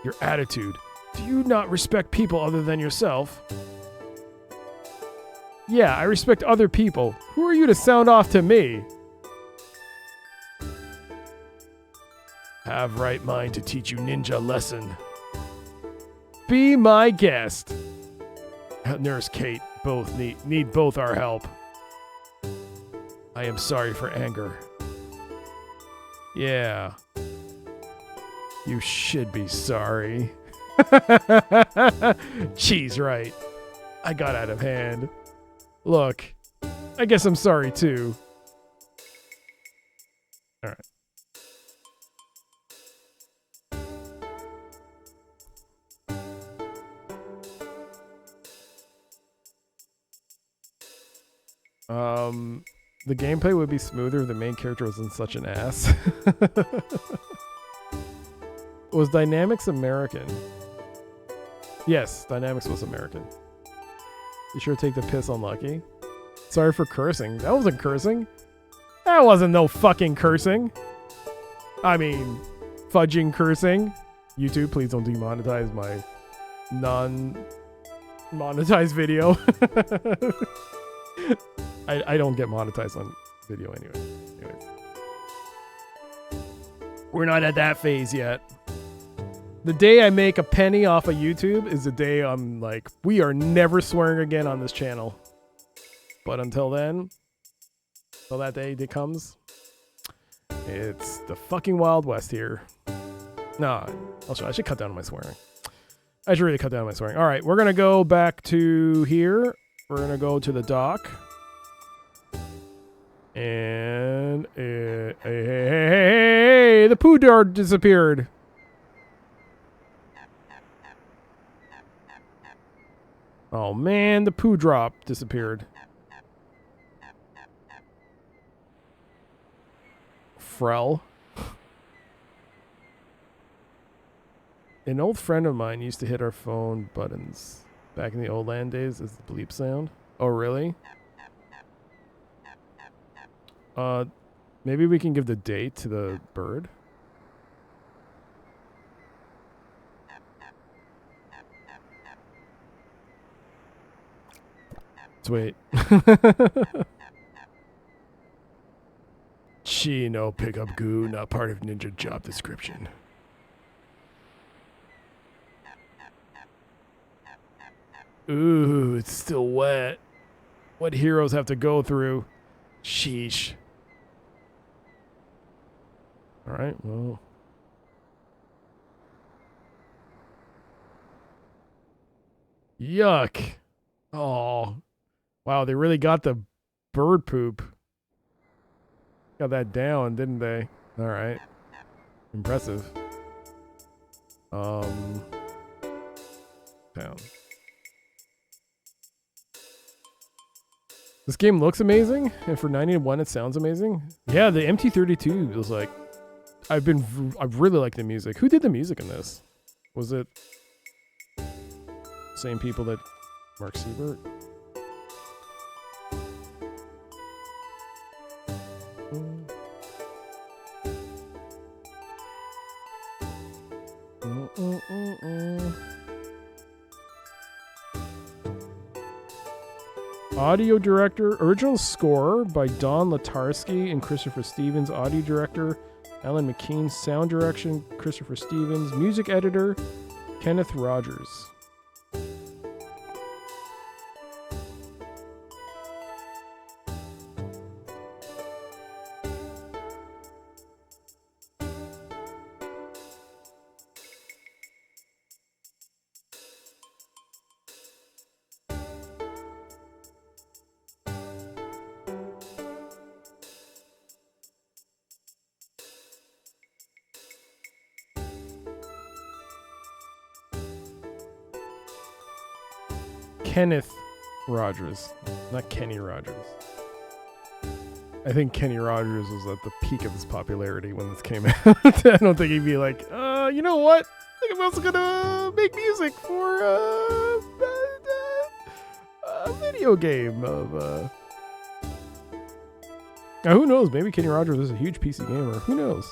Your attitude. Do you not respect people other than yourself? Yeah, I respect other people. Who are you to sound off to me? Have right mind to teach you ninja lesson. Be my guest. Nurse Kate, both need both our help. I am sorry for anger. Yeah. You should be sorry. She's right. I got out of hand. Look, I guess I'm sorry too. Alright. The gameplay would be smoother if the main character wasn't such an ass. Was Dynamix American? Yes, Dynamix was American. You sure take the piss on Lucky? Sorry for cursing. That wasn't cursing. That wasn't no fucking cursing. I mean, fudging cursing. YouTube, please don't demonetize my non-monetized video. I don't get monetized on video anyway. Anyways. We're not at that phase yet. The day I make a penny off of YouTube is the day I'm like, we are never swearing again on this channel. But until then, till that day comes, it's the fucking Wild West here. No, I should cut down on my swearing. I should really cut down my swearing. All right, we're going to go back to here. We're going to go to the dock. And hey, the poo dart disappeared. Oh man, the poo drop disappeared. Frel. An old friend of mine used to hit our phone buttons back in the old land days as the bleep sound. Oh really? Maybe we can give the date to the bird. Let's wait. Gee, no pickup goo, not part of ninja job description. Ooh, it's still wet. What heroes have to go through? Sheesh. All right, well. Yuck. Oh. Wow, they really got the bird poop. Got that down, didn't they? All right. Impressive. Down. This game looks amazing, and for 91 it sounds amazing. Yeah, the MT-32 was like, I really like the music. Who did the music in this? Was it same people that Mark Siebert? Audio director, original score by Don Latarski and Christopher Stevens. Audio director, Alan McKean. Sound direction, Christopher Stevens. Music editor, Kenneth Rogers. Kenneth Rogers, not Kenny Rogers. I think Kenny Rogers was at the peak of his popularity when this came out. I don't think he'd be like, you know what? I think I'm also gonna make music for a video game of. Now, who knows? Maybe Kenny Rogers is a huge PC gamer. Who knows?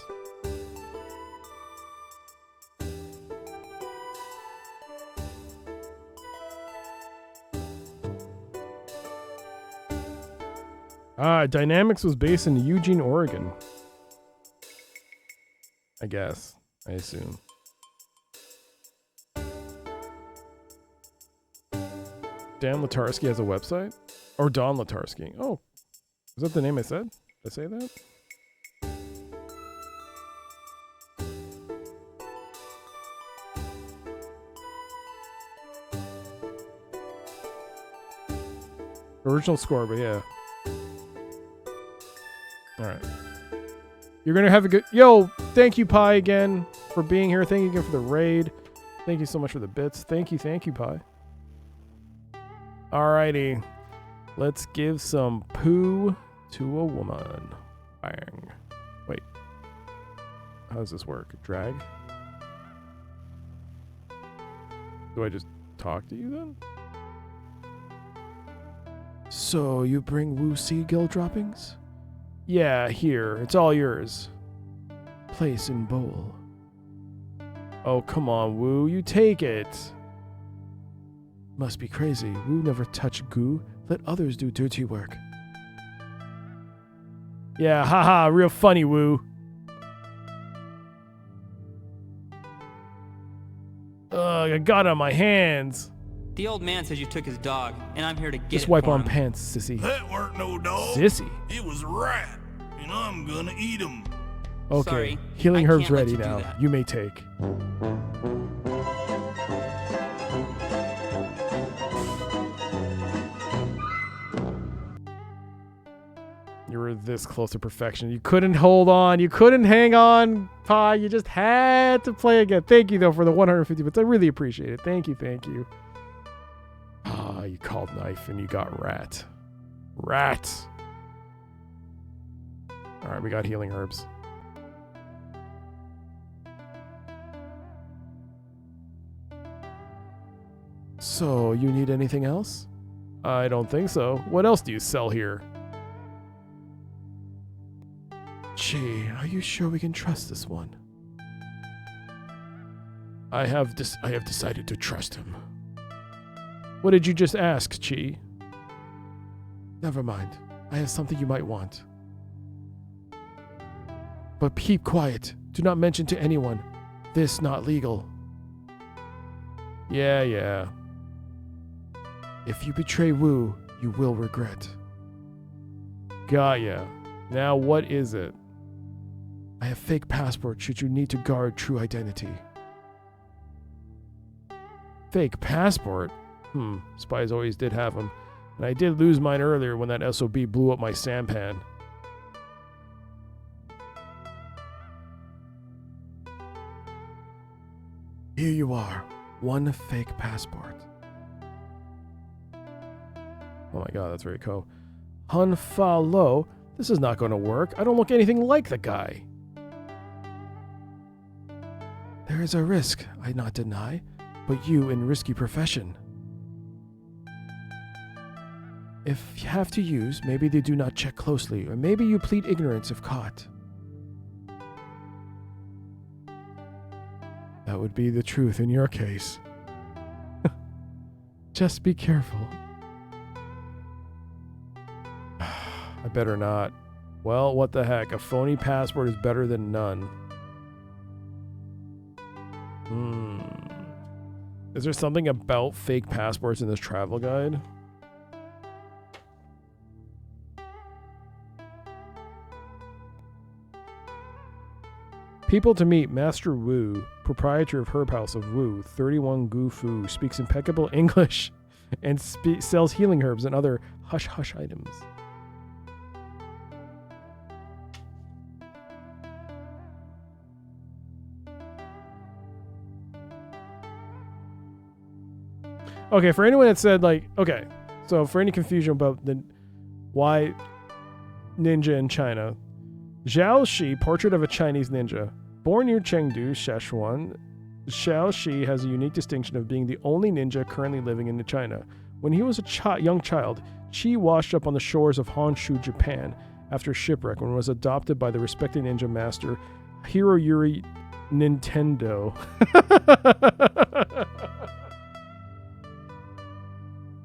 Dynamix was based in Eugene, Oregon. I guess. I assume. Dan Latarski has a website? Or Don Latarski. Oh. Is that the name I said? Did I say that? Original score, but yeah. Alright. You're gonna have a good... Yo! Thank you, Pi, again, for being here. Thank you again for the raid. Thank you so much for the bits. Thank you, Pi. Alrighty. Let's give some poo to a woman. Bang. Wait. How does this work? Drag? Do I just talk to you then? So, you bring Woo seagull droppings? Yeah, here. It's all yours. Place in bowl. Oh, come on, Woo. You take it. Must be crazy. Woo never touch goo. Let others do dirty work. Yeah, haha. Real funny, Woo. Ugh, I got it on my hands. The old man says you took his dog, and I'm here to get Just it wipe for on him. pants, sissy. That weren't no dog. Sissy? It was a rat. And I'm gonna eat him. Okay, Sorry, healing I herbs can't let ready you do now. that. You may take. were this close to perfection. You couldn't hold on. You couldn't hang on, Pi. You just had to play again. Thank you, though, for the 150 bits. I really appreciate it. Thank you, thank you. Ah, you called knife and you got rat. Rat. All right, we got healing herbs. So, you need anything else? I don't think so. What else do you sell here? Gee, are you sure we can trust this one? I have decided to trust him. What did you just ask, Chi? Never mind. I have something you might want. But keep quiet. Do not mention to anyone. This not legal. Yeah. If you betray Wu, you will regret. Got ya. Now what is it? I have fake passport should you need to guard true identity. Fake passport? Spies always did have them. And I did lose mine earlier when that SOB blew up my sampan. Here you are. One fake passport. Oh my god, that's very cool. Hun Fa Lo, this is not going to work. I don't look anything like the guy. There is a risk, I not deny, but you in risky profession. If you have to use, maybe they do not check closely, or maybe you plead ignorance if caught. That would be the truth in your case. Just be careful. I better not. Well, what the heck? A phony passport is better than none. Is there something about fake passports in this travel guide? People to meet. Master Wu, proprietor of Herb House of Wu, 31 Gu Fu, speaks impeccable English and sells healing herbs and other hush-hush items. Okay, for anyone that said, like, okay, so for any confusion about why ninja in China, Zhao Shi, portrait of a Chinese ninja. Born near Chengdu, Sichuan, Zhao Shi has a unique distinction of being the only ninja currently living in China. When he was a young child, Chi washed up on the shores of Honshu, Japan, after shipwreck when was adopted by the respected ninja master Hiroyuri Nintendo.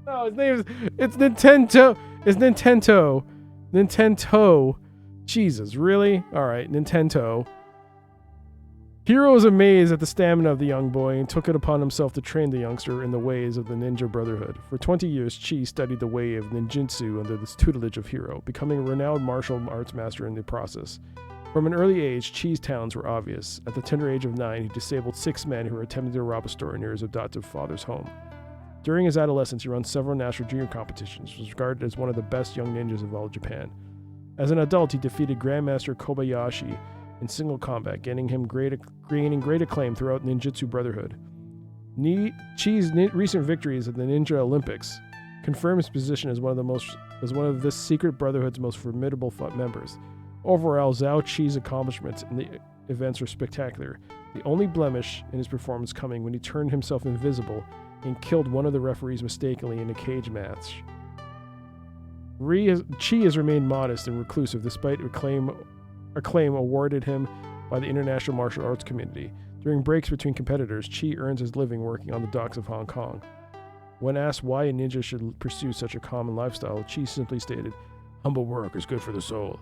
No, his name it's Nintendo. It's Nintendo. Nintendo. Jesus, really? Alright, Nintendo. Hiro was amazed at the stamina of the young boy and took it upon himself to train the youngster in the ways of the ninja brotherhood. For 20 years, Chi studied the way of ninjutsu under the tutelage of Hiro, becoming a renowned martial arts master in the process. From an early age, Chi's talents were obvious. At the tender age of 9, he disabled 6 men who were attempting to rob a store near his adoptive father's home. During his adolescence, he ran several national junior competitions, was regarded as one of the best young ninjas of all Japan. As an adult, he defeated Grandmaster Kobayashi in single combat, gaining great acclaim throughout ninjutsu brotherhood. Chi's recent victories at the Ninja Olympics confirm his position as one of this secret brotherhood's most formidable members. Overall, Zhao Chi's accomplishments in the events were spectacular. The only blemish in his performance coming when he turned himself invisible and killed one of the referees mistakenly in a cage match. Chi has remained modest and reclusive despite acclaim awarded him by the international martial arts community. During breaks between competitors, Chi earns his living working on the docks of Hong Kong. When asked why a ninja should pursue such a common lifestyle, Chi simply stated, "Humble work is good for the soul."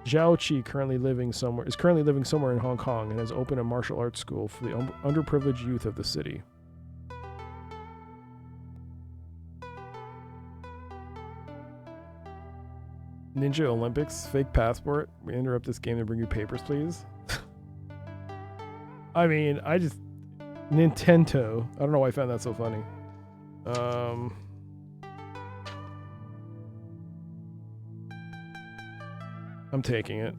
Zhao Chi is currently living somewhere in Hong Kong and has opened a martial arts school for the underprivileged youth of the city. Ninja Olympics, fake passport. We interrupt this game to bring you papers, please. I mean, Nintendo. I don't know why I found that so funny. I'm taking it.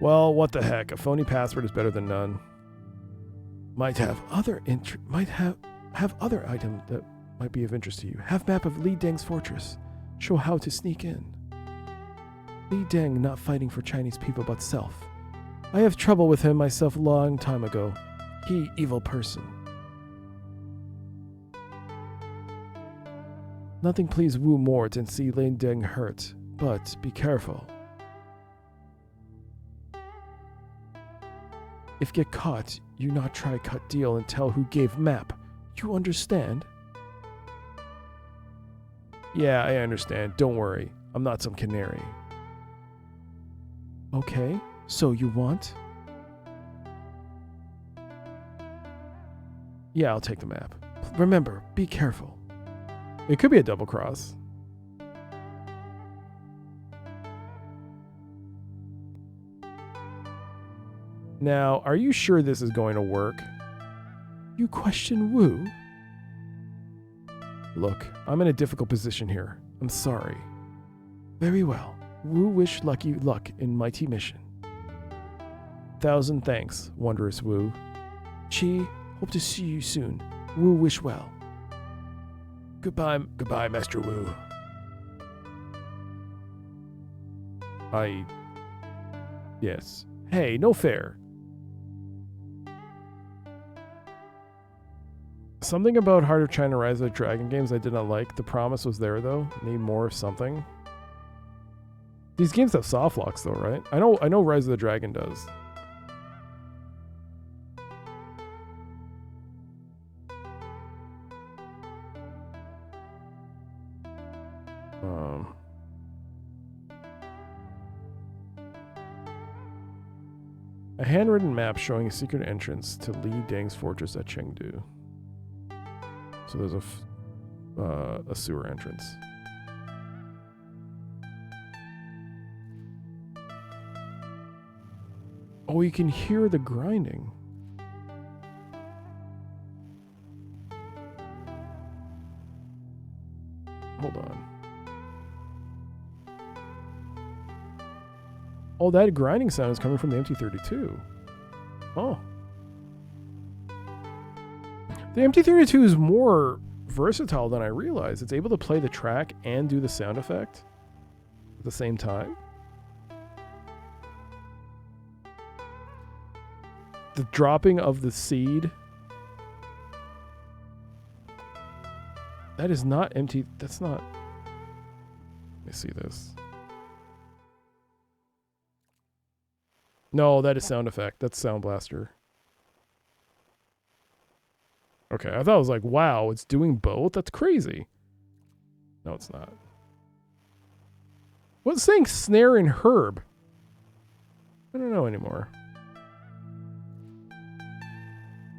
Well, what the heck? A phony password is better than none. Might have other other item that might be of interest to you. Have map of Li Deng's fortress. Show how to sneak in. Li Deng not fighting for Chinese people but self. I have trouble with him myself long time ago. He evil person. Nothing please Wu more than see Li Deng hurt, but be careful. If get caught, you not try cut deal and tell who gave map. You understand? Yeah, I understand. Don't worry. I'm not some canary. Okay, so you want? Yeah, I'll take the map. Remember, be careful. It could be a double cross. Now, are you sure this is going to work? You question Wu? Look, I'm in a difficult position here. I'm sorry. Very well. Wu wish lucky luck in mighty mission. 1,000 thanks, wondrous Wu. Chi, hope to see you soon. Wu wish well. Goodbye, Master Wu. Yes. Hey, no fair. Something about Heart of China Rise of the Dragon games I did not like. The promise was there though. Need more of something. These games have soft locks though, right? I know Rise of the Dragon does. A handwritten map showing a secret entrance to Li Deng's fortress at Chengdu. So there's a sewer entrance. Oh, you can hear the grinding. Hold on. Oh, that grinding sound is coming from the MT-32. Oh. The MT-32 is more versatile than I realized. It's able to play the track and do the sound effect at the same time. The dropping of the seed. That is not MT. That's not. Let me see this. No, that is sound effect. That's Sound Blaster. Okay, I thought it was like, wow, it's doing both? That's crazy. No, it's not. What's saying snare and herb? I don't know anymore.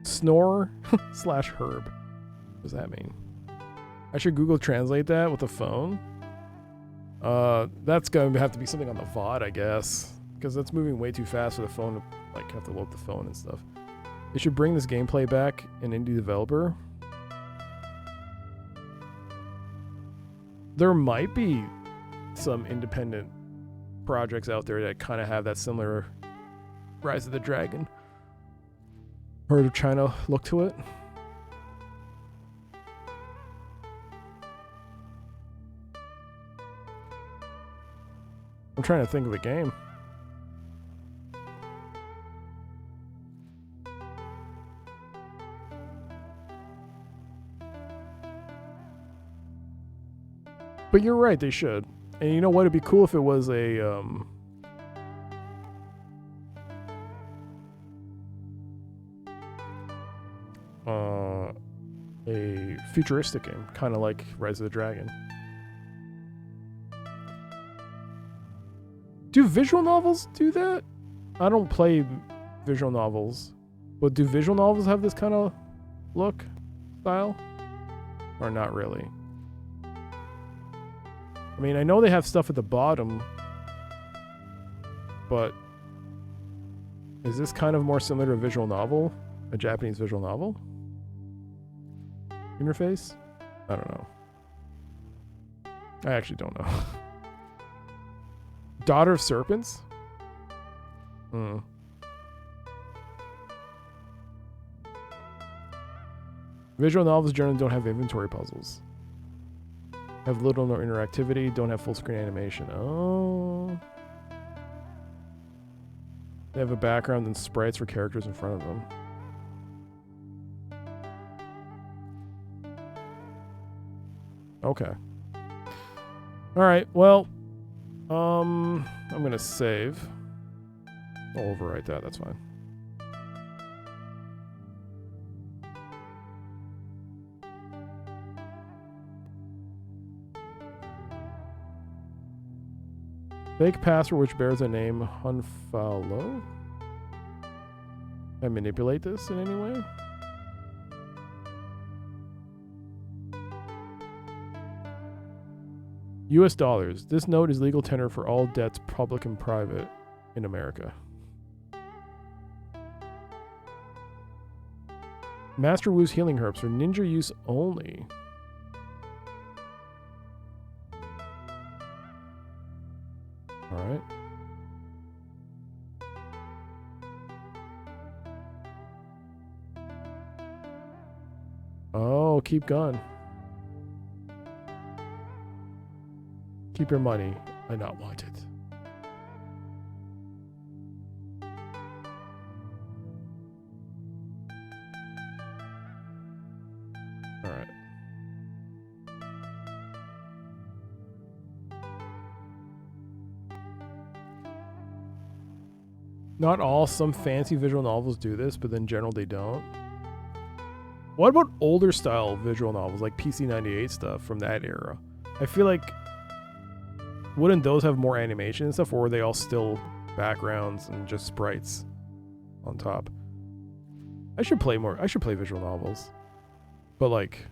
Snore slash herb. What does that mean? I should Google Translate that with a phone. That's going to have to be something on the VOD, I guess. Because that's moving way too fast for the phone to like have to load the phone and stuff. They should bring this gameplay back in indie developer. There might be some independent projects out there that kind of have that similar Rise of the Dragon, Heart of China look to it. I'm trying to think of a game. But you're right, they should. And you know what? It'd be cool if it was a futuristic game, kind of like Rise of the Dragon. Do visual novels do that? I don't play visual novels, but do visual novels have this kind of look, style, or not really? I mean, I know they have stuff at the bottom, but is this kind of more similar to a visual novel? A Japanese visual novel? Interface? I don't know. I actually don't know. Daughter of Serpents? Hmm. Visual novels generally don't have inventory puzzles. Have little or no interactivity, don't have full screen animation. Oh. They have a background and sprites for characters in front of them. Okay. Alright, well. I'm gonna save. I'll overwrite that, that's fine. Fake password which bears the name Hunfollow. Can I manipulate this in any way? US dollars. This note is legal tender for all debts, public and private, in America. Master Wu's healing herbs for ninja use only. Alright. Oh, keep going. Keep your money. I not want it. Alright. Not all, some fancy visual novels do this, but in general they don't. What about older style visual novels, like PC98 stuff from that era? I feel like, wouldn't those have more animation and stuff, or were they all still backgrounds and just sprites on top? I should play visual novels. But like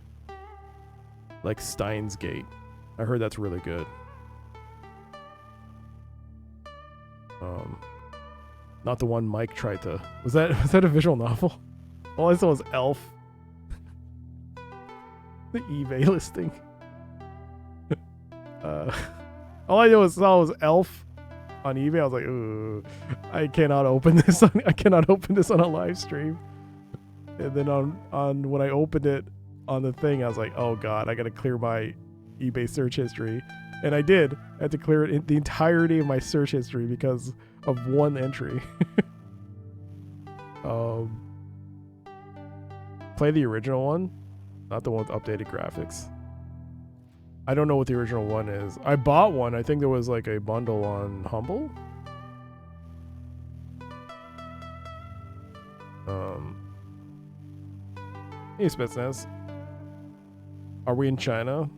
Steins Gate. I heard that's really good. Not the one Mike tried to... Was that a visual novel? All I saw was Elf. The eBay listing. All I saw was Elf on eBay. I was like, ooh, I cannot open this on a live stream. And then on when I opened it on the thing, I was like, oh god, I gotta clear my eBay search history. And I did. I had to clear it the entirety of my search history because of one entry. Play the original one, not the one with updated graphics. I don't know what the original one is. I bought one. I think there was like a bundle on Humble. Hey, Spetsnaz. Are we in China?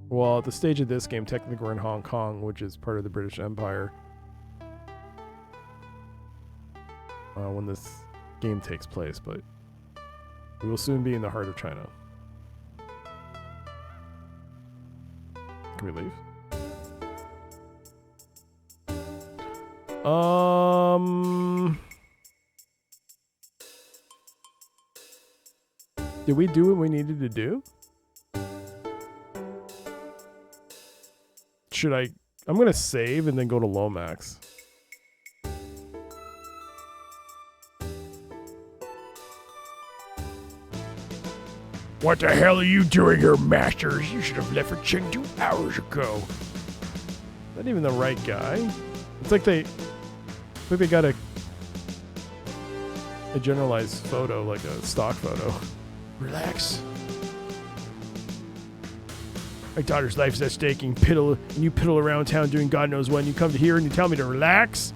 Well, at the stage of this game, technically we're in Hong Kong, which is part of the British Empire. When this game takes place, but we will soon be in the heart of China. Can we leave? Did we do what we needed to do? Should I... I'm gonna save and then go to Lomax. What the hell are you doing here, Masters? You should have left for Ching 2 hours ago. Not even the right guy. It's like they got a generalized photo, like a stock photo. Relax. My daughter's life is at stake, and you piddle around town doing God knows what, and you come to here and you tell me to relax?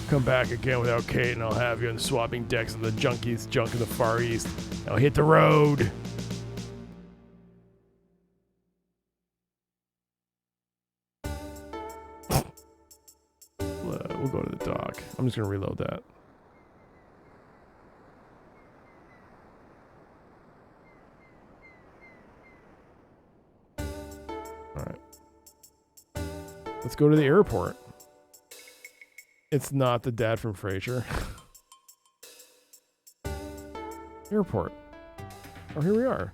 Come back again without Kate, and I'll have you on swapping decks of the junkies junk in the Far East. I'll hit the road. We'll go to the dock. I'm just gonna reload that. Alright. Let's go to the airport. It's not the dad from Frasier. Airport. Oh, here we are.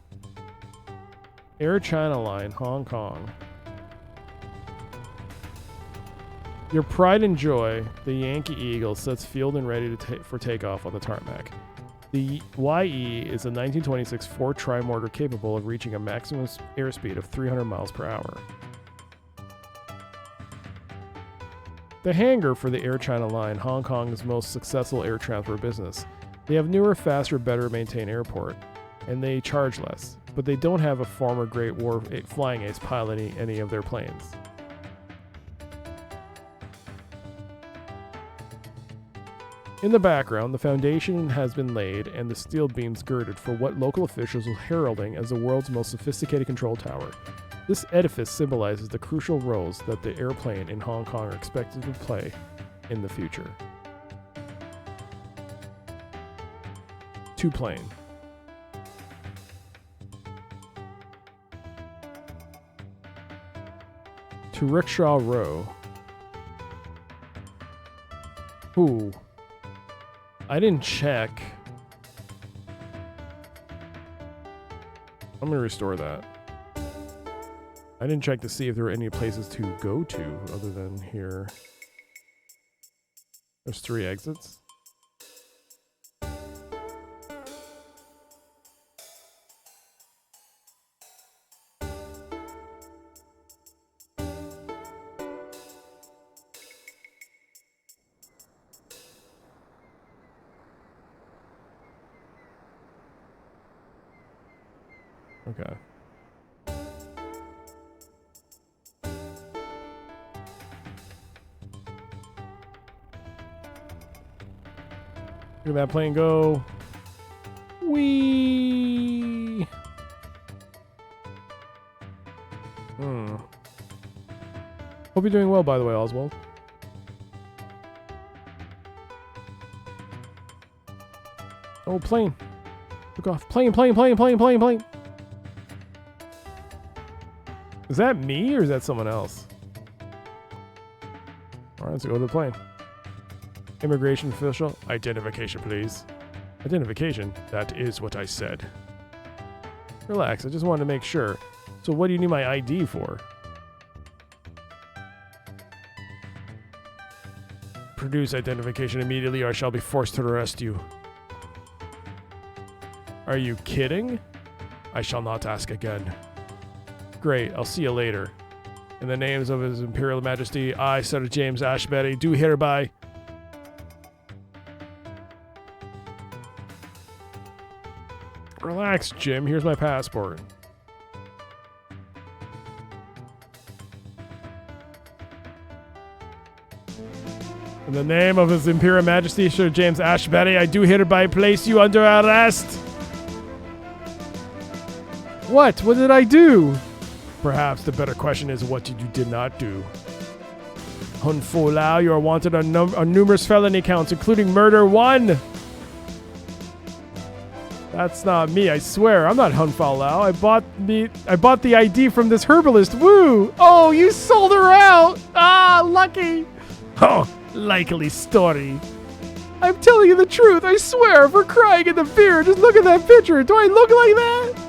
Air China Line, Hong Kong. Your pride and joy, the Yankee Eagle sets field and ready for takeoff on the tarmac. The YE is a 1926 Ford tri-mortar capable of reaching a maximum airspeed of 300 miles per hour. The hangar for the Air China Line, Hong Kong's most successful air transfer business. They have newer, faster, better maintained airport, and they charge less, but they don't have a former Great War flying ace piloting any of their planes. In the background, the foundation has been laid and the steel beams girded for what local officials are heralding as the world's most sophisticated control tower. This edifice symbolizes the crucial roles that the airplane in Hong Kong are expected to play in the future. To plane. To Rickshaw Row. Ooh. I didn't check. I'm gonna restore that. I didn't check to see if there were any places to go to other than here. There's 3 exits. Okay. Look at that plane go. Whee! Hope you're doing well, by the way, Oswald. Oh, plane. Look off. Plane. Is that me or is that someone else? Alright, let's go to the plane. Immigration official. Identification, please. Identification? That is what I said. Relax, I just wanted to make sure. So what do you need my ID for? Produce identification immediately or I shall be forced to arrest you. Are you kidding? I shall not ask again. Great, I'll see you later. In the names of His Imperial Majesty, I, Sir James Ashbury, do hereby... Relax, Jim. Here's my passport. In the name of His Imperial Majesty, Sir James Ashbury, I do hereby place you under arrest. What? What did I do? Perhaps the better question is what you did not do. Hun Fu Lao, you are wanted on numerous felony counts, including murder 1. That's not me, I swear. I'm not Hun Fu Lao. I bought the ID from this herbalist. Woo! Oh, you sold her out! Ah, lucky! Oh, likely story. I'm telling you the truth, I swear, for crying in the beer. Just look at that picture. Do I look like that?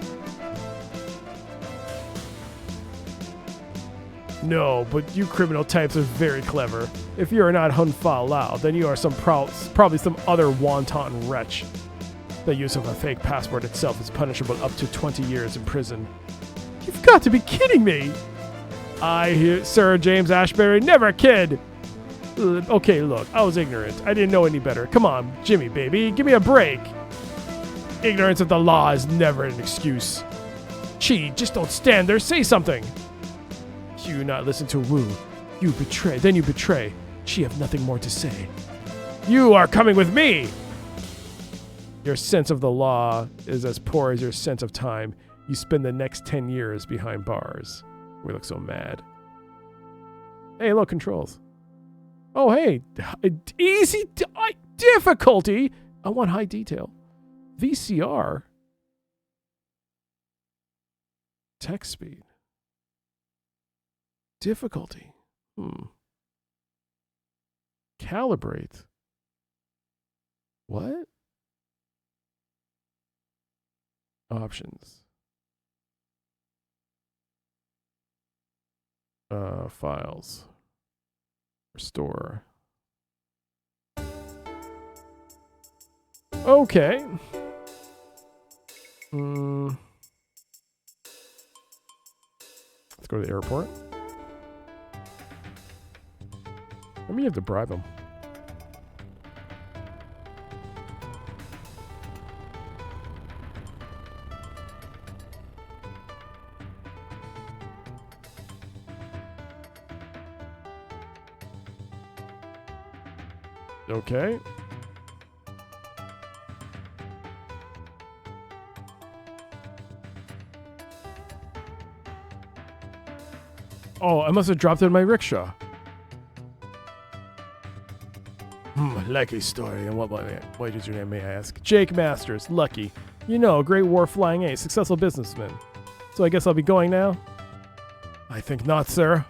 No, but you criminal types are very clever. If you are not Hun Fa Lao, then you are probably some other wanton wretch. The use of a fake passport itself is punishable up to 20 years in prison. You've got to be kidding me! I, Sir James Ashbury, never kid! Okay, look, I was ignorant. I didn't know any better. Come on, Jimmy, baby, give me a break. Ignorance of the law is never an excuse. Gee, just don't stand there, say something! You not listen to Wu. You betray, then you betray. She have nothing more to say. You are coming with me! Your sense of the law is as poor as your sense of time. You spend the next 10 years behind bars. We look so mad. Hey, look, controls. Oh, hey, easy, difficulty. I want high detail. VCR. Text speed. Difficulty. Calibrate. What? Options. Files. Restore. Okay. Let's go to the airport. Maybe you have to bribe him. Okay. Oh, I must have dropped it in my rickshaw. Likely story. And what is your name, may I ask? Jake Masters. Lucky. You know, Great War Flying Ace. Successful businessman. So I guess I'll be going now? I think not, sir.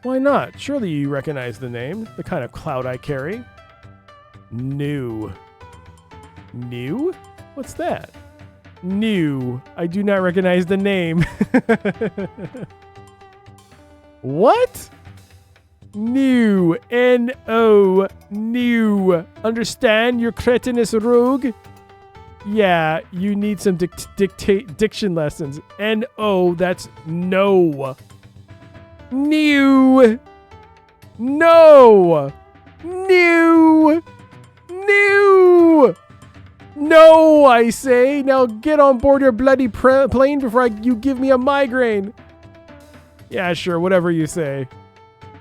Why not? Surely you recognize the name. The kind of clout I carry. New. New? What's that? New. I do not recognize the name. What? New. N-O. New. Understand, you cretinous rogue? Yeah, you need some diction lessons. N-O, that's no. New. No. New. New. No, I say. Now get on board your bloody plane before you give me a migraine. Yeah, sure, whatever you say.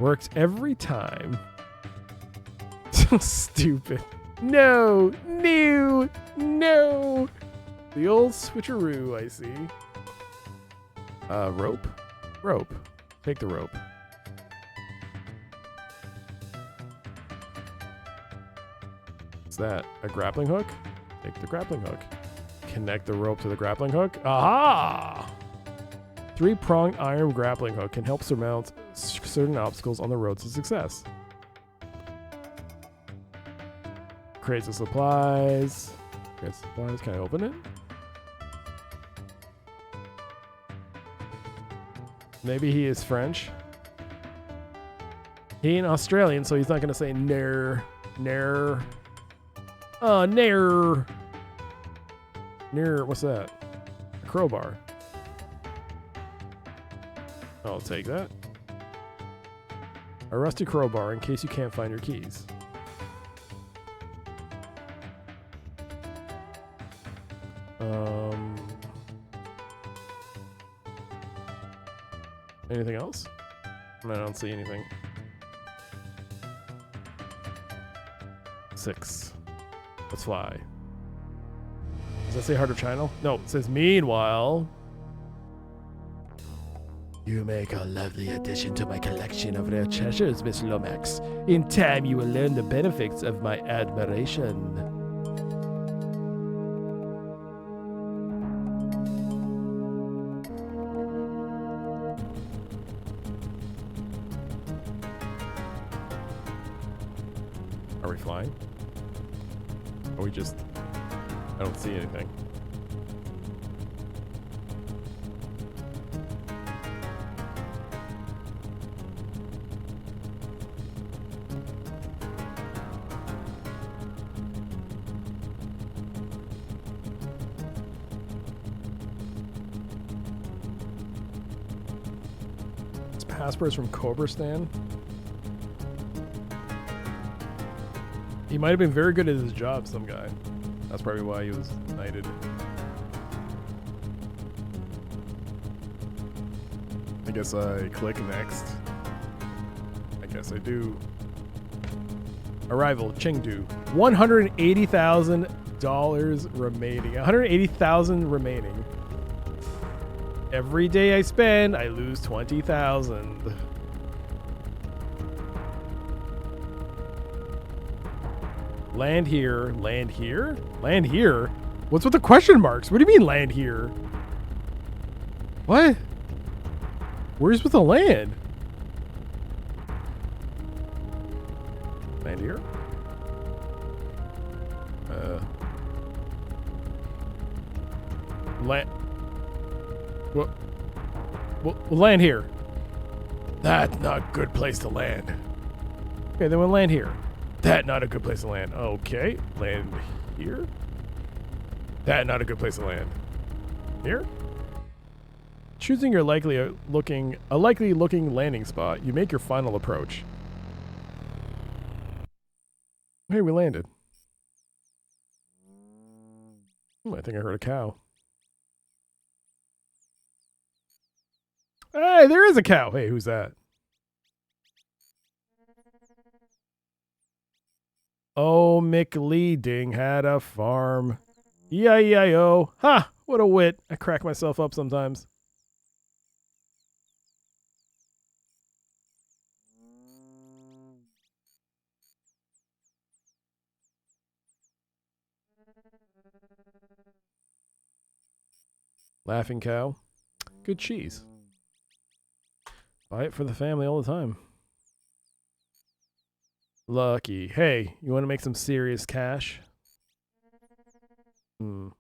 Works every time. So stupid. No. New. No. The old switcheroo, I see. Rope? Rope. Take the rope. What's that? A grappling hook? Take the grappling hook. Connect the rope to the grappling hook. Aha! 3-pronged iron grappling hook can help surmount certain obstacles on the road to success. Crates of supplies. Crates of supplies. Can I open it? Maybe he is French. He ain't Australian, so he's not going to say nair. Nair. Oh, nair. Nair, what's that? A crowbar. I'll take that. A rusty crowbar in case you can't find your keys. Anything else? I don't see anything. 6. Let's fly. Does that say Heart of China? No, it says meanwhile. You make a lovely addition to my collection of rare treasures, Miss Lomax. In time, you will learn the benefits of my admiration. Are we flying? Are we just... I don't see anything. Passports from Cobristan. He might have been very good at his job, some guy. That's probably why he was knighted. I guess I click next. I guess I do. Arrival, Chengdu. $180,000 remaining. $180,000 remaining. Every day I spend, I lose 20,000. Land here. Land here? Land here? What's with the question marks? What do you mean land here? What? Where's with the land? Land here? Land... Well, land here. That's not a good place to land. Okay, then we'll land here. That not a good place to land. Okay, land here. That not a good place to land. Here. Choosing your likely looking landing spot, you make your final approach. Hey, we landed. I think I heard a cow. Hey, there is a cow. Hey, who's that? Oh, Mick Lee Ding had a farm. E-I-E-I-O. Ha! What a wit. I crack myself up sometimes. Laughing cow. Good cheese. Buy it for the family all the time. Lucky. Hey, you want to make some serious cash? Maybe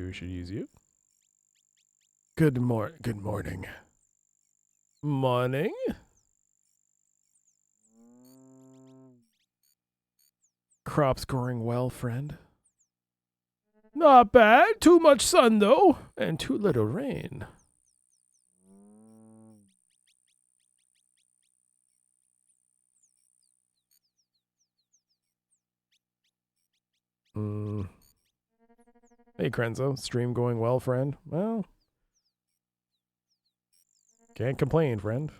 we should use you. Good morning. Morning? Crops growing well, friend? Not bad. Too much sun, though, and too little rain. Hey, Krenzo. Stream going well, friend? Well, can't complain, friend.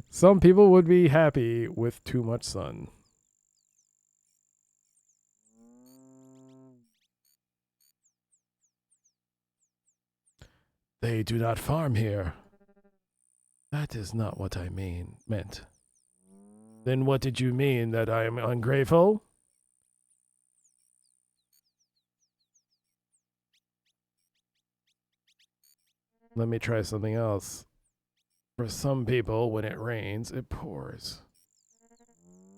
Some people would be happy with too much sun. They do not farm here. That is not what I meant. Then what did you mean, that I am ungrateful? Let me try something else. For some people, when it rains, it pours.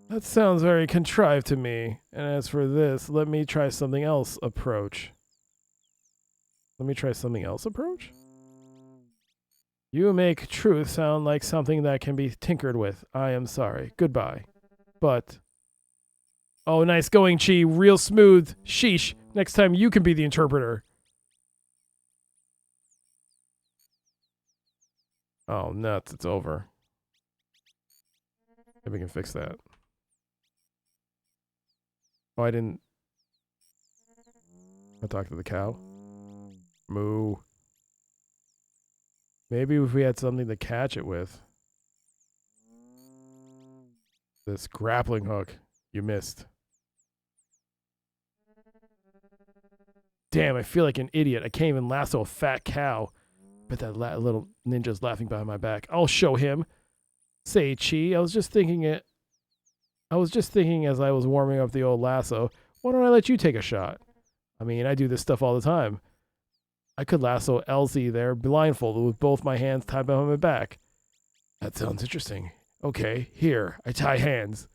That sounds very contrived to me. And as for this, let me try something else approach. You make truth sound like something that can be tinkered with. I am sorry. Goodbye. But... Oh, nice going, Chi. Real smooth. Sheesh. Next time you can be the interpreter. Oh, nuts. It's over. Maybe we can fix that. Oh, I didn't... I talked to the cow. Moo. Maybe if we had something to catch it with. This grappling hook. You missed. Damn, I feel like an idiot. I can't even lasso a fat cow. But that little ninja's laughing behind my back. I'll show him. Say, Chi, I was just thinking as I was warming up the old lasso, why don't I let you take a shot? I mean, I do this stuff all the time. I could lasso Elsie there blindfolded with both my hands tied behind my back. That sounds interesting. Okay, here, I tie hands.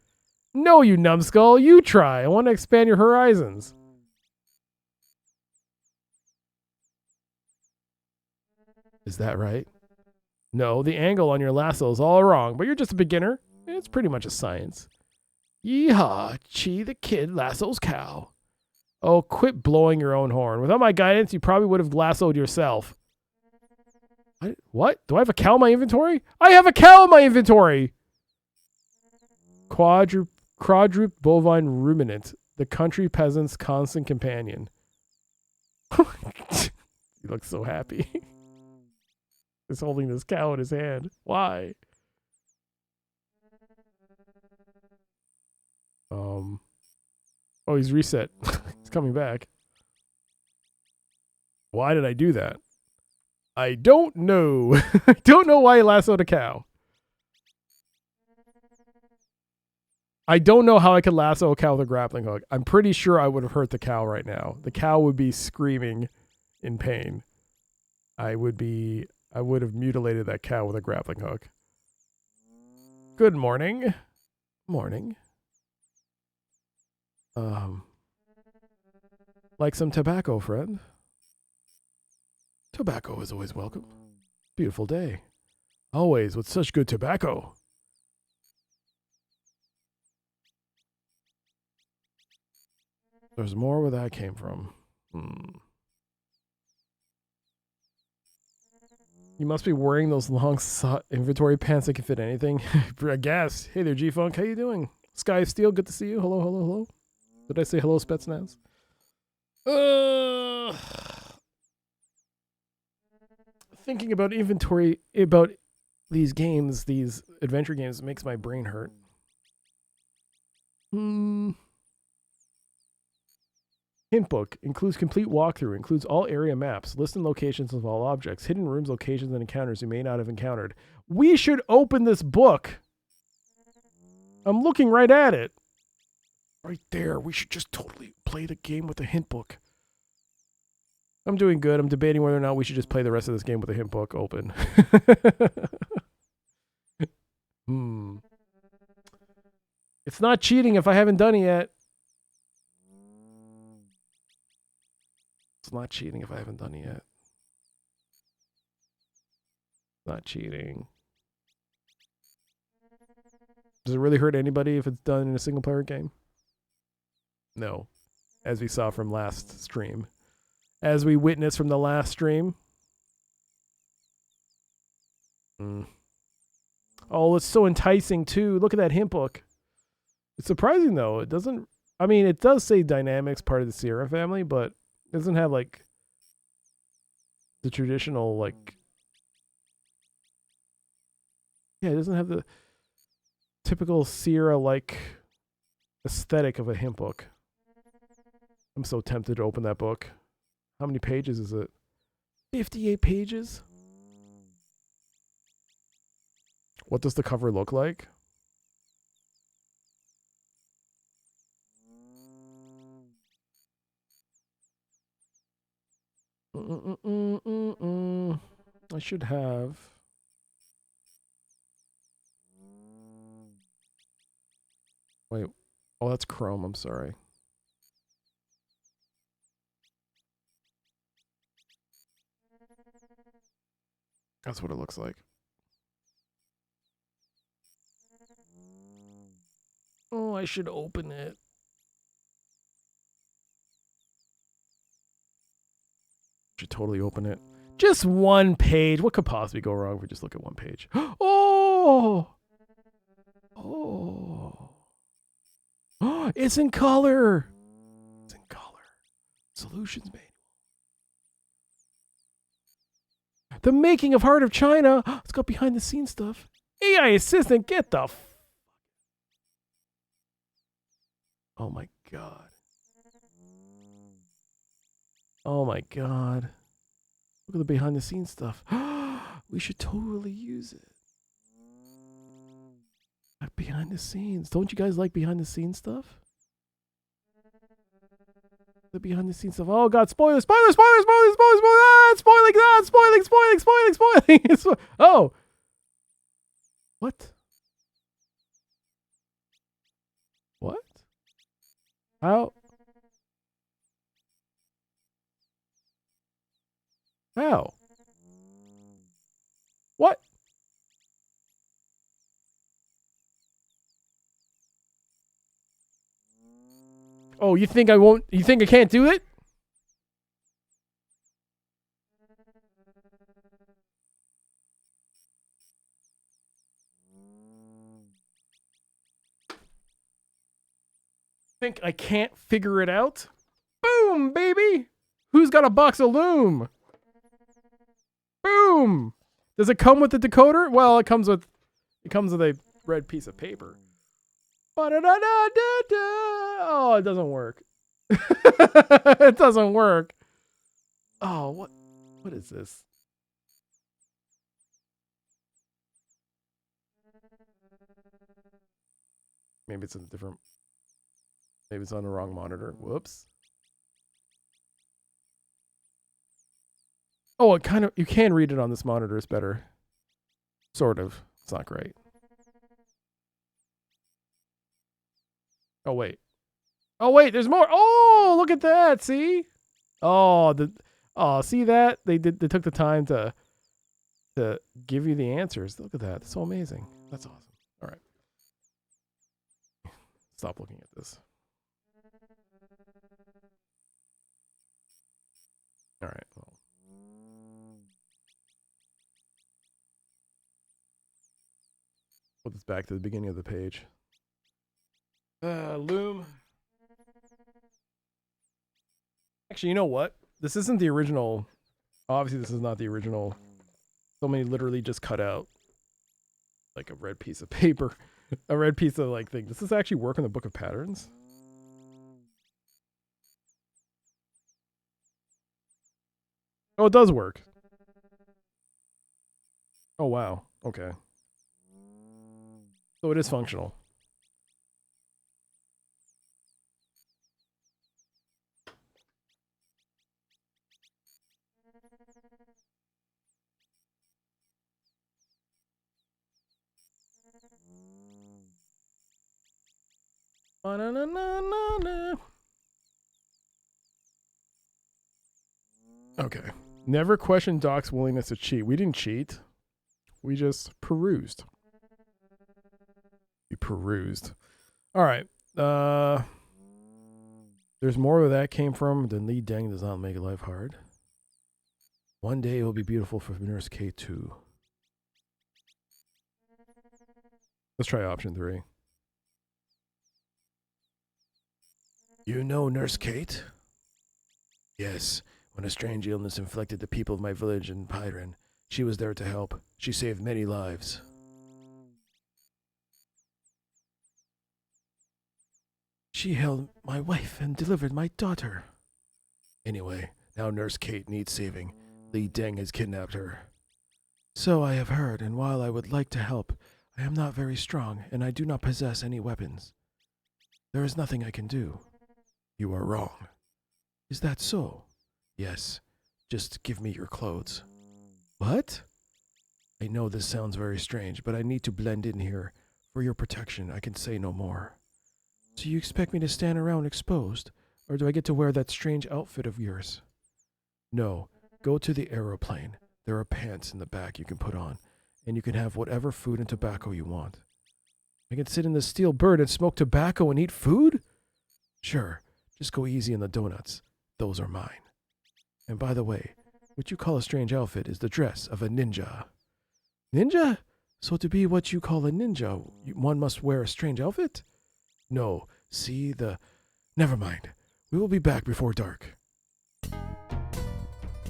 No, you numbskull, you try. I want to expand your horizons. Is that right? No, the angle on your lasso is all wrong, but you're just a beginner. It's pretty much a science. Yeehaw, Chi the kid lassos cow. Oh, quit blowing your own horn. Without my guidance, you probably would have lassoed yourself. What? Do I have a cow in my inventory? I have a cow in my inventory! Quadruped bovine ruminant. The country peasant's constant companion. He looks so happy. He's holding this cow in his hand. Why? Oh, he's reset. He's coming back. Why did I do that? I don't know. I don't know why I lassoed a cow. I don't know how I could lasso a cow with a grappling hook. I'm pretty sure I would have hurt the cow right now. The cow would be screaming in pain. I would have mutilated that cow with a grappling hook. Good morning. Morning. Like some tobacco, friend? Tobacco is always welcome. Beautiful day. Always with such good tobacco. There's more where that came from. You must be wearing those long inventory pants that can fit anything. I guess. Hey there, G-Funk. How you doing? Sky of Steel, good to see you. Hello, hello, hello. Did I say hello, Spetsnaz? Thinking about inventory, about these games, these adventure games, makes my brain hurt. Hint book includes complete walkthrough, includes all area maps, list and locations of all objects, hidden rooms, locations, and encounters you may not have encountered. We should open this book. I'm looking right at it. Right there. We should just totally play the game with the hint book. I'm doing good. I'm debating whether or not we should just play the rest of this game with the hint book open. It's not cheating if I haven't done it yet. It's not cheating if I haven't done it yet. Not cheating. Does it really hurt anybody if it's done in a single player game? No. As we saw from last stream. As we witnessed from the last stream. Oh, it's so enticing too. Look at that hint book. It's surprising though. It doesn't, I mean, it does say Dynamix, part of the Sierra family, but it doesn't have like the traditional like, yeah, it doesn't have the typical Sierra like aesthetic of a hint book. I'm so tempted to open that book. How many pages is it? 58 pages? What does the cover look like? I should have. Wait. Oh, that's Chrome. I'm sorry. That's what it looks like. Oh, I should open it. Should totally open it. Just one page. What could possibly go wrong if we just look at one page? Oh! Oh! Oh! It's in color! It's in color. Solutions manual. The making of Heart of China. It's got behind the scenes stuff. AI assistant, get the oh my god. Oh my god. Look at the behind the scenes stuff. We should totally use it. Behind the scenes. Don't you guys like behind the scenes stuff? The behind the scenes stuff. Oh god, spoilers, spoilers, spoilers, spoilers, spoilers, spoilers, ah, spoiling, ah, spoiling, spoiling, spoiling, spoiling. Oh. What? What? How? How? What? Oh, you think I won't? You think I can't do it? Think I can't figure it out? Boom, baby! Who's got a box of loom? Boom! Does it come with the decoder? Well, it comes with a red piece of paper. Oh, it doesn't work. It doesn't work. Oh, what is this? Maybe it's a different. Maybe it's on the wrong monitor. Whoops. Oh, it kind of, you can read it on this monitor. It's better. Sort of. It's not great. Oh, wait. Oh, wait, there's more. Oh, look at that. See? Oh, see that? They took the time to to give you the answers. Look at that. It's so amazing. That's awesome. All right. Stop looking at this. All right. Well. Put this back to the beginning of the page. Loom. Actually, you know what? This isn't the original. Obviously, this is not the original. Somebody literally just cut out like a red piece of paper, a red piece of like thing. Does this actually work in the Book of Patterns? Oh, it does work. Oh, wow. Okay. So it is functional. Okay. Never question Doc's willingness to cheat. We didn't cheat. We just perused. We perused. All right. There's more where that came from than Lee Deng does not make life hard. One day it will be beautiful for Nurse K too. Let's try option 3. You know Nurse Kate? Yes. When a strange illness inflicted the people of my village in Pyren, she was there to help. She saved many lives. She held my wife and delivered my daughter. Anyway, now Nurse Kate needs saving. Li Deng has kidnapped her. So I have heard, and while I would like to help, I am not very strong, and I do not possess any weapons. There is nothing I can do. You are wrong. Is that so? Yes. Just give me your clothes. What? I know this sounds very strange, but I need to blend in here. For your protection, I can say no more. So you expect me to stand around exposed, or do I get to wear that strange outfit of yours? No. Go to the aeroplane. There are pants in the back you can put on, and you can have whatever food and tobacco you want. I can sit in the steel bird and smoke tobacco and eat food? Sure. Just go easy on the donuts. Those are mine. And by the way, what you call a strange outfit is the dress of a ninja. Ninja? So to be what you call a ninja, one must wear a strange outfit? No. See the... Never mind. We will be back before dark.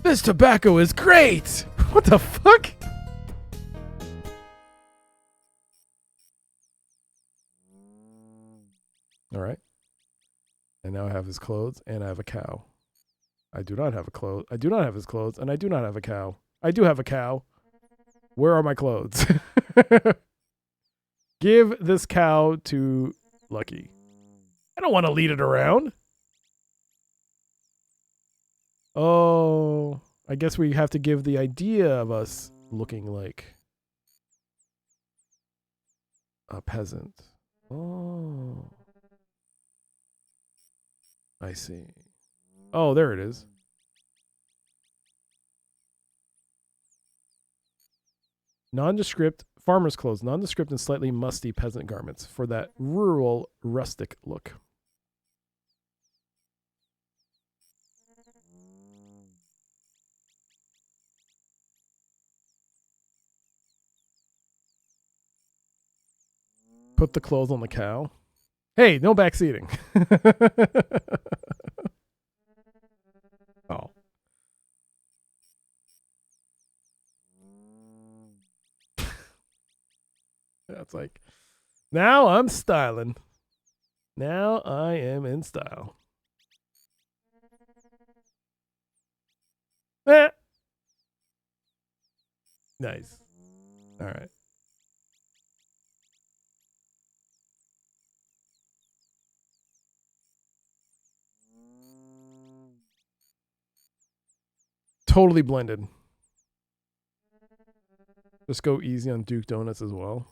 This tobacco is great! What the fuck? Alright. And now I have his clothes, and I have a cow. I do not have a clothes. I do not have his clothes, and I do not have a cow. I do have a cow. Where are my clothes? Give this cow to Lucky. I don't want to lead it around. Oh, I guess we have to give the idea of us looking like a peasant. Oh. I see. Oh, there it is. Nondescript farmer's clothes, nondescript and slightly musty peasant garments for that rural, rustic look. Put the clothes on the cow. Hey, no backseating. Oh. That's like, now I'm styling. Now I am in style. Nice. All right. Totally blended. Just go easy on Duke Donuts as well.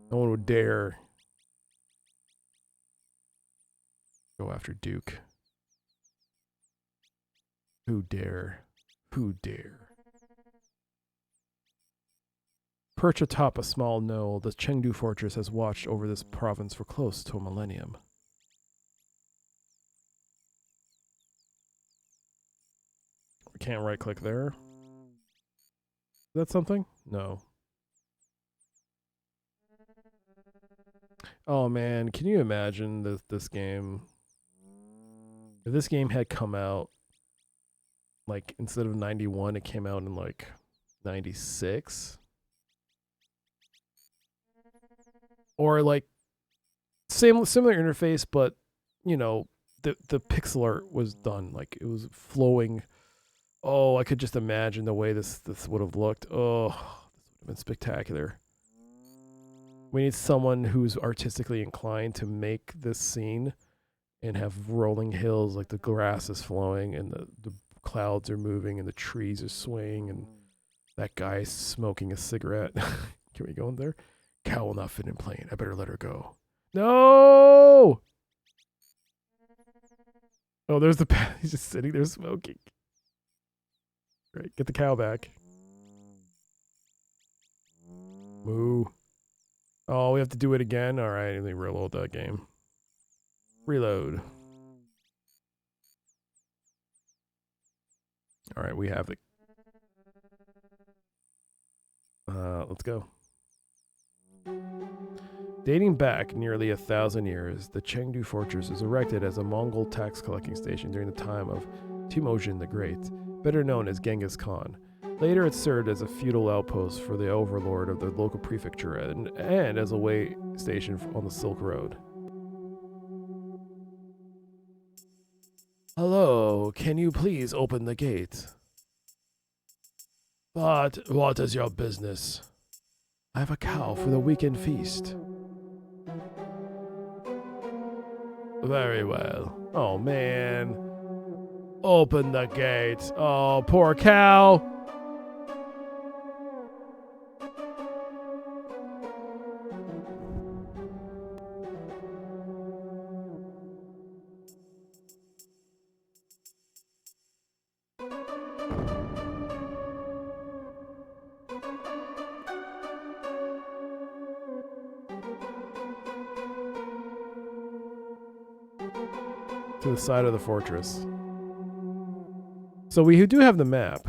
No one would dare go after Duke. Who dare? Who dare? Perched atop a small knoll, the Chengdu fortress has watched over this province for close to a millennium. We can't right-click there. Is that something? No. Oh man, can you imagine this game? If this game had come out, like, instead of 91, it came out in, like, 96? Or, like, similar interface, but, you know, the pixel art was done. Like, it was flowing. Oh, I could just imagine the way this would have looked. Oh, this would have been spectacular. We need someone who's artistically inclined to make this scene and have rolling hills, like the grass is flowing and the clouds are moving and the trees are swaying and that guy's smoking a cigarette. Can we go in there? Cow will not fit in plane. I better let her go. No! Oh, there's the path. He's just sitting there smoking. Right, get the cow back. Moo. Oh, we have to do it again? Alright, let me reload that game. Reload. Alright, we have it. Let's go. Dating back nearly 1,000 years, the Chengdu fortress was erected as a Mongol tax collecting station during the time of Temujin the Great, better known as Genghis Khan. Later it served as a feudal outpost for the overlord of the local prefecture and as a way station on the Silk Road. Hello, can you please open the gate? But what is your business? I have a cow for the weekend feast. Very well. Oh man. Open the gate. Oh, poor cow. To the side of the fortress. So we do have the map.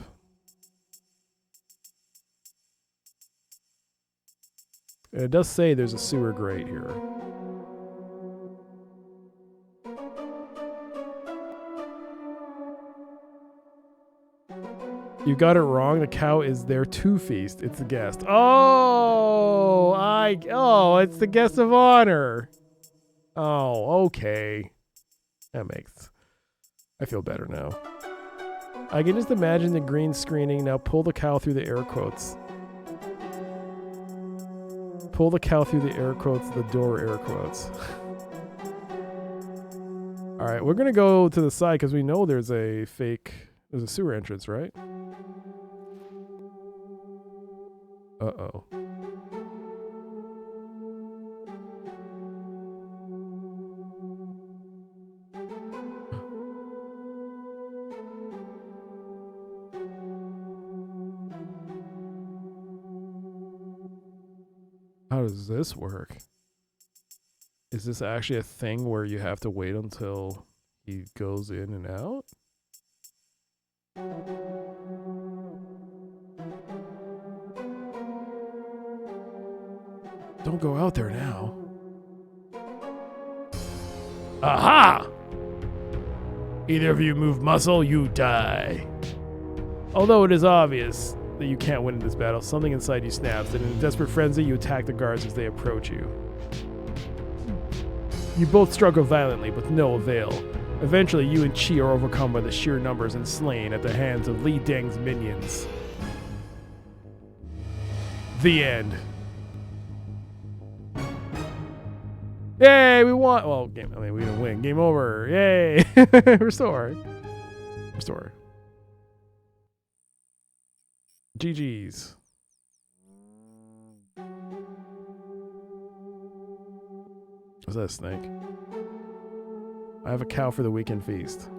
And it does say there's a sewer grate here. You got it wrong. The cow is there to feast. It's a guest. Oh, it's the guest of honor. Oh, okay. I feel better now. I can just imagine the green screening. Now pull the cow through the air quotes. Pull the cow through the air quotes, the door air quotes. Alright, we're going to go to the side because we know there's a sewer entrance, right? Uh-oh. How does this work? Is this actually a thing where you have to wait until he goes in and out? Don't go out there now. Aha! Either of you move muscle, you die. Although it is obvious that you can't win in this battle, something inside you snaps, and in a desperate frenzy, you attack the guards as they approach you. You both struggle violently, with no avail. Eventually, you and Qi are overcome by the sheer numbers and slain at the hands of Li Deng's minions. The end. Yay, we won! Well, we didn't win. Game over. Yay! Restore. Restore. GG's. Was that a snake? I have a cow for the weekend feast.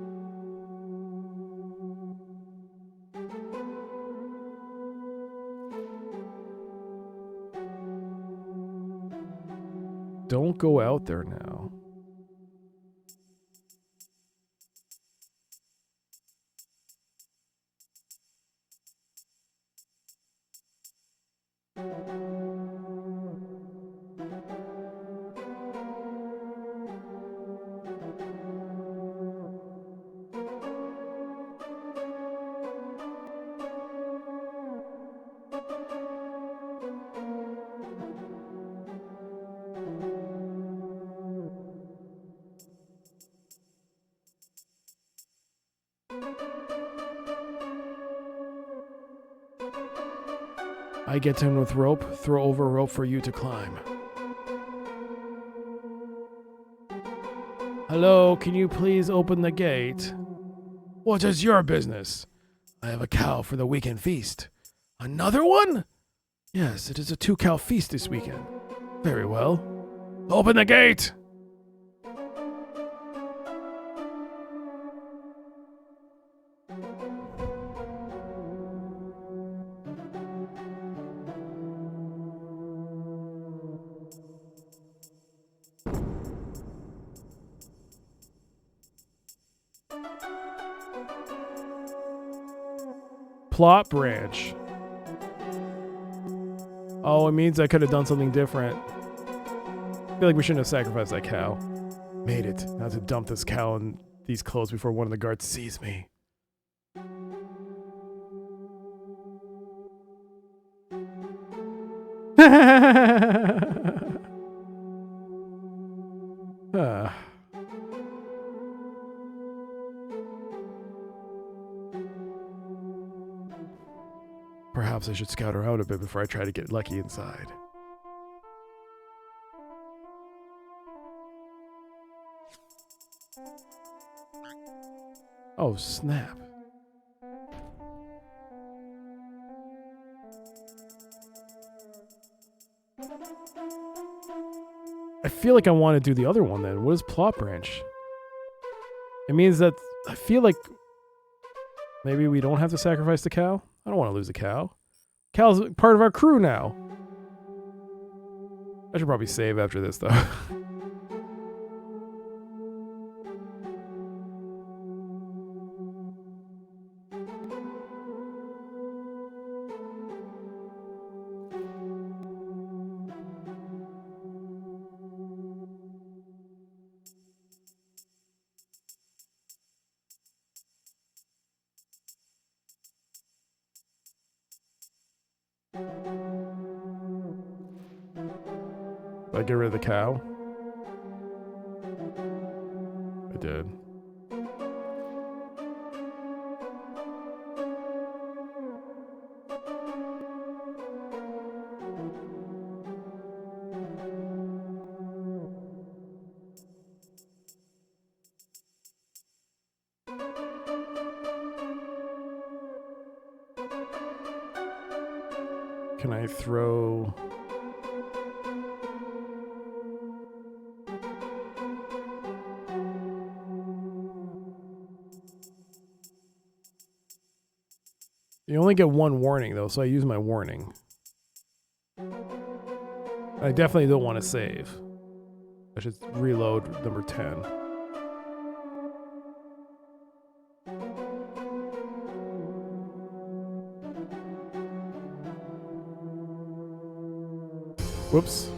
Don't go out there now. I get in with rope, throw over rope for you to climb. Hello, can you please open the gate? What is your business? I have a cow for the weekend feast. Another one? Yes, it is a 2-cow feast this weekend. Very well. Open the gate! Plot branch. Oh, it means I could have done something different. I feel like we shouldn't have sacrificed that cow. Made it. Now to dump this cow in these clothes before one of the guards sees me. Perhaps I should scout around a bit before I try to get lucky inside. Oh, snap. I feel like I want to do the other one then. What is plot branch? It means that I feel like maybe we don't have to sacrifice the cow. I don't want to lose a cow. Cow's part of our crew now. I should probably save after this though. Did I get rid of the cow? I did. Can I throw... You only get one warning though, so I use my warning. I definitely don't want to save. I should reload number 10. Whoops.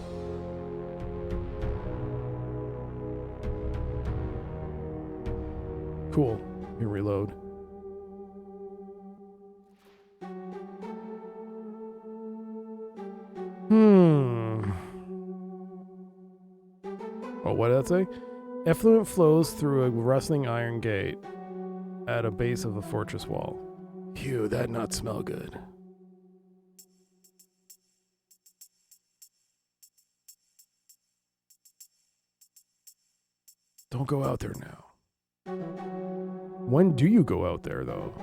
Cool. You can reload. Oh, what did that say? Effluent flows through a rustling iron gate at a base of a fortress wall. Phew, that not smell good. Don't go out there now. When do you go out there, though?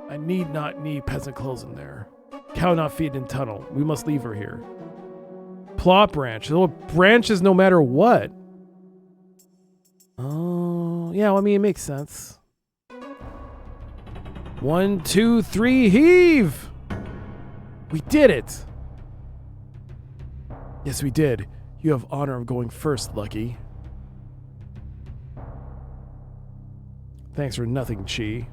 I need not need peasant clothes in there. Cow not feed in tunnel. We must leave her here. Plot branch. Little branches no matter what. Oh, yeah, well, I mean, it makes sense. 1, 2, 3, heave! We did it! Yes, we did. You have honor of going first, Lucky. Thanks for nothing, Chi.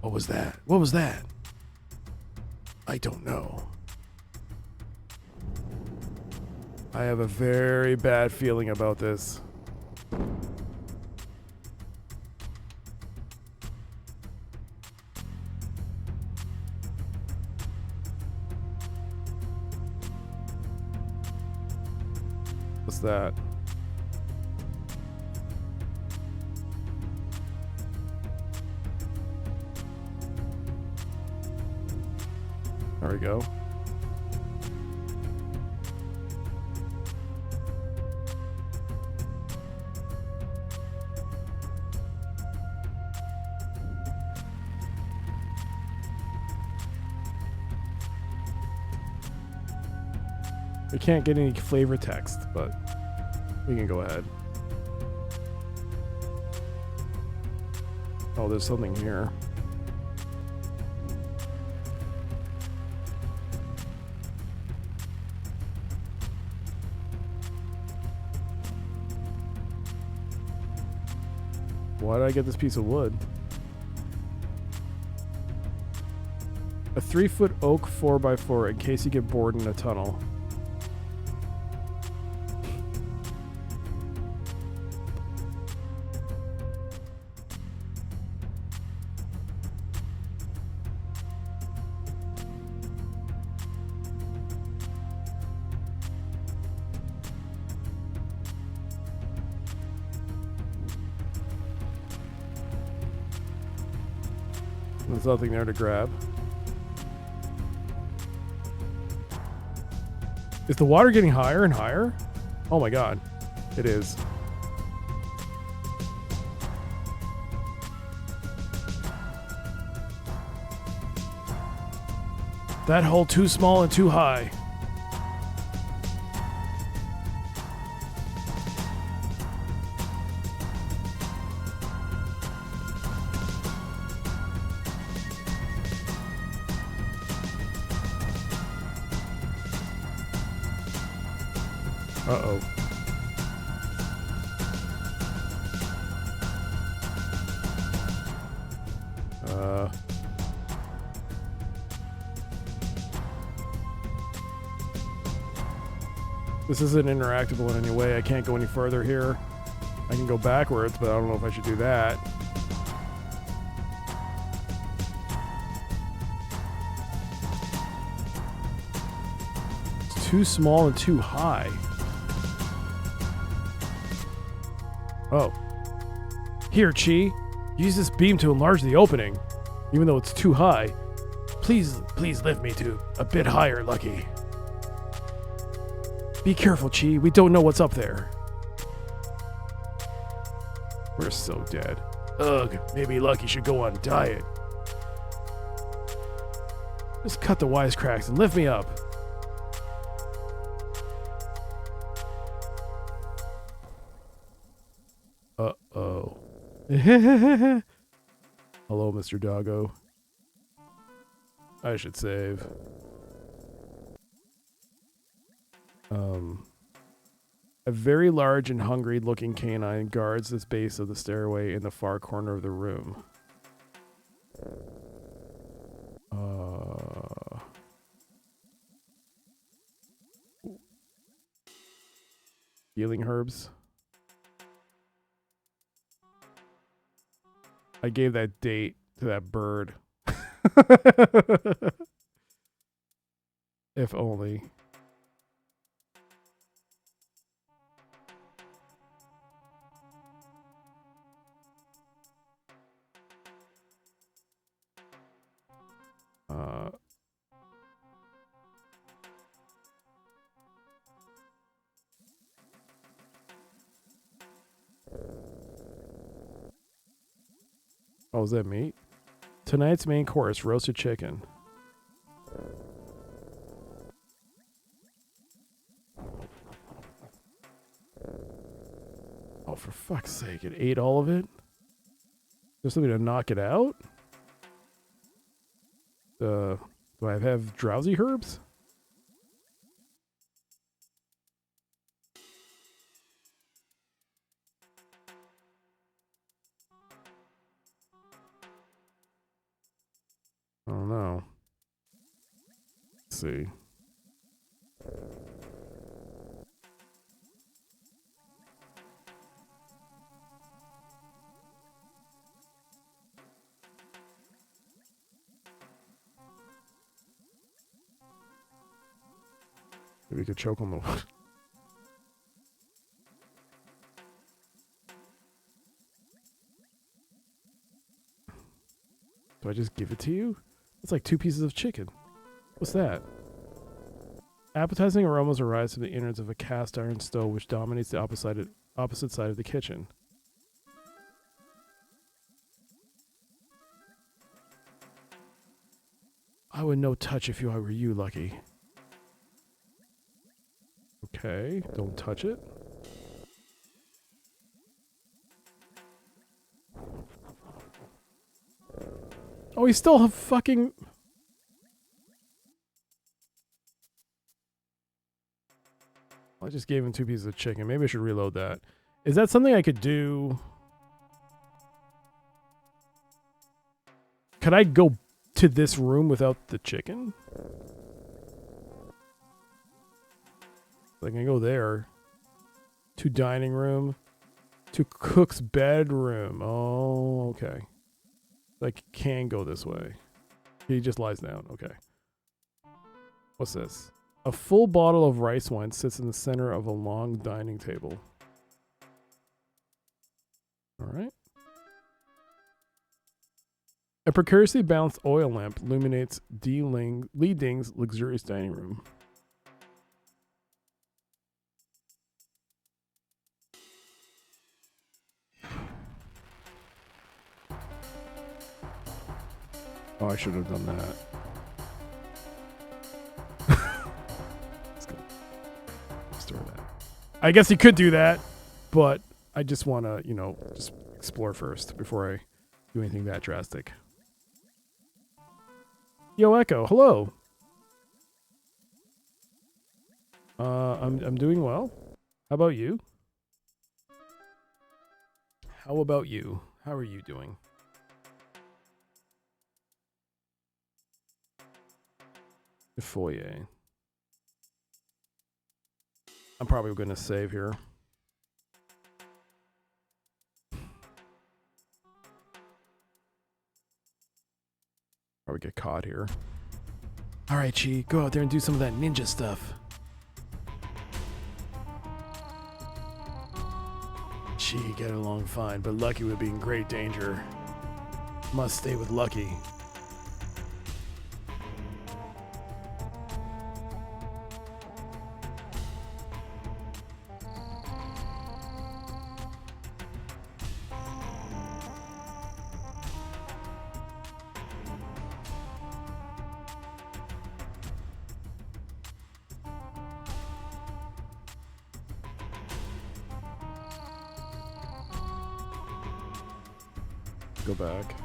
What was that? What was that? I don't know. I have a very bad feeling about this. What's that? There we go. We can't get any flavor text, but we can go ahead. Oh, there's something here. Why did I get this piece of wood? A 3-foot oak 4x4 in case you get bored in a tunnel. There's nothing there to grab. Is the water getting higher and higher? Oh my god. It is. That hole too small and too high. Uh-oh. This isn't interactable in any way. I can't go any further here. I can go backwards, but I don't know if I should do that. It's too small and too high. Oh. Here, Chi. Use this beam to enlarge the opening, even though it's too high. Please lift me to a bit higher, Lucky. Be careful, Chi. We don't know what's up there. We're so dead. Ugh, maybe Lucky should go on diet. Just cut the wisecracks and lift me up. Uh-oh. Hello, Mr. Doggo. I should save. A very large and hungry-looking canine guards the base of the stairway in the far corner of the room. Healing herbs. I gave that date to that bird. If only. Oh, is that meat? Tonight's main course, roasted chicken. Oh, for fuck's sake, it ate all of it? There's something to knock it out? Do I have drowsy herbs? I don't know. Let's see. Maybe we could choke on the wood. Do I just give it to you? It's like 2 pieces of chicken. What's that? Appetizing aromas arise from the innards of a cast iron stove which dominates the opposite side of the kitchen. I would no touch if I were you, Lucky. Okay, don't touch it. Oh, he's still a fucking... I just gave him 2 pieces of chicken. Maybe I should reload that. Is that something I could do? Could I go to this room without the chicken? I can go there. To dining room. To cook's bedroom. Oh, okay. I can go this way. He just lies down. Okay. What's this? A full bottle of rice wine sits in the center of a long dining table. All right. A precariously balanced oil lamp illuminates Li Ding's luxurious dining room. Oh, I should have done that. Let's go. Store that. I guess you could do that, but I just want to, you know, just explore first before I do anything that drastic. Yo, Echo, hello. I'm doing well. How about you? How about you? How are you doing? The foyer. I'm probably going to save here. Probably get caught here. All right, Chi, go out there and do some of that ninja stuff. Chi, get along fine, but Lucky would be in great danger. Must stay with Lucky. Go back.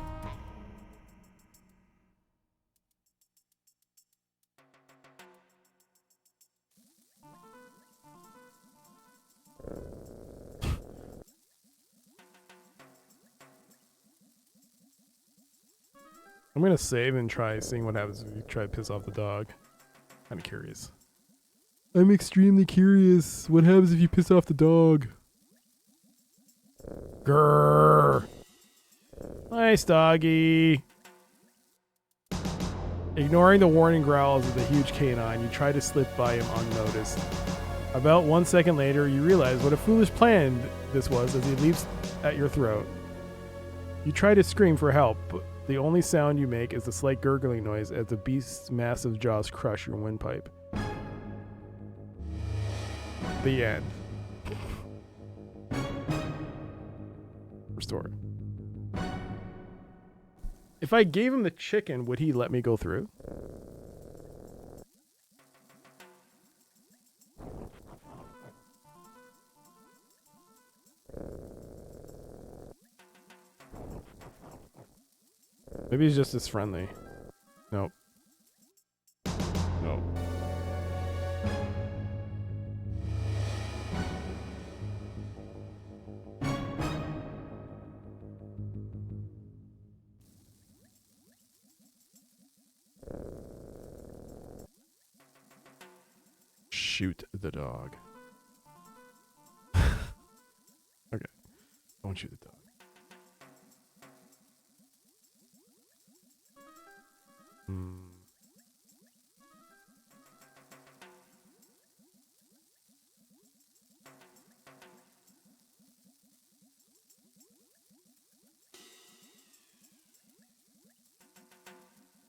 I'm gonna save and try seeing what happens if you try to piss off the dog. Kind of curious. I'm extremely curious. What happens if you piss off the dog? Grrr. Nice doggy. Ignoring the warning growls of the huge canine, you try to slip by him unnoticed. About 1 second later, you realize what a foolish plan this was as he leaps at your throat. You try to scream for help, but the only sound you make is the slight gurgling noise as the beast's massive jaws crush your windpipe. The end. Restore. If I gave him the chicken, would he let me go through? Maybe he's just as friendly. Nope. Nope. Shoot the dog. Okay. Don't shoot the dog.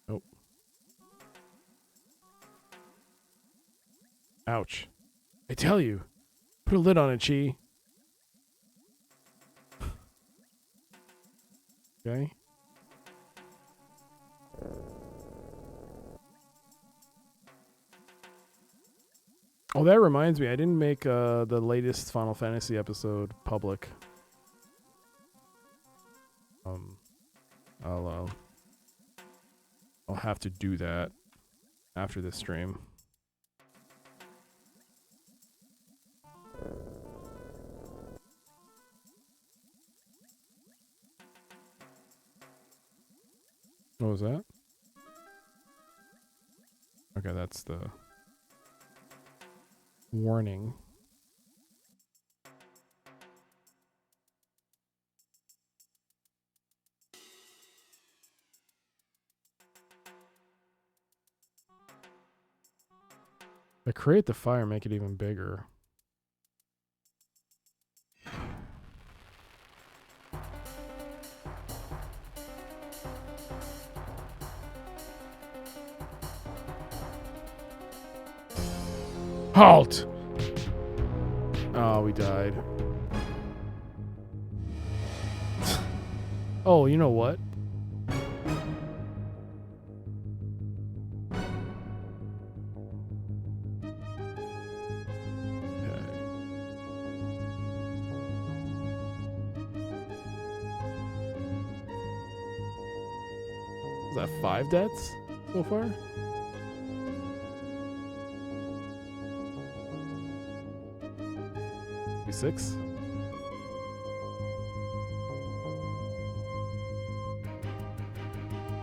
Nope. Ouch. I tell you. Put a lid on it, Chi. Okay. Oh, that reminds me. I didn't make the latest Final Fantasy episode public. I'll have to do that after this stream. What was that? Okay, that's the warning. I create the fire, make it even bigger. Halt! Oh, we died. Oh, you know what? Is that 5 deaths so far? Six.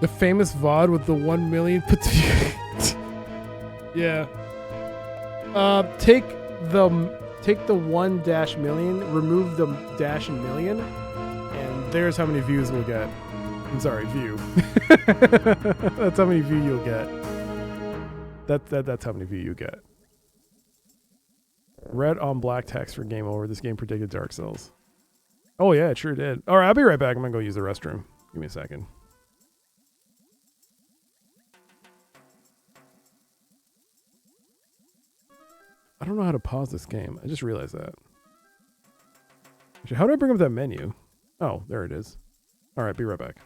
The famous VOD with the 1 million put yeah. Take the 1-million, remove the dash and million, and there's how many views we'll get. I'm sorry, view. That's how many view you'll get. That's how many view you get. Red on black text for game over. This game predicted Dark Souls. Oh yeah, it sure did. Alright, I'll be right back. I'm gonna go use the restroom. Give me a second. I don't know how to pause this game. I just realized that. Actually, how do I bring up that menu? Oh, there it is. Alright, be right back.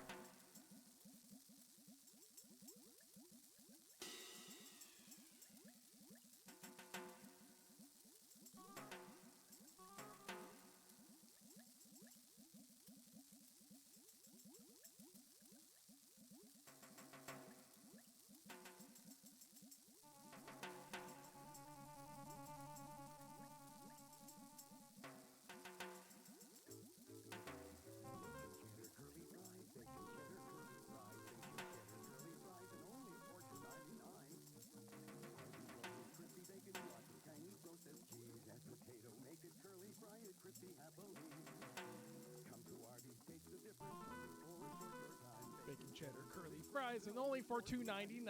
Bacon cheddar curly fries and only for $2.99. Bacon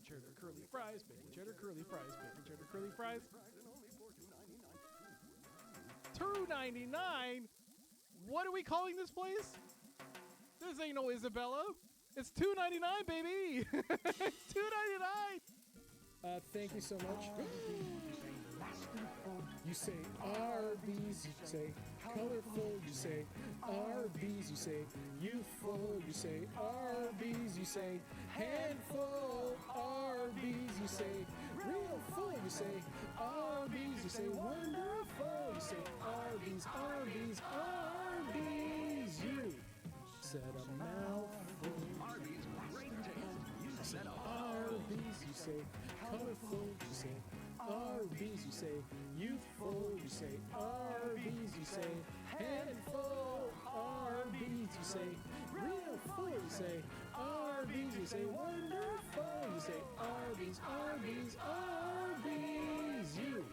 cheddar curly fries, bacon cheddar curly fries, bacon cheddar curly fries. $2.99? What are we calling this place? This ain't no Isabella. It's $2.99, baby. It's $2.99. Thank you so much. You say Arby's, you say colorful, you say Arby's, you say youthful, you say Arby's, you say handful, Arby's, you say real full, you say Arby's, you say wonderful, you say Arby's, Arby's, Arby's, you said a mouthful. Arby's, great taste. You said a Arby's, you say colorful, you say Arby's, you say youthful, you say Arby's, you say handful, Arby's, you say real full, you say Arby's, you say wonderful, you say Arby's, Arby's, Arby's, you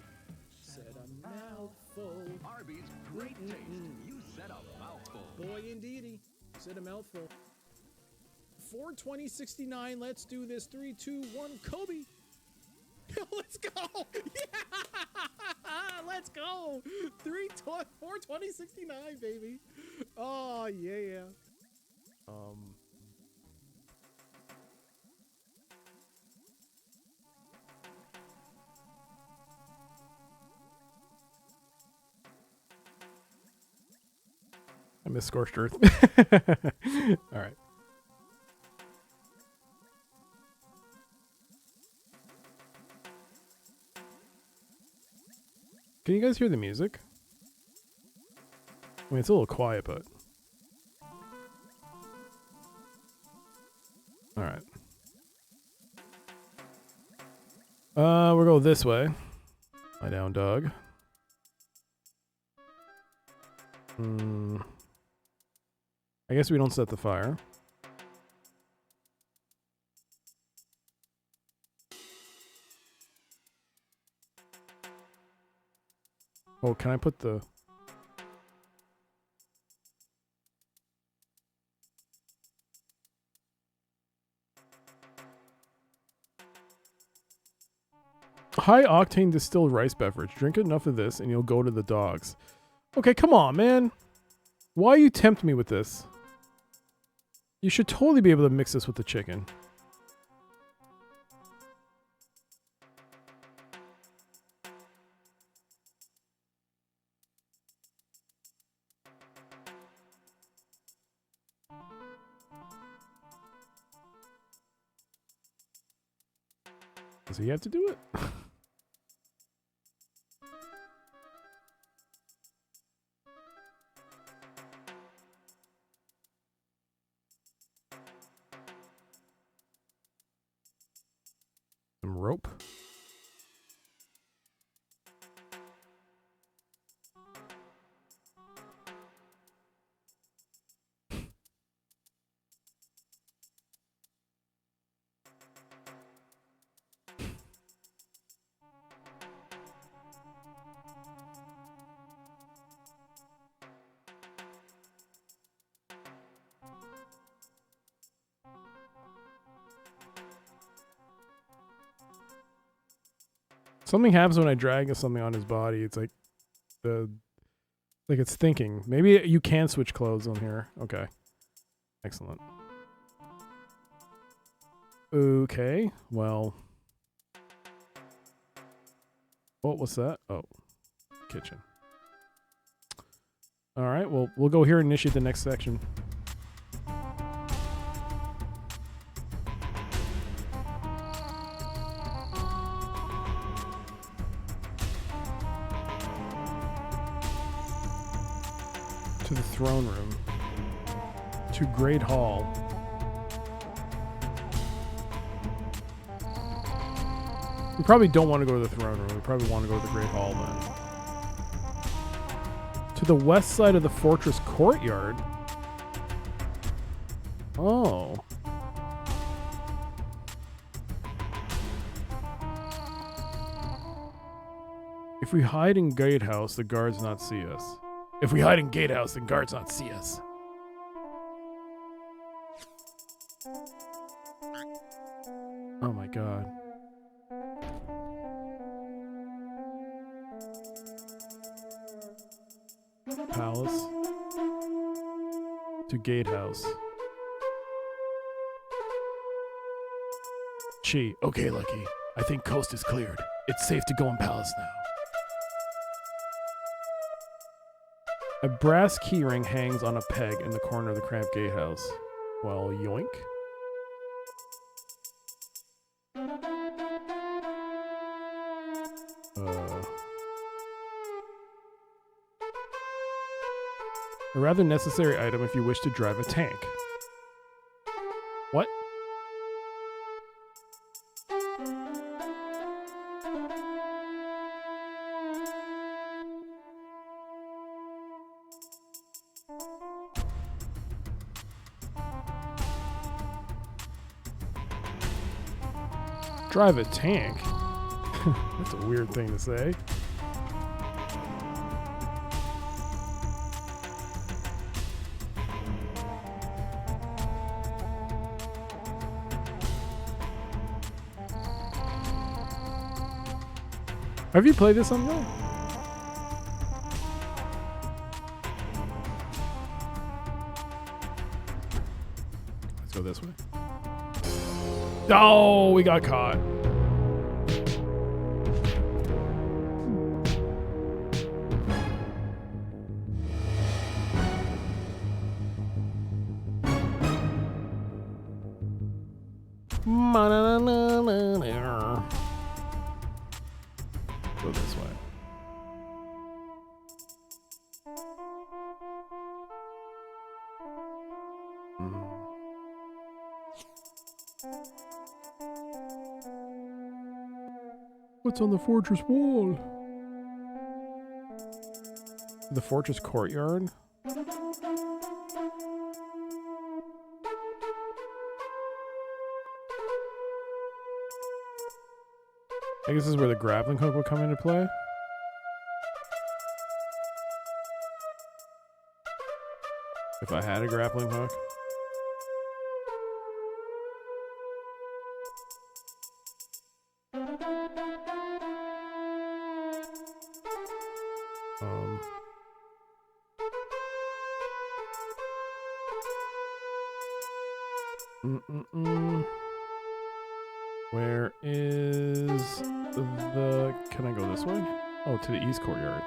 said a mouthful. Arby's, great taste. You said a mouthful. Boy, indeedy, said a mouthful. 42069, let's do this. 3, 2, 1, Kobe. Let's go. Yeah, let's go. 42069, baby. Oh yeah. I miss Scorched Earth. All right. Can you guys hear the music? I mean, it's a little quiet, but... Alright. We'll go this way. Lie down, dog. I guess we don't set the fire. Oh, can I put the... High octane distilled rice beverage. Drink enough of this and you'll go to the dogs. Okay, come on, man. Why you tempt me with this? You should totally be able to mix this with the chicken. Does he have to do it? Some rope. Something happens when I drag something on his body. It's like it's thinking. Maybe you can switch clothes on here. Okay. Excellent. Okay. Well. Oh, what's that? Oh. Kitchen. All right. Well, we'll go here and initiate the next section. To the throne room. To Great Hall. We probably don't want to go to the throne room. We probably want to go to the Great Hall then. To the west side of the fortress courtyard. Oh. If we hide in Gatehouse, the guards not see us. If we hide in Gatehouse, then guards not see us. Oh my god. Palace. To Gatehouse. Chi. Okay, Lucky. I think coast is cleared. It's safe to go in Palace now. A brass keyring hangs on a peg in the corner of the cramped gatehouse. Well, yoink. A rather necessary item if you wish to drive a tank. What? Drive a tank? That's a weird thing to say. Have you played this sometime? Let's go this way. Oh, we got caught. Go this way. What's on the fortress wall? The fortress courtyard? I guess this is where the grappling hook would come into play. If I had a grappling hook. Where is the... Can I go this way? Oh, to the east courtyard.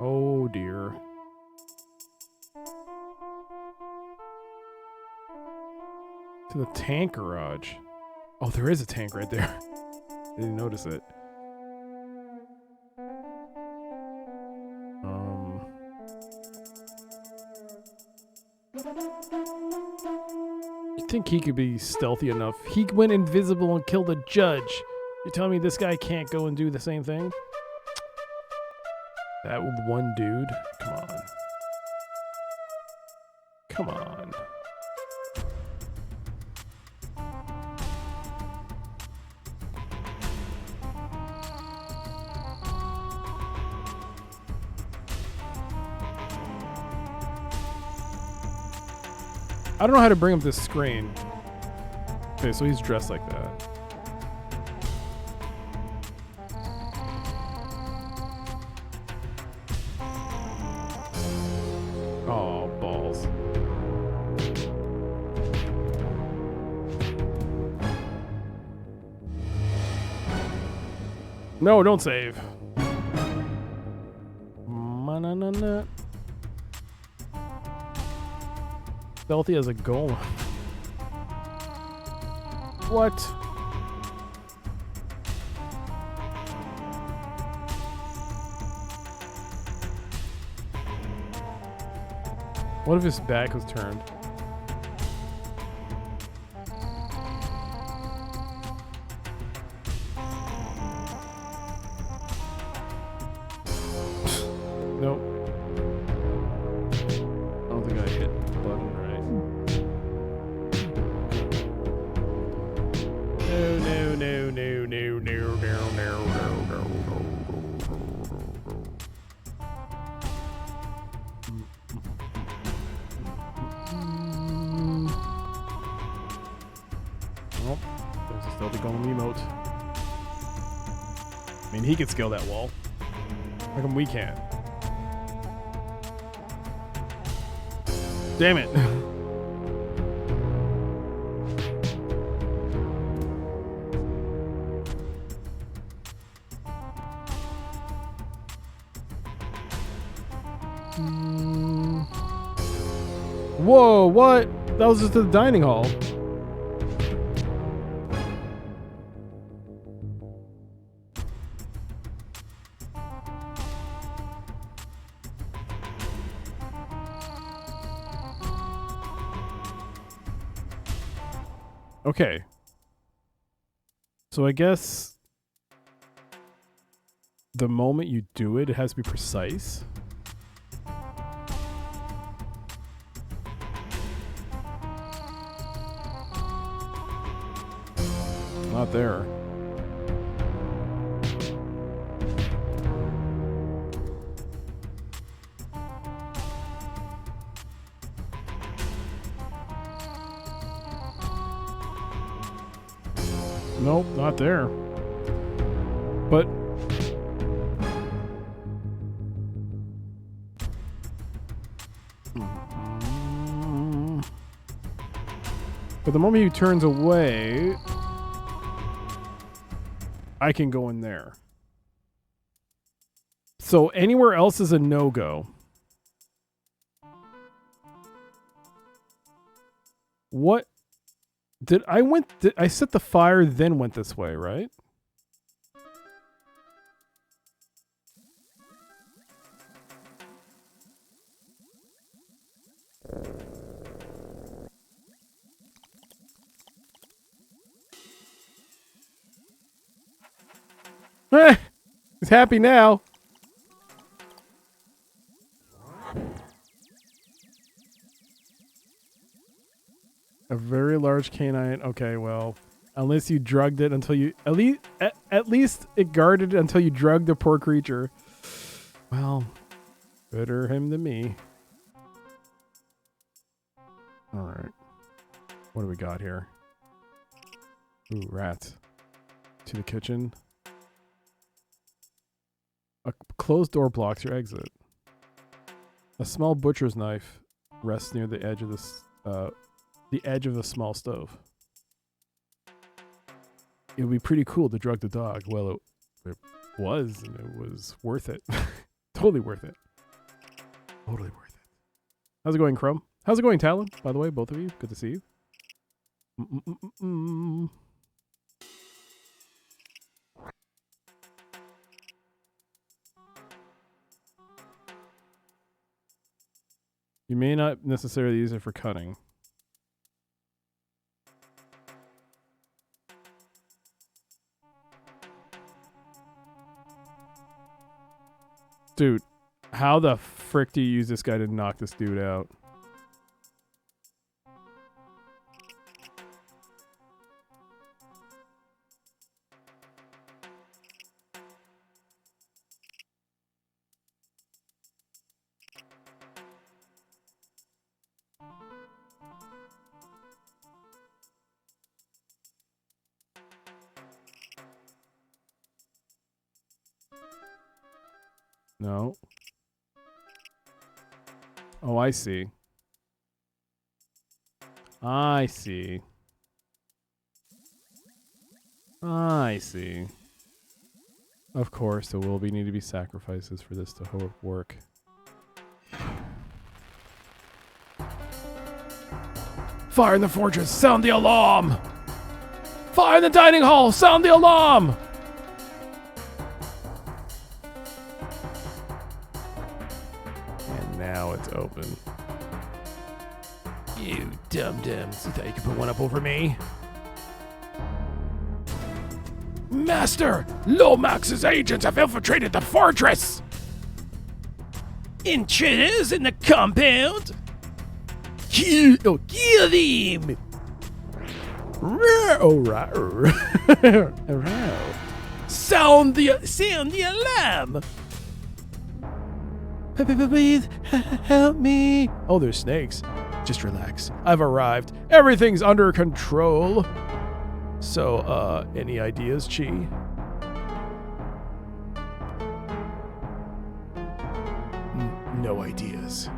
Oh, dear. To the tank garage. Oh, there is a tank right there. I didn't notice it. You think he could be stealthy enough? He went invisible and killed a judge. You're telling me this guy can't go and do the same thing? That one dude? Come on. Come on. I don't know how to bring up this screen. Okay, so he's dressed like that. Oh, balls. No, don't save. Ma-na-na-na. Stealthy as a golem. What? What if his back was turned? Nope. I don't think I hit the button right. Nope. There's a stealthy golem emote. I mean, he could scale that wall. How come we can't? Damn it. Whoa, what? That was just the dining hall. Okay. So I guess the moment you do it, it has to be precise. Not there. Nope, not there. But the moment he turns away, I can go in there. So anywhere else is a no-go. What? Did I set the fire, then went this way, right? He's happy now. A very large canine. Okay, well, unless you drugged it until you at least it guarded until you drugged the poor creature. Well, better him than me. All right. What do we got here? Ooh, rats. To the kitchen. A closed door blocks your exit. A small butcher's knife rests near the edge of the edge of the small stove. It would be pretty cool to drug the dog. Well, it was, and it was worth it. Totally worth it. Totally worth it. How's it going, Crumb? How's it going, Talon? By the way, both of you. Good to see you. You may not necessarily use it for cutting. Dude, how the frick do you use this guy to knock this dude out? No. Oh, I see. I see. I see. Of course, there will need to be sacrifices for this to work. Fire in the fortress! Sound the alarm! Fire in the dining hall! Sound the alarm! Now it's open. You dum-dums. You thought you could put one up over me? Master! Lomax's agents have infiltrated the fortress! Intruders in the compound? Kill them! Sound the alarm! Please, help me. Oh, there's snakes. Just relax. I've arrived. Everything's under control. So, any ideas, Chi? No ideas.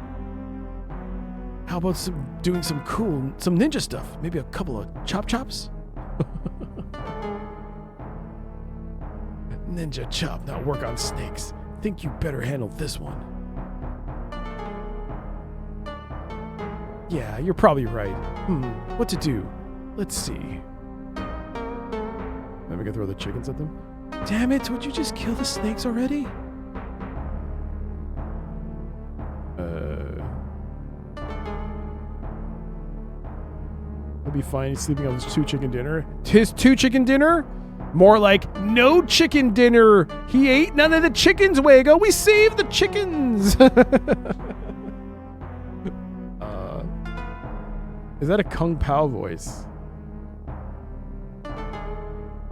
How about doing some ninja stuff? Maybe a couple of chops? Ninja chop, not work on snakes. Think you better handle this one. Yeah, you're probably right. What to do? Let's see. Maybe I can throw the chickens at them. Damn it, would you just kill the snakes already? He'll be fine. He's sleeping on his 2 chicken dinner. His 2 chicken dinner? More like no chicken dinner. He ate none of the chickens, Wago. We saved the chickens. Is that a Kung Pao voice?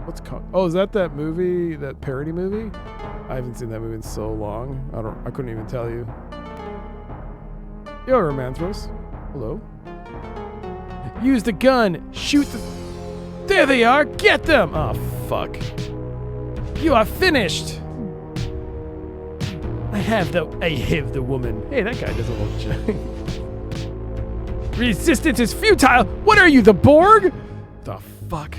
What's Kung? Oh, is that movie, that parody movie? I haven't seen that movie in so long. I couldn't even tell you. Yo, Romanthros. Hello. Use the gun. Shoot the... There they are. Get them. Oh, fuck. You are finished. I have the woman. Hey, that guy doesn't look Jack. Resistance is futile. What are you, the Borg? The fuck?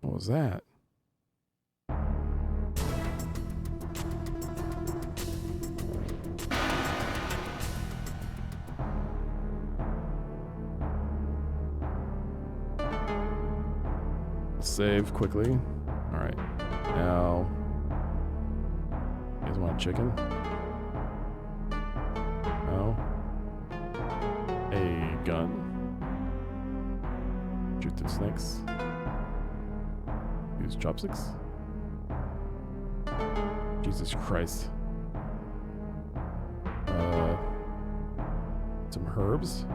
What was that? Save quickly. All right. Now, you guys want a chicken? No. A gun. Shoot the snakes. Use chopsticks. Jesus Christ. Some herbs.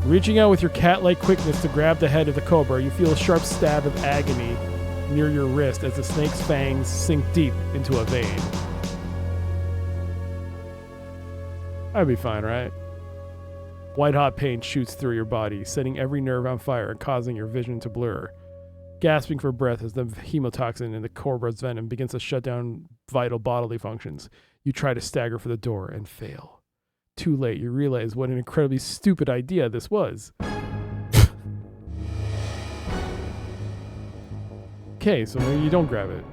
Reaching out with your cat-like quickness to grab the head of the cobra, you feel a sharp stab of agony near your wrist as the snake's fangs sink deep into a vein. I'd be fine, right? White-hot pain shoots through your body, setting every nerve on fire and causing your vision to blur. Gasping for breath as the hemotoxin in the cobra's venom begins to shut down vital bodily functions, you try to stagger for the door and fail. Too late, you realize what an incredibly stupid idea this was. Okay, so maybe you don't grab it.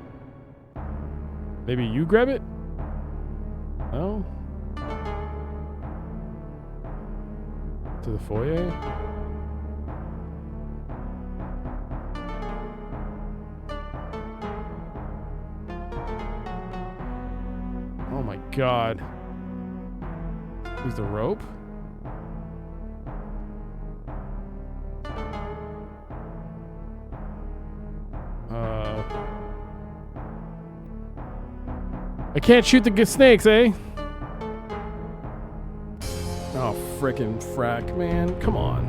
Maybe you grab it? No? To the foyer? Oh my god. Use the rope? I can't shoot the good snakes, eh? Oh, frickin' frack, man. Come on.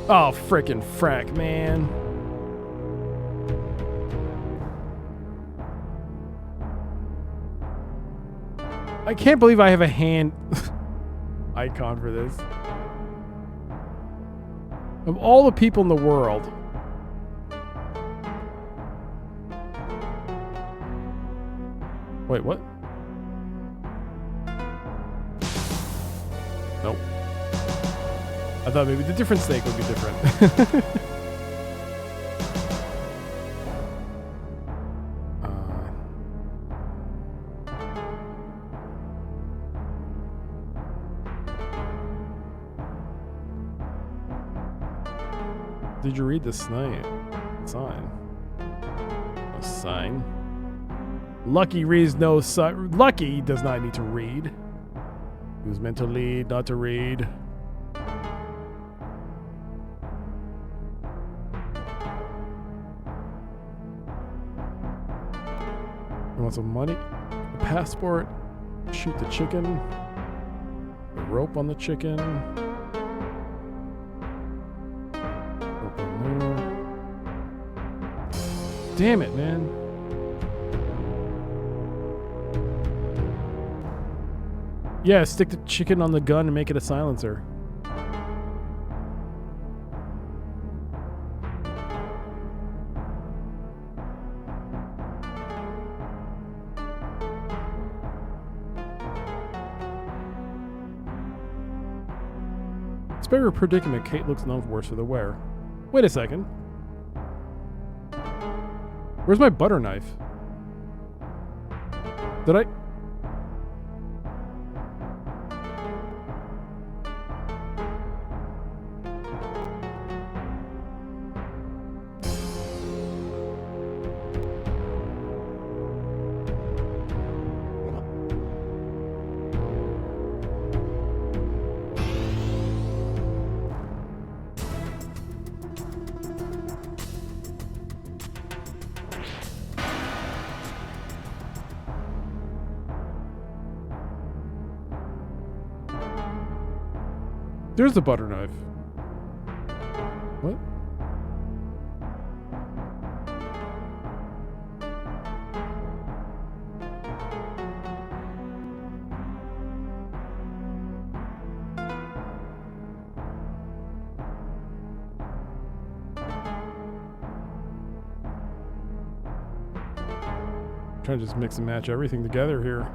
Oh, frickin' frack, man. I can't believe I have a hand icon for this. Of all the people in the world. Wait, what? Nope. I thought maybe the different snake would be different. Did you read the sign? A sign. Lucky reads no sign. Lucky does not need to read. He was meant to lead, not to read. You want some money? A passport. Shoot the chicken. The rope on the chicken. Damn it, man. Yeah, stick the chicken on the gun and make it a silencer. Spare a predicament Kate looks none worse for the wear. Wait a second. Where's my butter knife? Did I... There's the butter knife. What? Trying to just mix and match everything together here.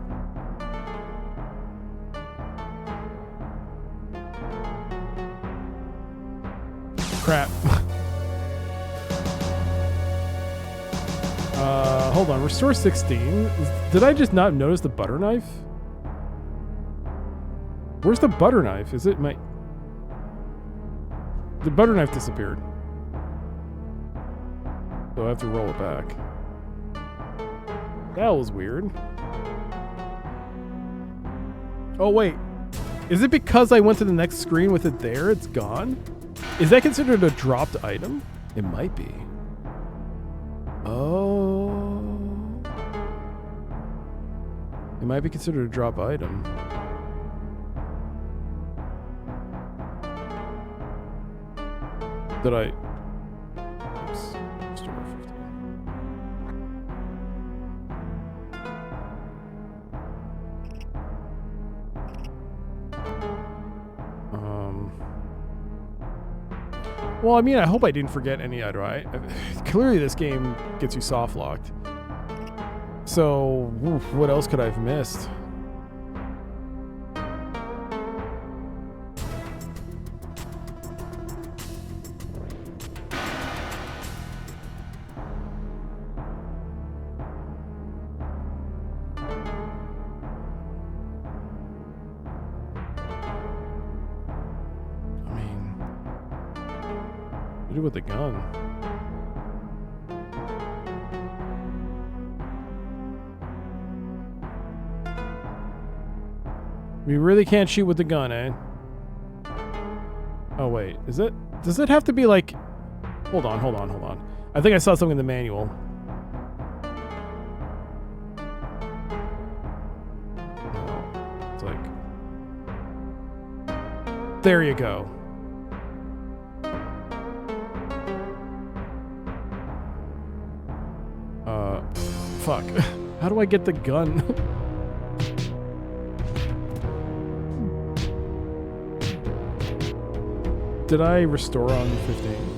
Crap. Hold on. Restore 16. Did I just not notice the butter knife? Where's the butter knife? Is it my... The butter knife disappeared. So I have to roll it back. That was weird. Oh, wait. Is it because I went to the next screen with it there? It's gone? Is that considered a dropped item? It might be. Oh. It might be considered a drop item. Did I... Oops. Restore 15. Well, I mean, I hope I didn't forget any item, right? Clearly this game gets you soft locked. So, oof, what else could I have missed? With the gun. We really can't shoot with the gun, eh? Oh wait, is it? Does it have to be like... Hold on. I think I saw something in the manual. No, it's like... There you go. Fuck. How do I get the gun? Did I restore on 15?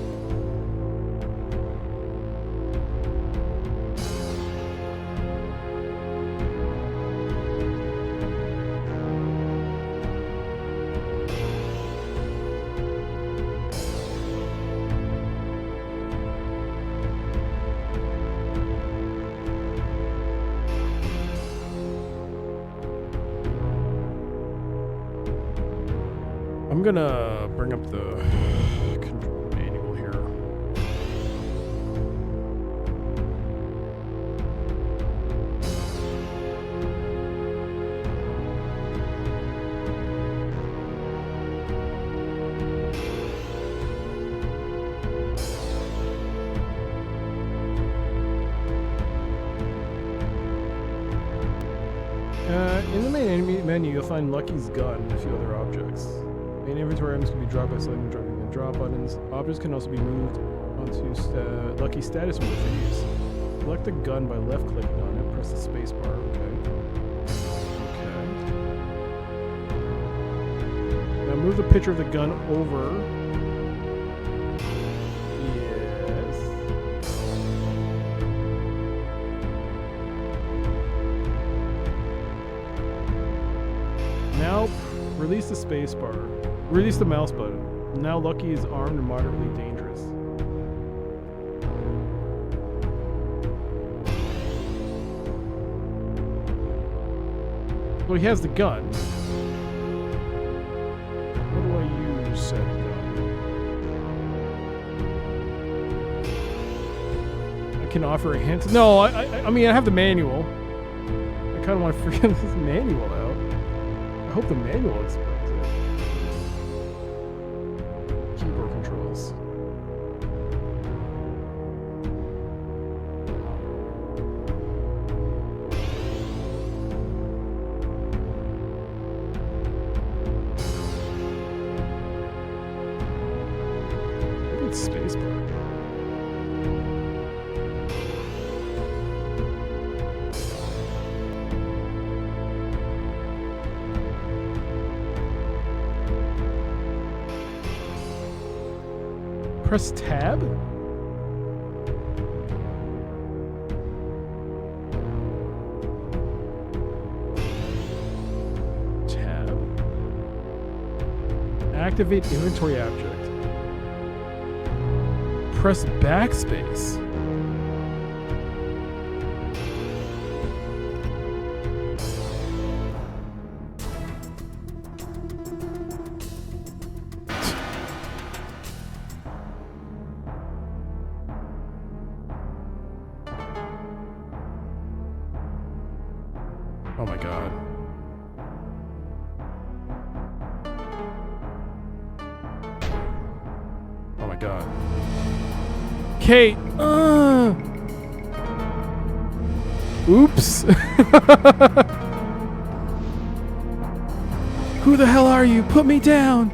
I'm gonna bring up the control manual here. In the main menu, you'll find Lucky's gun and a few other objects. Main inventory items can be dropped by selecting the drop buttons. Objects can also be moved onto Lucky status mode for use. Select the gun by left-clicking on it. Press the space bar. Okay. Now move the picture of the gun over. Yes. Now release the space bar. Release the mouse button. Now Lucky is armed and moderately dangerous. Well, he has the gun. What do I use said gun? I can offer a hint. No, I mean, I have the manual. I kind of want to figure this manual out. I hope the manual explains it. Keyboard controls. Hold spacebar. Press tab? Tab. Activate inventory object. Press backspace. Oh my god. Oh my god. Kate! Oops. Who the hell are you? Put me down!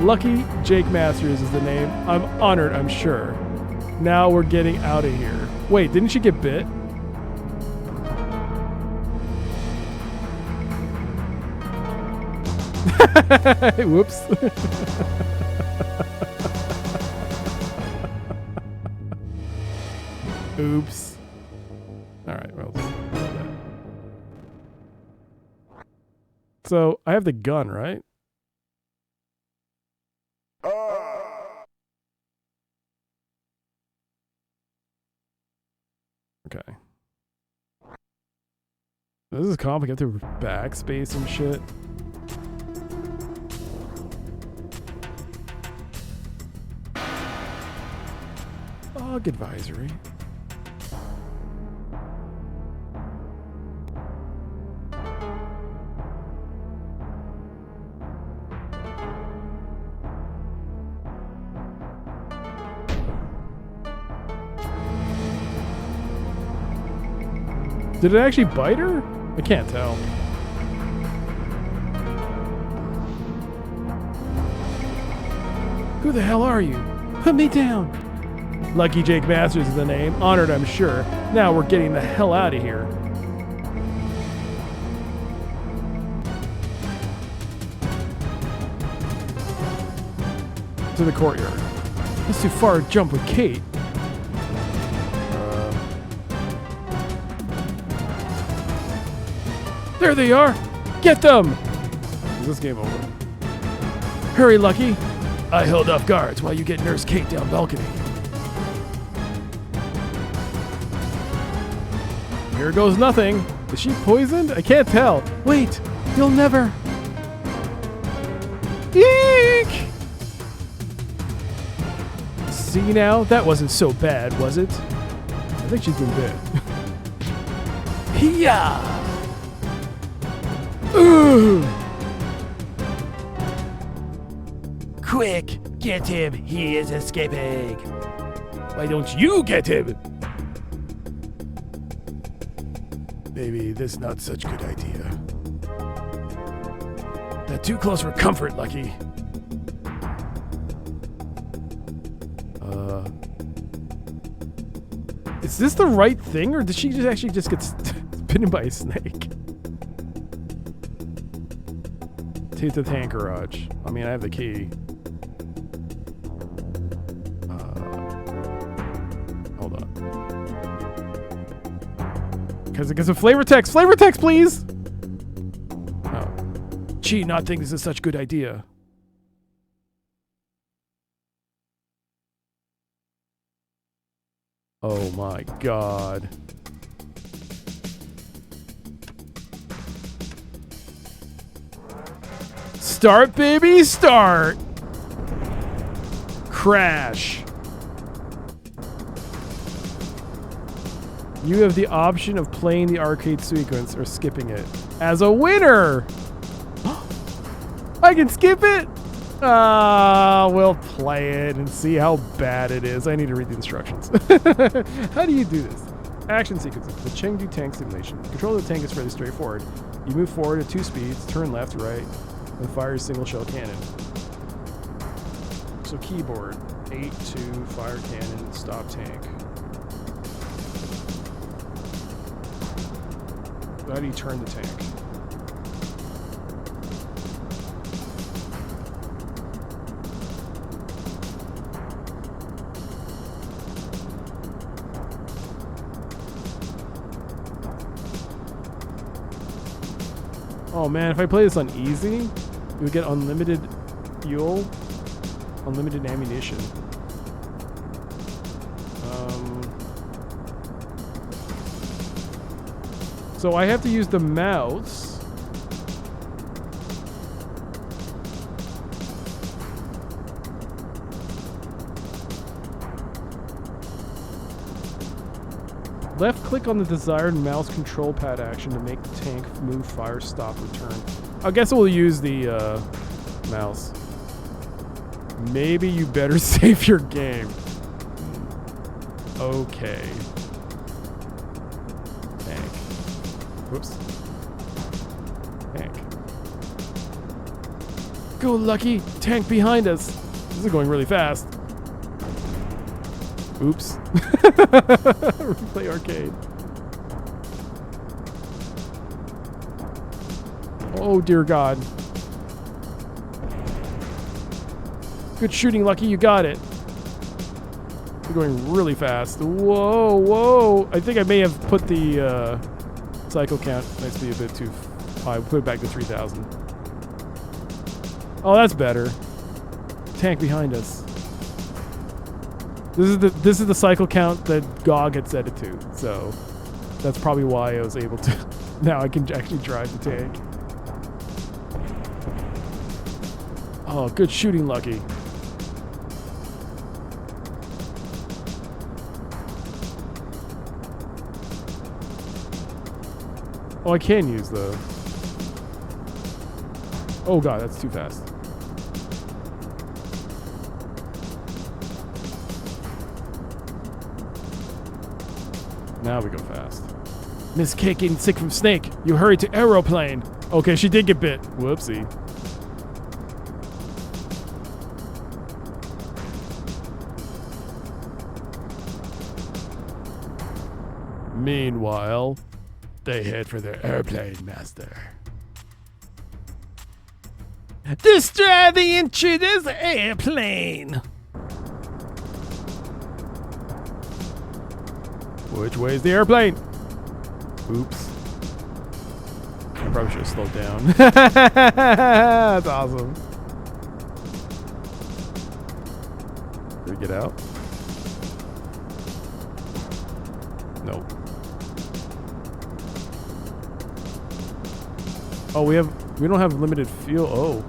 Lucky Jake Masters is the name. I'm honored, I'm sure. Now we're getting out of here. Wait, didn't she get bit? Whoops. Oops. Alright, well. So, I have the gun, right? Okay. This is complicated through backspace and shit. Log advisory. Did it actually bite her? I can't tell. Who the hell are you? Put me down! Lucky Jake Masters is the name. Honored, I'm sure. Now we're getting the hell out of here. To the courtyard. That's too far to jump with Kate. There they are! Get them! Is this game over? Hurry, Lucky! I held off guards while you get Nurse Kate down balcony. Here goes nothing. Is she poisoned? I can't tell. Wait, you'll never. Eek! See now? That wasn't so bad, was it? I think she's been bit. Hiya! Ooh! Quick, get him. He is escaping. Why don't you get him? Maybe this is not such a good idea. That too close for comfort, Lucky. Is this the right thing, or did she just actually just get bitten by a snake? Take the tank garage. I mean, I have the key. Hold on. Because of flavor text. Flavor text, please! Oh. Gee, not think this is such a good idea. Oh my god. Start, baby, start! Crash. You have the option of playing the arcade sequence or skipping it. As a winner! I can skip it? We'll play it and see how bad it is. I need to read the instructions. How do you do this? Action sequences. The Chengdu tank simulation. Control of the tank is fairly straightforward. You move forward at 2 speeds, turn left, right, and fire a single shell cannon. So keyboard, 8 to fire cannon, stop tank. How do you turn the tank? Oh man, if I play this on easy, you would get unlimited fuel, unlimited ammunition. So I have to use the mouse. Left click on the desired mouse control pad action to make the tank move, fire, stop, return. I guess we'll use the mouse. Maybe you better save your game. Okay. Tank. Whoops. Tank. Go, Lucky! Tank behind us! This is going really fast. Oops. Replay arcade. Oh, dear God. Good shooting, Lucky. You got it. We're going really fast. Whoa, whoa. I think I may have put the cycle count next to be a bit too high. We'll put it back to 3,000. Oh, that's better. Tank behind us. This is the cycle count that GOG had set it to, so that's probably why I was able to. Now I can actually drive the tank. Oh, good shooting, Lucky. Oh, I can use the... Oh god, that's too fast. Now we go fast. Miss Cake getting sick from snake. You hurry to aeroplane. Okay, she did get bit. Whoopsie. Meanwhile, they head for their airplane master. Destroy the intruder's airplane! Which way is the airplane? Oops. I probably should have slowed down. That's awesome. Did we get out? Nope. Oh, we don't have limited fuel. Oh.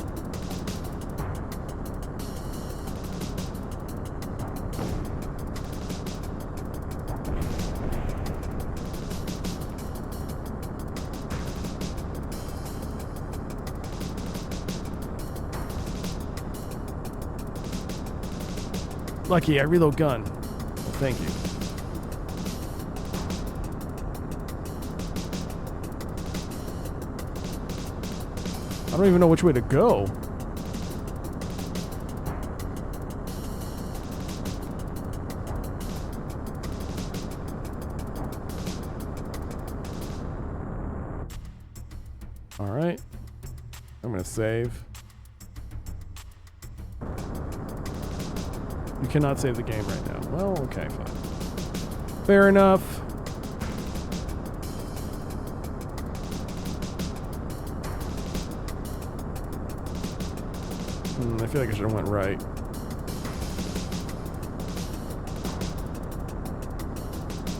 Lucky, I reload gun. Well, thank you. I don't even know which way to go. All right. I'm gonna save. You cannot save the game right now. Well, okay, fine. Fair enough. I feel like I should have went right.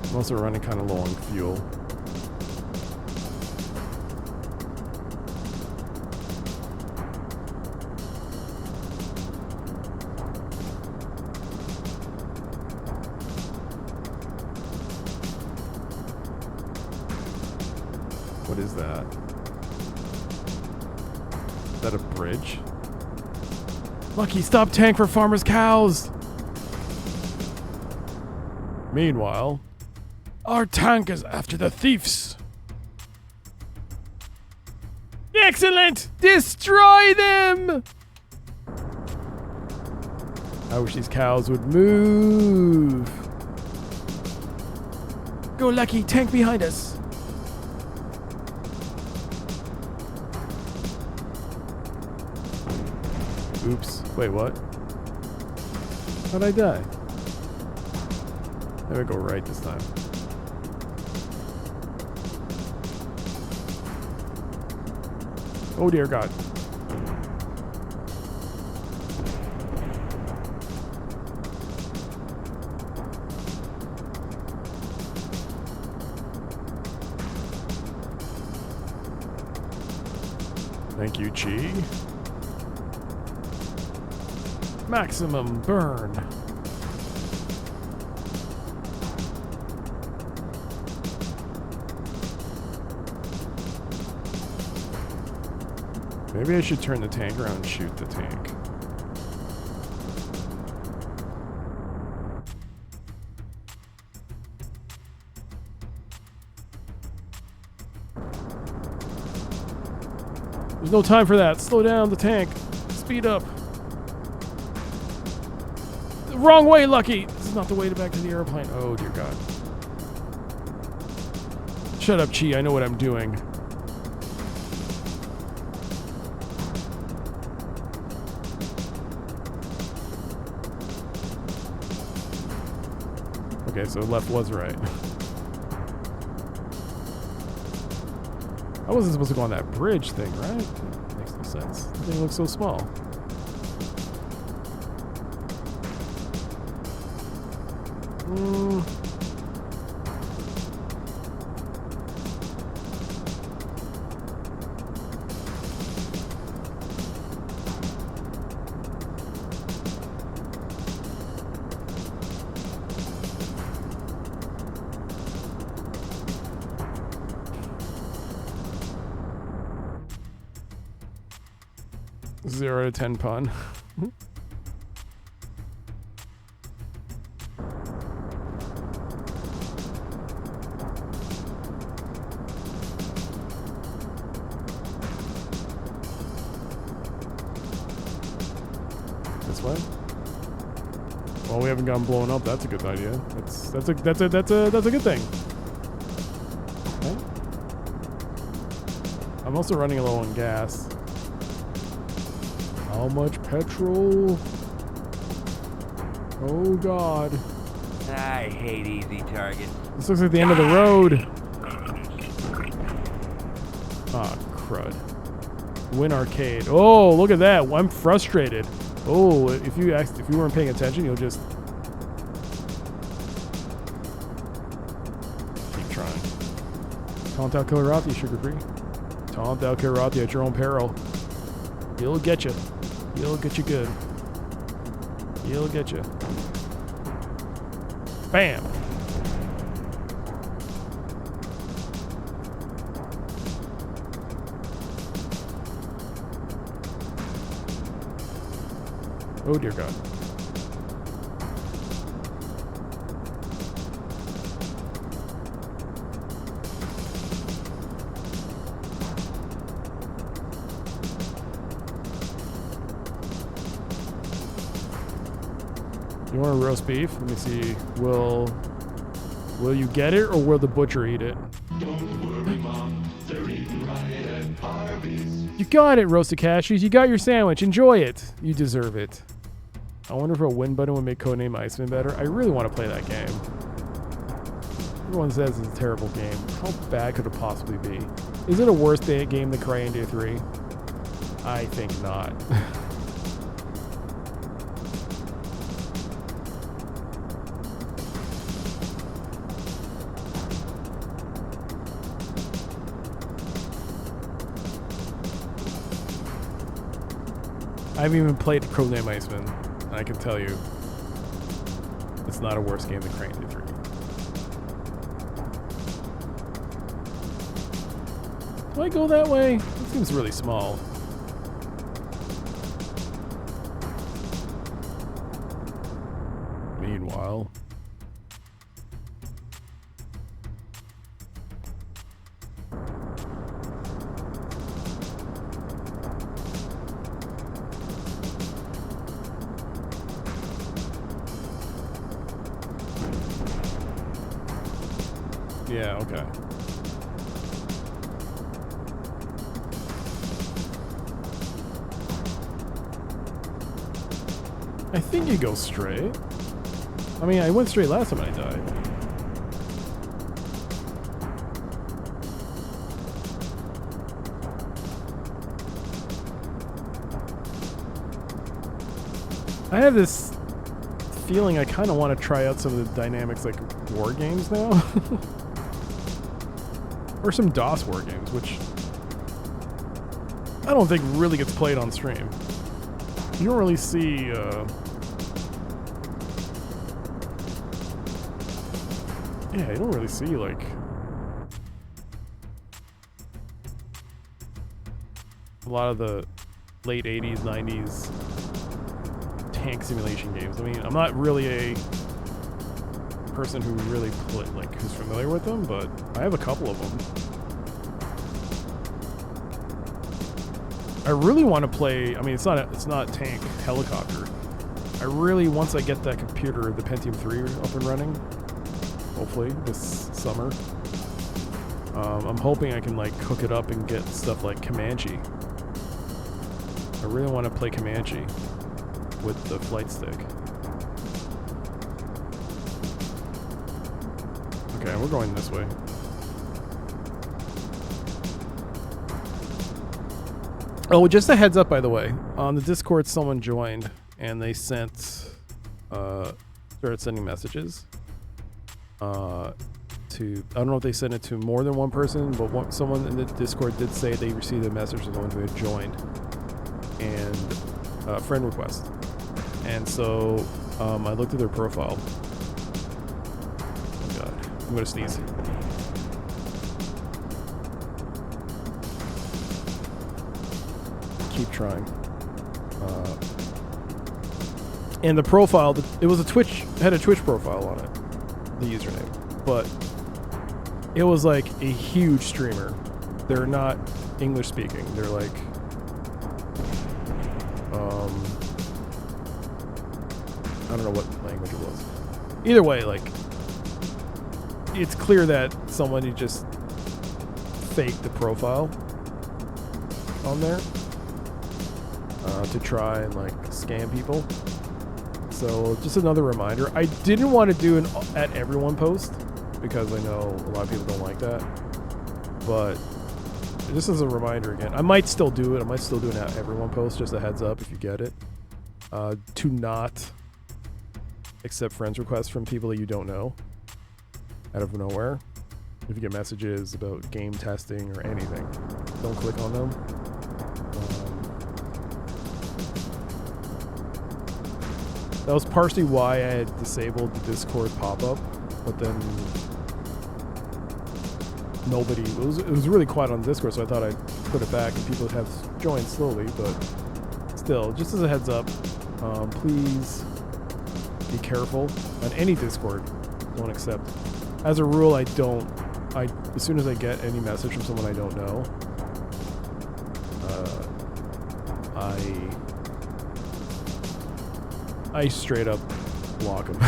I'm also running kind of low on fuel. What is that? Is that a bridge? Lucky, stop tank for farmers' cows! Meanwhile, our tank is after the thieves! Excellent! Destroy them! I wish these cows would move. Go, Lucky. Tank behind us. Oops. Wait, what? How'd I die? Let me go right this time. Oh dear God. Thank you, Chi. Maximum burn. Maybe I should turn the tank around and shoot the tank. There's no time for that. Slow down the tank. Speed up. The wrong way, Lucky. This is not the way back to the airplane. Oh, dear God. Shut up, Chi. I know what I'm doing. Okay, so left was right. I wasn't supposed to go on that bridge thing, right? Makes no sense. The thing looks so small. Zero to 10 pun. This way? Well, we haven't gotten blown up. That's a good idea. That's a good thing. Okay. I'm also running low on gas. How much petrol? Oh God. I hate easy targets. This looks like the end of the road. Ah, crud. Win arcade. Oh, look at that. I'm frustrated. Oh, if you weren't paying attention, you'll just keep trying. Taunt out Kilrathi, sugar free. Taunt out Kilrathi at your own peril. He'll get you. He'll get you good. He'll get you. Bam. Oh dear God. You want a roast beef? Let me see. Will you get it, or will the butcher eat it? Don't worry, Mom. They're eating right at Harvey's. You got it, roasted cashews. You got your sandwich. Enjoy it. You deserve it. I wonder if a win button would make Codename Iceman better. I really want to play that game. Everyone says it's a terrible game. How bad could it possibly be? Is it a worse game than CryEndia 3? I think not. I haven't even played Codename Iceman, and I can tell you, it's not a worse game than CryEndia 3. Do I go that way? It seems really small. Meanwhile... Yeah, okay. I think you go straight. I mean, I went straight last time I died. I have this feeling I kind of want to try out some of the Dynamix like war games now. Or some DOS war games, which I don't think really gets played on stream. You don't really see yeah, you don't really see like a lot of the late 80s, 90s tank simulation games. I mean, I'm not really a person who really who's familiar with them, but I have a couple of them. I really want to play. I mean, it's not tank, helicopter. I really, once I get that computer, the Pentium 3 up and running, hopefully this summer, I'm hoping I can like hook it up and get stuff like Comanche. I really want to play Comanche with the flight stick. Okay, we're going this way. Oh, just a heads up, by the way. On the Discord, someone joined, and they started sending messages. I don't know if they sent it to more than one person, but someone in the Discord did say they received a message from someone who had joined, and a friend request. And so I looked at their profile. Oh God, I'm gonna sneeze. Keep trying. And the profile, it was had a Twitch profile on it, the username, but it was like a huge streamer. They're not English speaking. They're like, I don't know what language it was. Either way, like, it's clear that somebody just faked the profile on there to try and like scam people. So just another reminder. I didn't want to do an at everyone post because I know a lot of people don't like that. But just as a reminder again, I might still do it. I might still do an at everyone post, just a heads up if you get it. To not accept friends requests from people that you don't know out of nowhere. If you get messages about game testing or anything, don't click on them. That was partially why I had disabled the Discord pop-up, but then nobody, it was really quiet on Discord, so I thought I'd put it back and people would have joined slowly, but still, just as a heads up, please be careful on any Discord. Don't accept. As a rule, as soon as I get any message from someone I don't know, I straight up block them.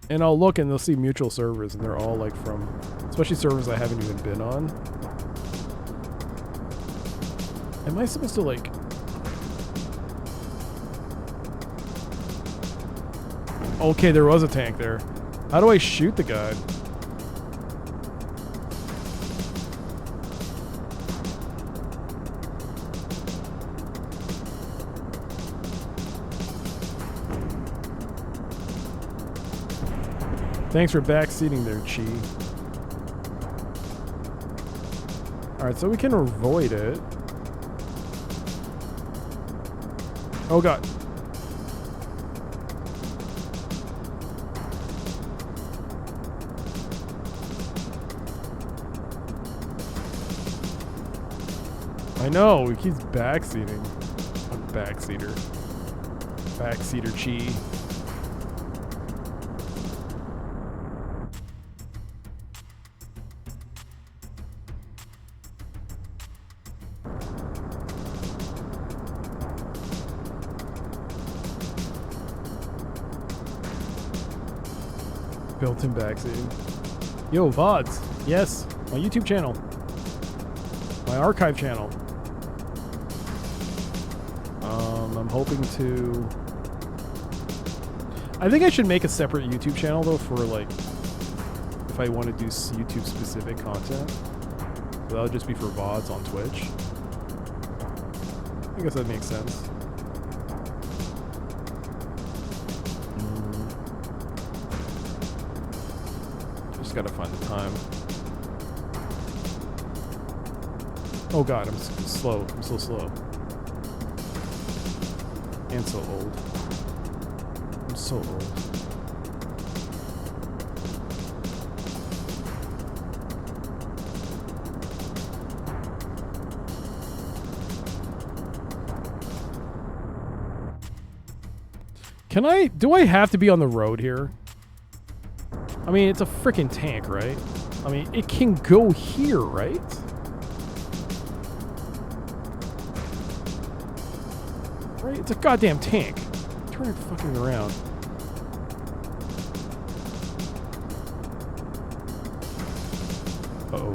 And I'll look and they'll see mutual servers, and they're all like from, especially servers I haven't even been on. Am I supposed to like... Okay, there was a tank there. How do I shoot the guy? Thanks for backseating there, Chi. Alright, so we can avoid it. Oh God. I know, he keeps backseating. Backseater. Backseater Chi. Built-in backseat. Yo, VODs. Yes, my YouTube channel. My archive channel. I'm hoping to... I think I should make a separate YouTube channel, though, for, like, if I want to do YouTube-specific content. So that'll just be for VODs on Twitch. I guess that makes sense. Just gotta find the time. Oh god, I'm slow. I'm so slow. And so old. I'm so old. Do I have to be on the road here? I mean, it's a freaking tank, right? I mean, it can go here, right? Right? It's a goddamn tank. Turn it fucking around. Uh-oh.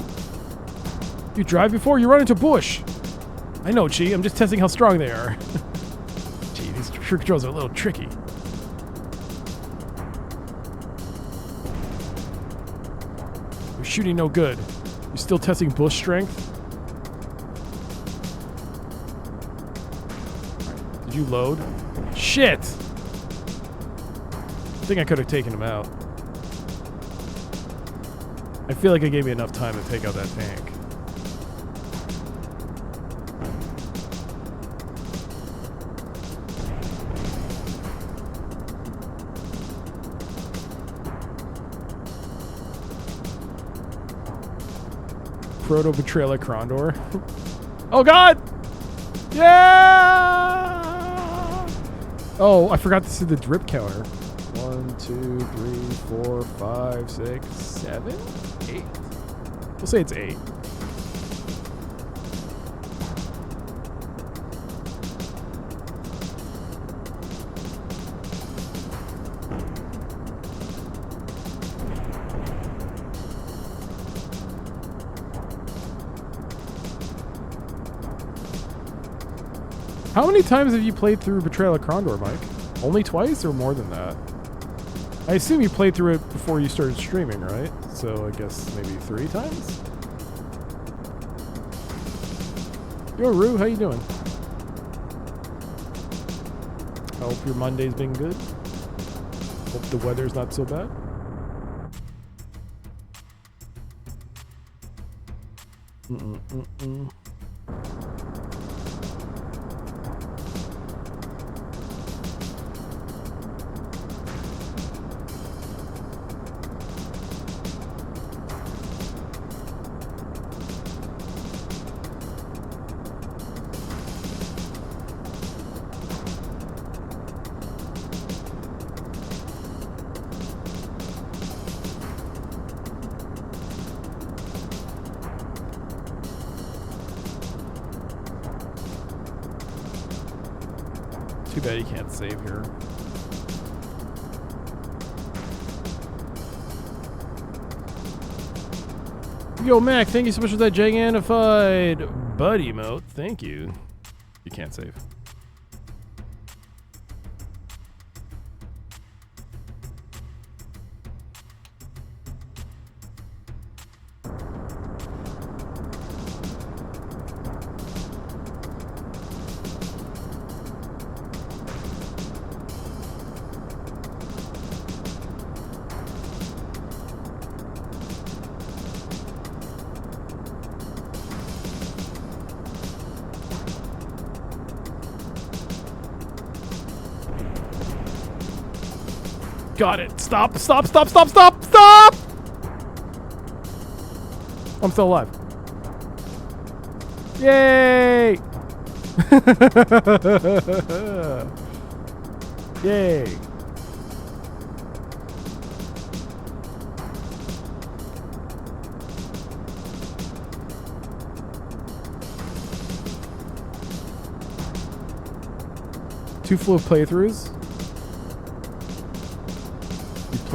You drive before you run into bush. I know, Chi. I'm just testing how strong they are. Gee, these true controls are a little tricky. You're shooting no good. You're still testing bush strength? Right. Did you load? Shit! I think I could have taken him out. I feel like it gave me enough time to take out that tank. Proto-betrayal Krondor. Oh god! Yeah! Oh, I forgot to see the drip counter. 1, 2, 3, 4, 5, 6, 7, 8. We'll say it's 8. How many times have you played through Betrayal of Krondor, Mike? Only twice or more than that? I assume you played through it before you started streaming, right? So I guess maybe 3 times? Yo, Rue, how you doing? I hope your Monday's been good. Hope the weather's not so bad. Too bad you can't save here. Yo, Mac, thank you so much for that gigantified buddy emote. Thank you. You can't save. Got it. Stop, stop, stop, stop, stop, stop! I'm still alive. Yay! Yay. Two full playthroughs.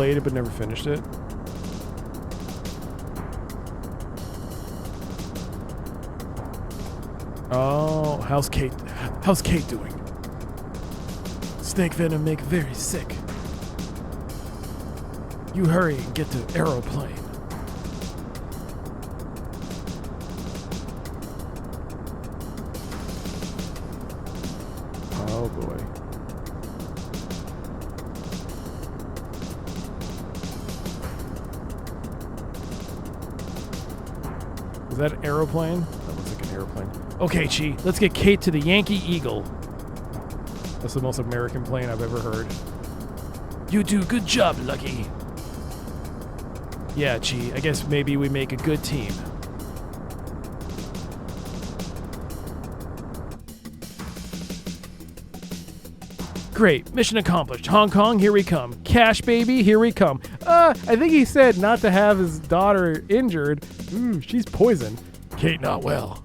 played it but never finished it. Oh, how's Kate? How's Kate doing? Snake venom make very sick. You hurry and get to aeroplane. Oh boy. Is that an aeroplane? That looks like an aeroplane. Okay, Chi, let's get Kate to the Yankee Eagle. That's the most American plane I've ever heard. You do good job, Lucky. Yeah, Chi, I guess maybe we make a good team. Great, mission accomplished. Hong Kong, here we come. Cash, baby, here we come. I think he said not to have his daughter injured. She's poisoned. Kate not well.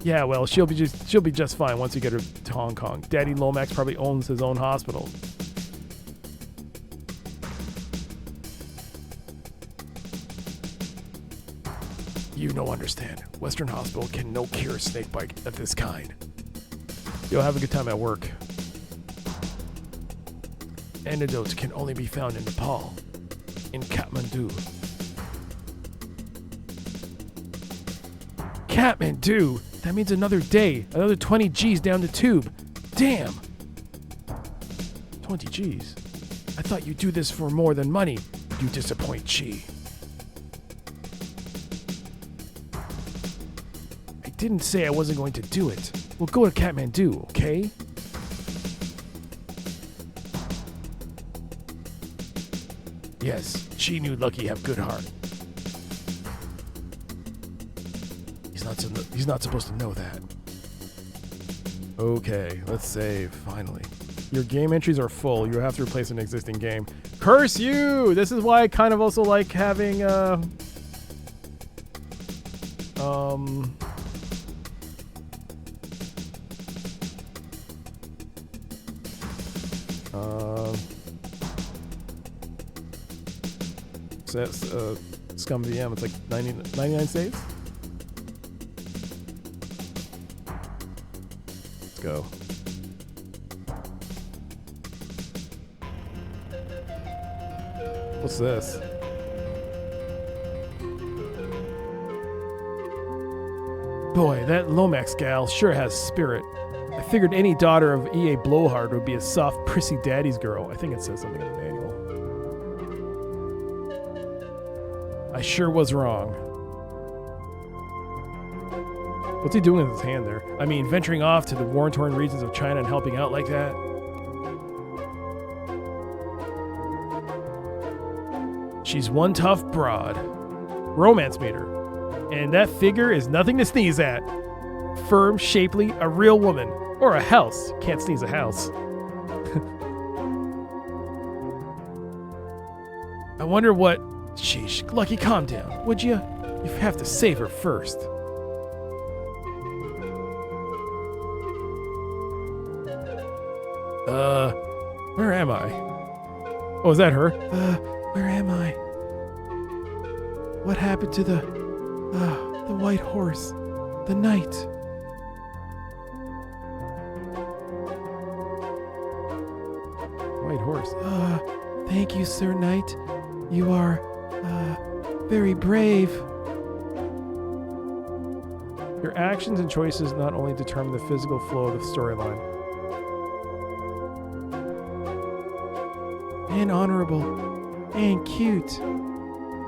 Yeah, well, she'll be just fine once you get her to Hong Kong. Daddy Lomax probably owns his own hospital. You no understand. Western Hospital can no cure snakebite of this kind. You'll have a good time at work. Antidotes can only be found in Nepal, in Kathmandu. Kathmandu? That means another day, another 20 G's down the tube. Damn! 20 G's? I thought you'd do this for more than money. You disappoint, Chi. I didn't say I wasn't going to do it. We'll go to Kathmandu, okay? Yes, she knew Lucky have good heart. He's not supposed to know that. Okay, let's save, finally. Your game entries are full. You have to replace an existing game. Curse you! This is why I kind of also like having, SCUMMVM. It's like 99 saves. Let's go. What's this? Boy, that Lomax gal sure has spirit. I figured any daughter of E.A. Blowhard would be a soft, prissy daddy's girl. I think it says something in the manual. I sure was wrong. What's he doing with his hand there? I mean, venturing off to the war-torn regions of China and helping out like that? She's one tough broad. Romance meter. And that figure is nothing to sneeze at. Firm, shapely, a real woman. Or a house. Can't sneeze a house. I wonder what... Sheesh. Lucky, calm down, would you? You have to save her first. Where am I? Oh, is that her? Where am I? What happened to the white horse? The knight? White horse. Thank you, Sir Knight. You are, very brave. Your actions and choices not only determine the physical flow of the storyline. And honorable. And cute.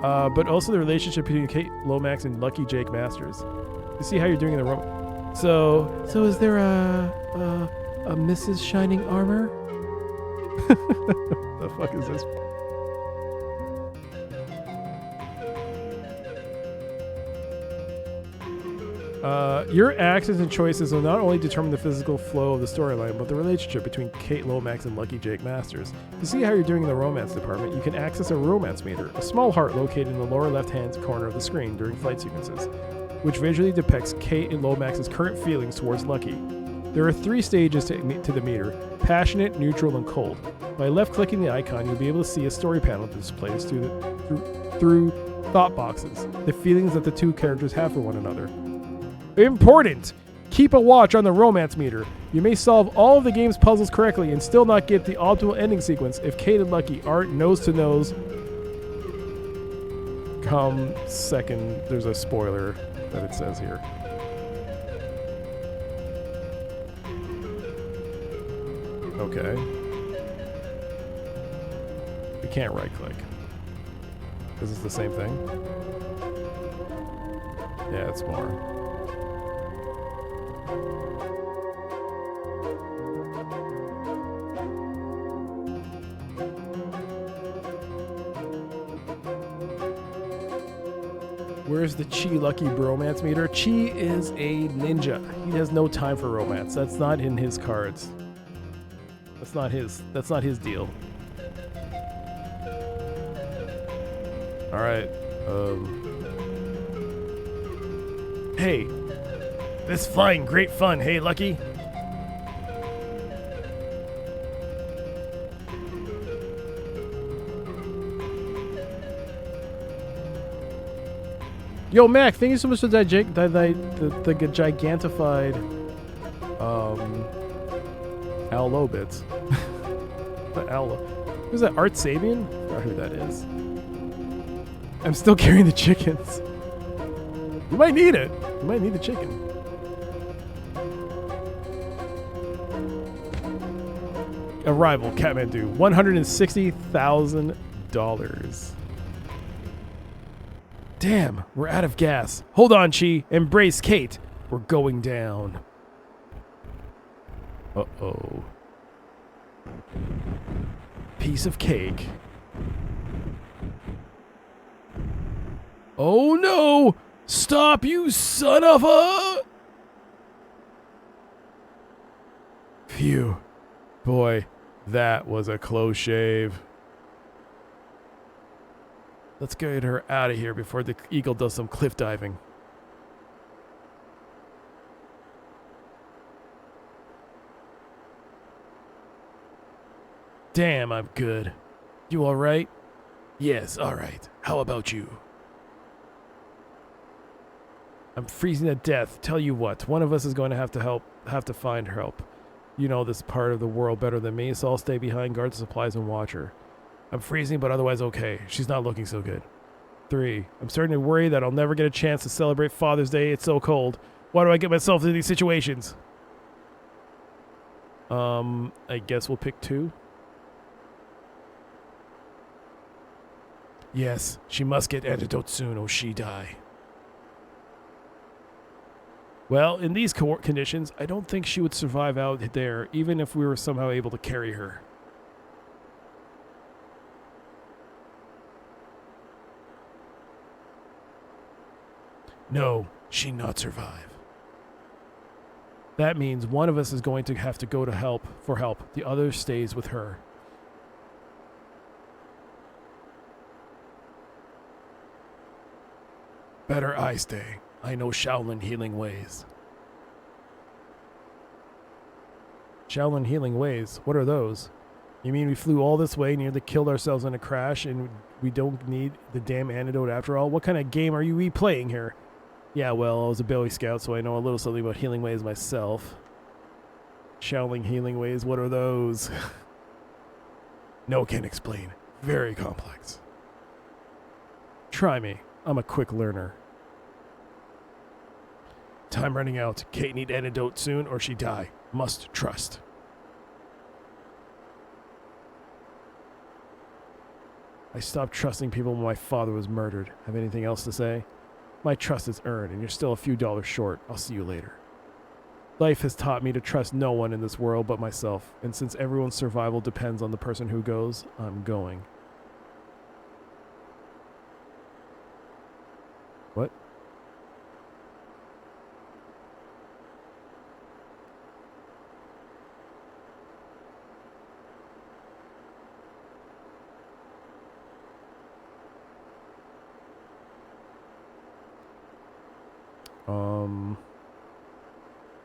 But also the relationship between Kate Lomax and Lucky Jake Masters. You see how you're doing in the room. So is there a Mrs. Shining Armor? The fuck is this? Your actions and choices will not only determine the physical flow of the storyline, but the relationship between Kate Lomax and Lucky Jake Masters. To see how you're doing in the romance department, you can access a romance meter, a small heart located in the lower left-hand corner of the screen during flight sequences, which visually depicts Kate and Lomax's current feelings towards Lucky. There are 3 stages to the meter: passionate, neutral, and cold. By left-clicking the icon, you'll be able to see a story panel that displays through thought boxes the feelings that the 2 characters have for one another. Important! Keep a watch on the romance meter. You may solve all of the game's puzzles correctly and still not get the optimal ending sequence if Kate and Lucky aren't nose to nose. Come second. There's a spoiler that it says here. Okay. We can't right click. Is this the same thing? Yeah, it's more. Where's the Chi Lucky bromance meter? Chi is a ninja. He has no time for romance. That's not in his cards. That's not his deal. All right. Hey. This flying, great fun. Hey, Lucky. Yo, Mac, thank you so much for the gigantified Aloe bits. Aloe. Who's that? Art Sabian? I forgot who that is. I'm still carrying the chickens. You might need it. You might need the chicken. Arrival, Kathmandu, $160,000. Damn, we're out of gas. Hold on, Chi. Embrace Kate. We're going down. Uh-oh. Piece of cake. Oh no! Stop, you son of a... Phew. Boy, that was a close shave. Let's get her out of here before the eagle does some cliff diving. Damn, I'm good. You all right? Yes, all right. How about you? I'm freezing to death. Tell you what, one of us is going to have to find help. You know this part of the world better than me, so I'll stay behind, guard the supplies, and watch her. I'm freezing, but otherwise okay. She's not looking so good. 3. I'm starting to worry that I'll never get a chance to celebrate Father's Day. It's so cold. Why do I get myself into these situations? I guess we'll pick 2. Yes, she must get antidote soon or she die. Well, in these conditions, I don't think she would survive out there, even if we were somehow able to carry her. No, she not survive. That means one of us is going to have to go to help. The other stays with her. Better I stay. I know Shaolin healing ways. Shaolin healing ways? What are those? You mean we flew all this way, nearly killed ourselves in a crash, and we don't need the damn antidote after all? What kind of game are you playing here? Yeah, well, I was a Boy Scout, so I know a little something about healing ways myself. Shaolin healing ways, what are those? No, can't explain. Very complex. Try me. I'm a quick learner. Time running out. Kate need antidote soon or she die. Must trust. I stopped trusting people when my father was murdered. Have anything else to say? My trust is earned and you're still a few dollars short. I'll see you later. Life has taught me to trust no one in this world but myself. And since everyone's survival depends on the person who goes, I'm going. What?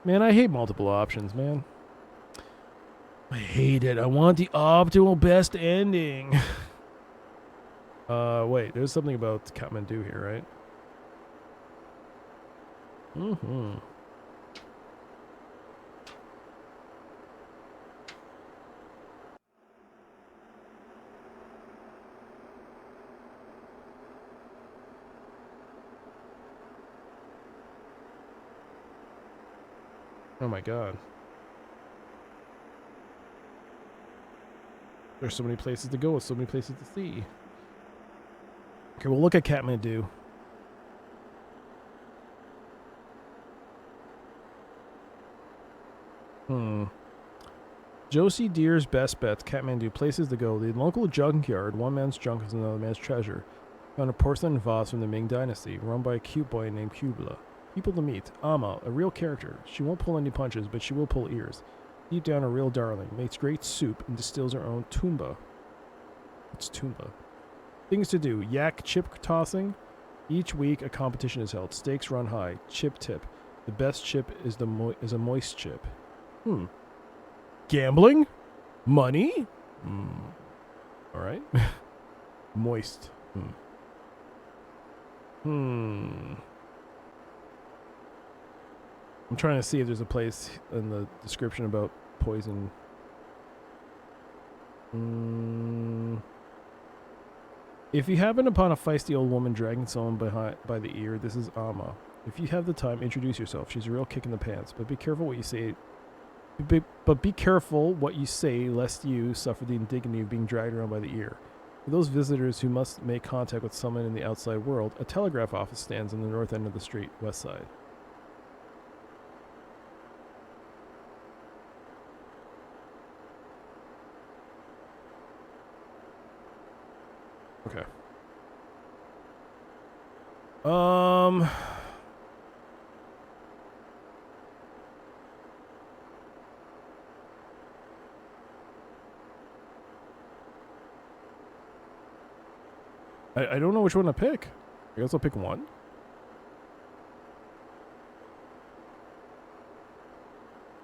Man, I hate multiple options, man. I hate it. I want the optimal best ending. Wait, there's something about Kathmandu here, right? Mm-hmm. Oh my god. There's so many places to go, so many places to see. Okay, we'll look at Kathmandu. Josie Deer's best bets, Kathmandu, places to go. The local junkyard, one man's junk is another man's treasure. Found a porcelain vase from the Ming Dynasty, run by a cute boy named Kubla. People to meet. Amma, a real character. She won't pull any punches, but she will pull ears. Deep down a real darling. Makes great soup and distills her own tumba. What's tumba? Things to do. Yak chip tossing. Each week a competition is held. Stakes run high. Chip tip. The best chip is a moist chip. Gambling? Money? Alright. Moist. I'm trying to see if there's a place in the description about poison. If you happen upon a feisty old woman dragging someone by the ear, this is Amma. If you have the time, introduce yourself. She's a real kick in the pants, but be careful what you say. But be careful what you say, lest you suffer the indignity of being dragged around by the ear. For those visitors who must make contact with someone in the outside world, a telegraph office stands on the north end of the street, west side. Okay. I don't know which one to pick. I guess I'll pick one.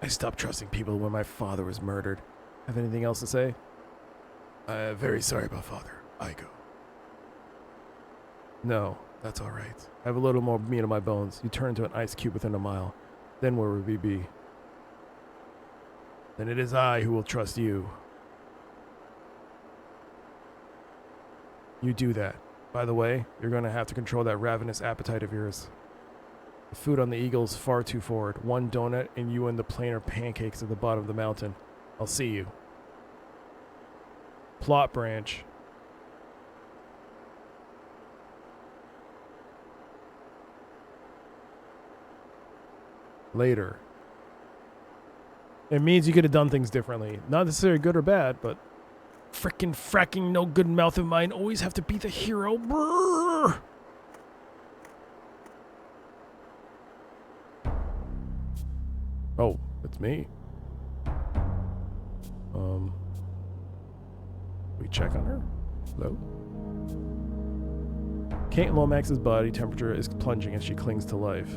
I stopped trusting people when my father was murdered. Have anything else to say? I'm very sorry about father. I go. No, that's all right. I have a little more meat on my bones. You turn into an ice cube within a mile. Then where would we be? Then it is I who will trust you. You do that. By the way, you're going to have to control that ravenous appetite of yours. The food on the Eagle's far too forward. One donut and you and the plainer pancakes at the bottom of the mountain. I'll see you. Plot branch. Later. It means you could have done things differently. Not necessarily good or bad, but fracking no good mouth of mine always have to be the hero. Brrr. Oh, it's me. We check on her? Hello? Kate Lomax's body temperature is plunging as she clings to life.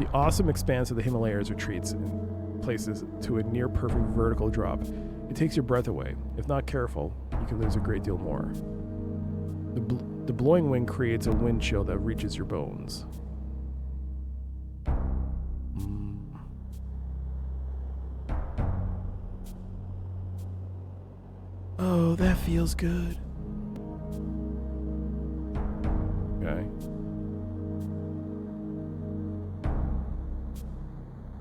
The awesome expanse of the Himalayas retreats in places to a near perfect vertical drop. It takes your breath away. If not careful, you can lose a great deal more. The blowing wind creates a wind chill that reaches your bones. Oh, that feels good. Okay.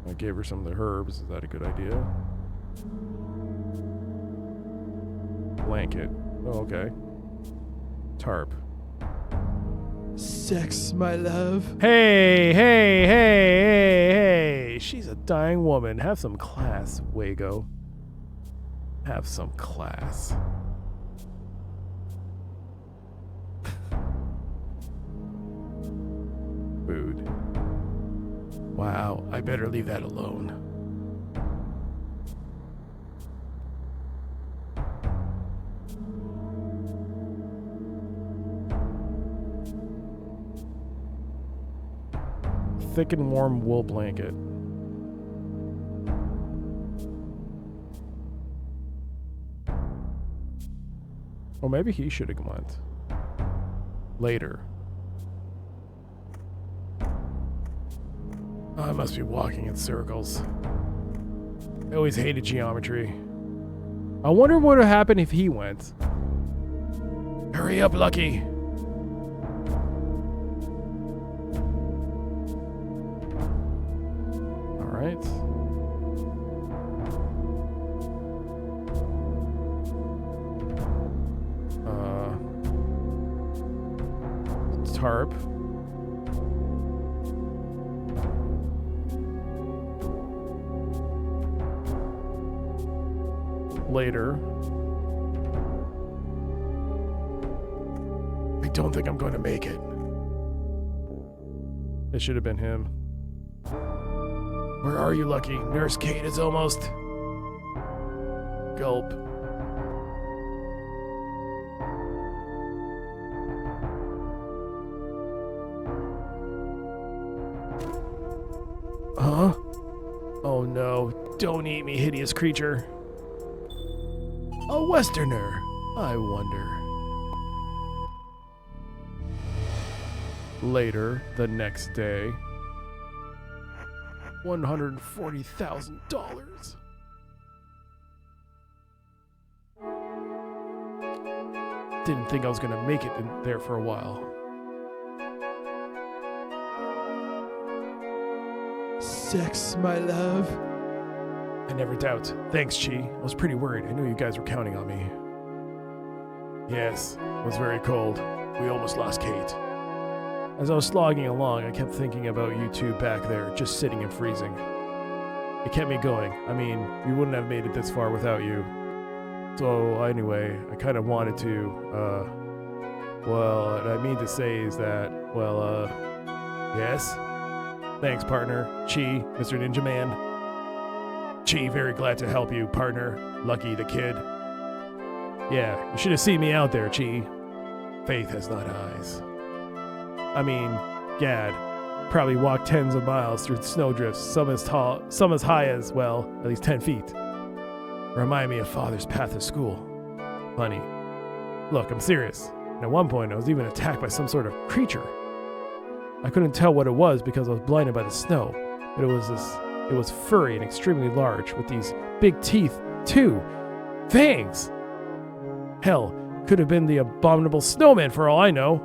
I gave her some of the herbs. Is that a good idea? Blanket. Oh, okay. Tarp. Sex, my love. Hey, hey, hey, hey, hey. She's a dying woman. Have some class, Wago. Have some class. Food. Wow, I better leave that alone. thick and warm wool blanket. Or maybe he should have went later. I must be walking in circles. I always hated geometry. I wonder what would happen if he went. Hurry up, Lucky. All right. Tarp. Later. I don't think I'm going to make it. It should have been him. Where are you, Lucky? Nurse Kate is almost. Gulp. Huh? Oh no, don't eat me, hideous creature. A Westerner, I wonder. Later, the next day. $140,000. Didn't think I was gonna make it in there for a while. Sex, my love. I never doubt. Thanks, Chi. I was pretty worried. I knew you guys were counting on me. Yes, it was very cold. We almost lost Kate. As I was slogging along, I kept thinking about you two back there, just sitting and freezing. It kept me going. I mean, we wouldn't have made it this far without you. So, anyway, I kind of wanted to, well, what I mean to say is that, well, yes? Thanks, partner. Chi, Mr. Ninja Man. Chi, very glad to help you, partner. Lucky the kid. Yeah, you should have seen me out there, Chi. Faith has not eyes. I mean, gad, probably walked tens of miles through snowdrifts, some as tall, some as high as, well, at least 10 feet. Remind me of Father's path to school. Funny. Look, I'm serious. And at one point, I was even attacked by some sort of creature. I couldn't tell what it was because I was blinded by the snow, but it was furry and extremely large, with these big teeth, too. Fangs! Hell, could have been the abominable snowman for all I know.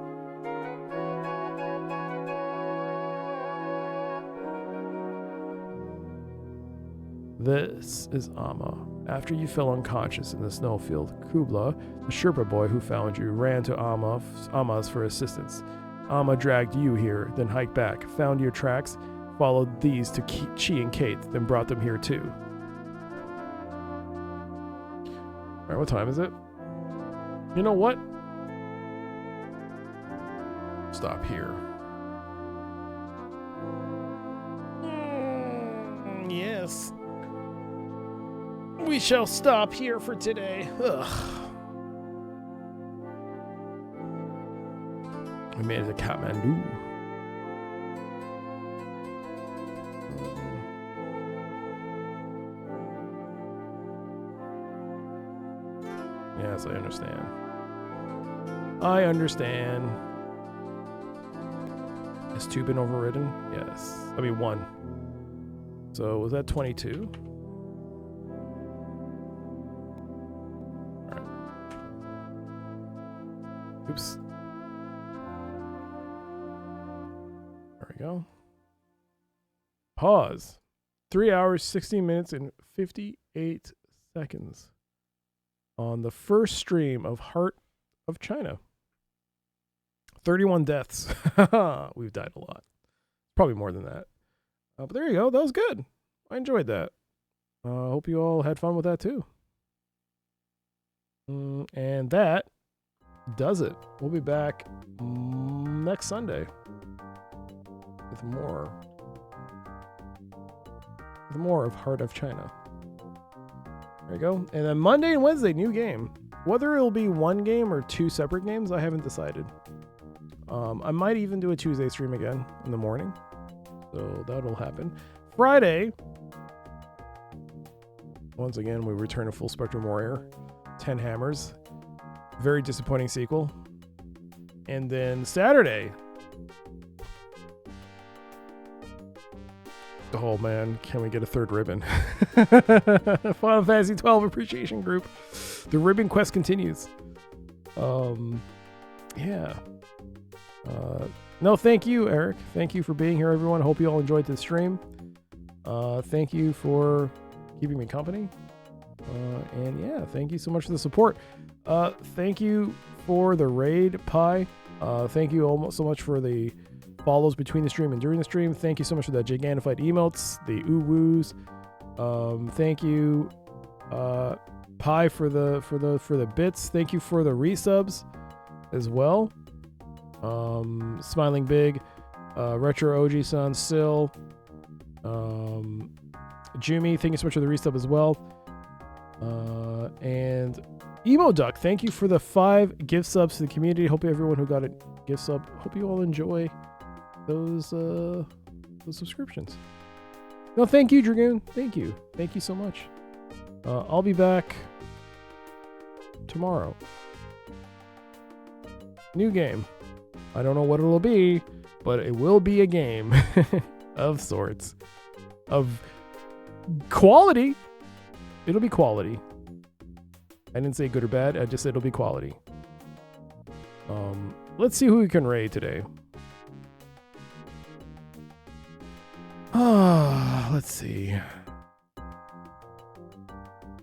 This is Amma. After you fell unconscious in the snowfield, Kubla, the Sherpa boy who found you, ran to Amma's for assistance. Amma dragged you here, then hiked back, found your tracks, followed these to Chi and Kate, then brought them here too. Alright, what time is it? You know what? Stop here. Yes. We shall stop here for today. Ugh. We made it to Kathmandu. Yes, I understand. I understand. Has 2 been overridden? Yes. I mean 1. So was that 22? Alright. Oops. There we go. Pause. 3 hours, 16 minutes, and 58 seconds. On the first stream of Heart of China. 31 deaths. We've died a lot. Probably more than that. But there you go. That was good. I enjoyed that. I hope you all had fun with that too. And that does it. We'll be back next Sunday with more of Heart of China. There you go. And then Monday and Wednesday, new game. Whether it'll be one game or 2 separate games, I haven't decided. I might even do a Tuesday stream again in the morning. So that'll happen. Friday, once again, we return to Full Spectrum Warrior. 10 Hammers. Very disappointing sequel. And then Saturday. Oh man, can we get a third ribbon? Final Fantasy 12 Appreciation Group. The ribbon quest continues. Yeah. No, thank you, Eric. Thank you for being here, everyone. Hope you all enjoyed the stream. Thank you for keeping me company. And yeah, thank you so much for the support. Thank you for the raid, Pi. Thank you so much for the follows between the stream and during the stream. Thank you so much for the Gigantified emotes, the ooh-woos. Thank you, Pi, for the bits. Thank you for the resubs as well. Smiling Big, Retro OG San, Sil, Jumi, thank you so much for the resub as well. And Emo Duck, thank you for the 5 gift subs to the community. Hope everyone who got a gift sub, hope you all enjoy those subscriptions. No, thank you, Dragoon. Thank you so much. I'll be back tomorrow. New game. I don't know what it'll be, but it will be a game of sorts. Of quality. It'll be quality. I didn't say good or bad. I just said it'll be quality. Let's see who we can raid today. Let's see.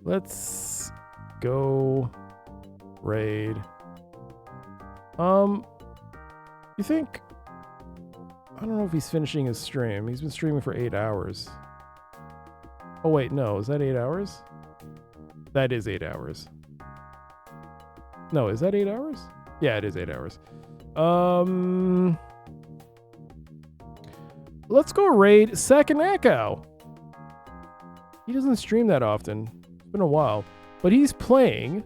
Let's go raid. You think? I don't know if he's finishing his stream. He's been streaming for 8 hours. Oh wait, no. Is that 8 hours? That is 8 hours. No, is that 8 hours? Yeah, it is 8 hours. Let's go raid Second Echo. He doesn't stream that often. It's been a while. But he's playing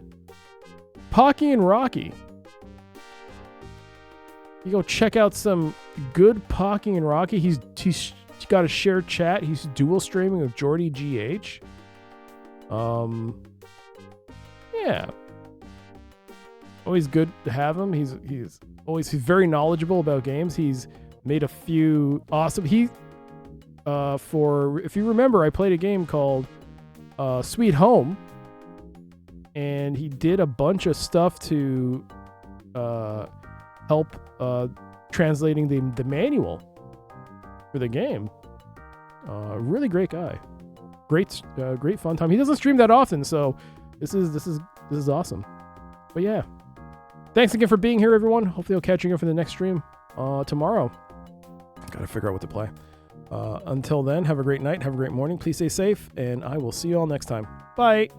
Pocky and Rocky. You go check out some good Pocky and Rocky. He's got a shared chat. He's dual streaming with Jordy GH. Yeah. Always good to have him. He's very knowledgeable about games. He's made a few awesome. If you remember, I played a game called Sweet Home, and he did a bunch of stuff to help translating the manual for the game. Really great guy. Great fun time. He doesn't stream that often, so this is awesome. But yeah, thanks again for being here, everyone. Hopefully I'll catch you again for the next stream tomorrow. Gotta figure out what to play. Until then, have a great night, have a great morning. Please stay safe, and I will see you all next time. Bye.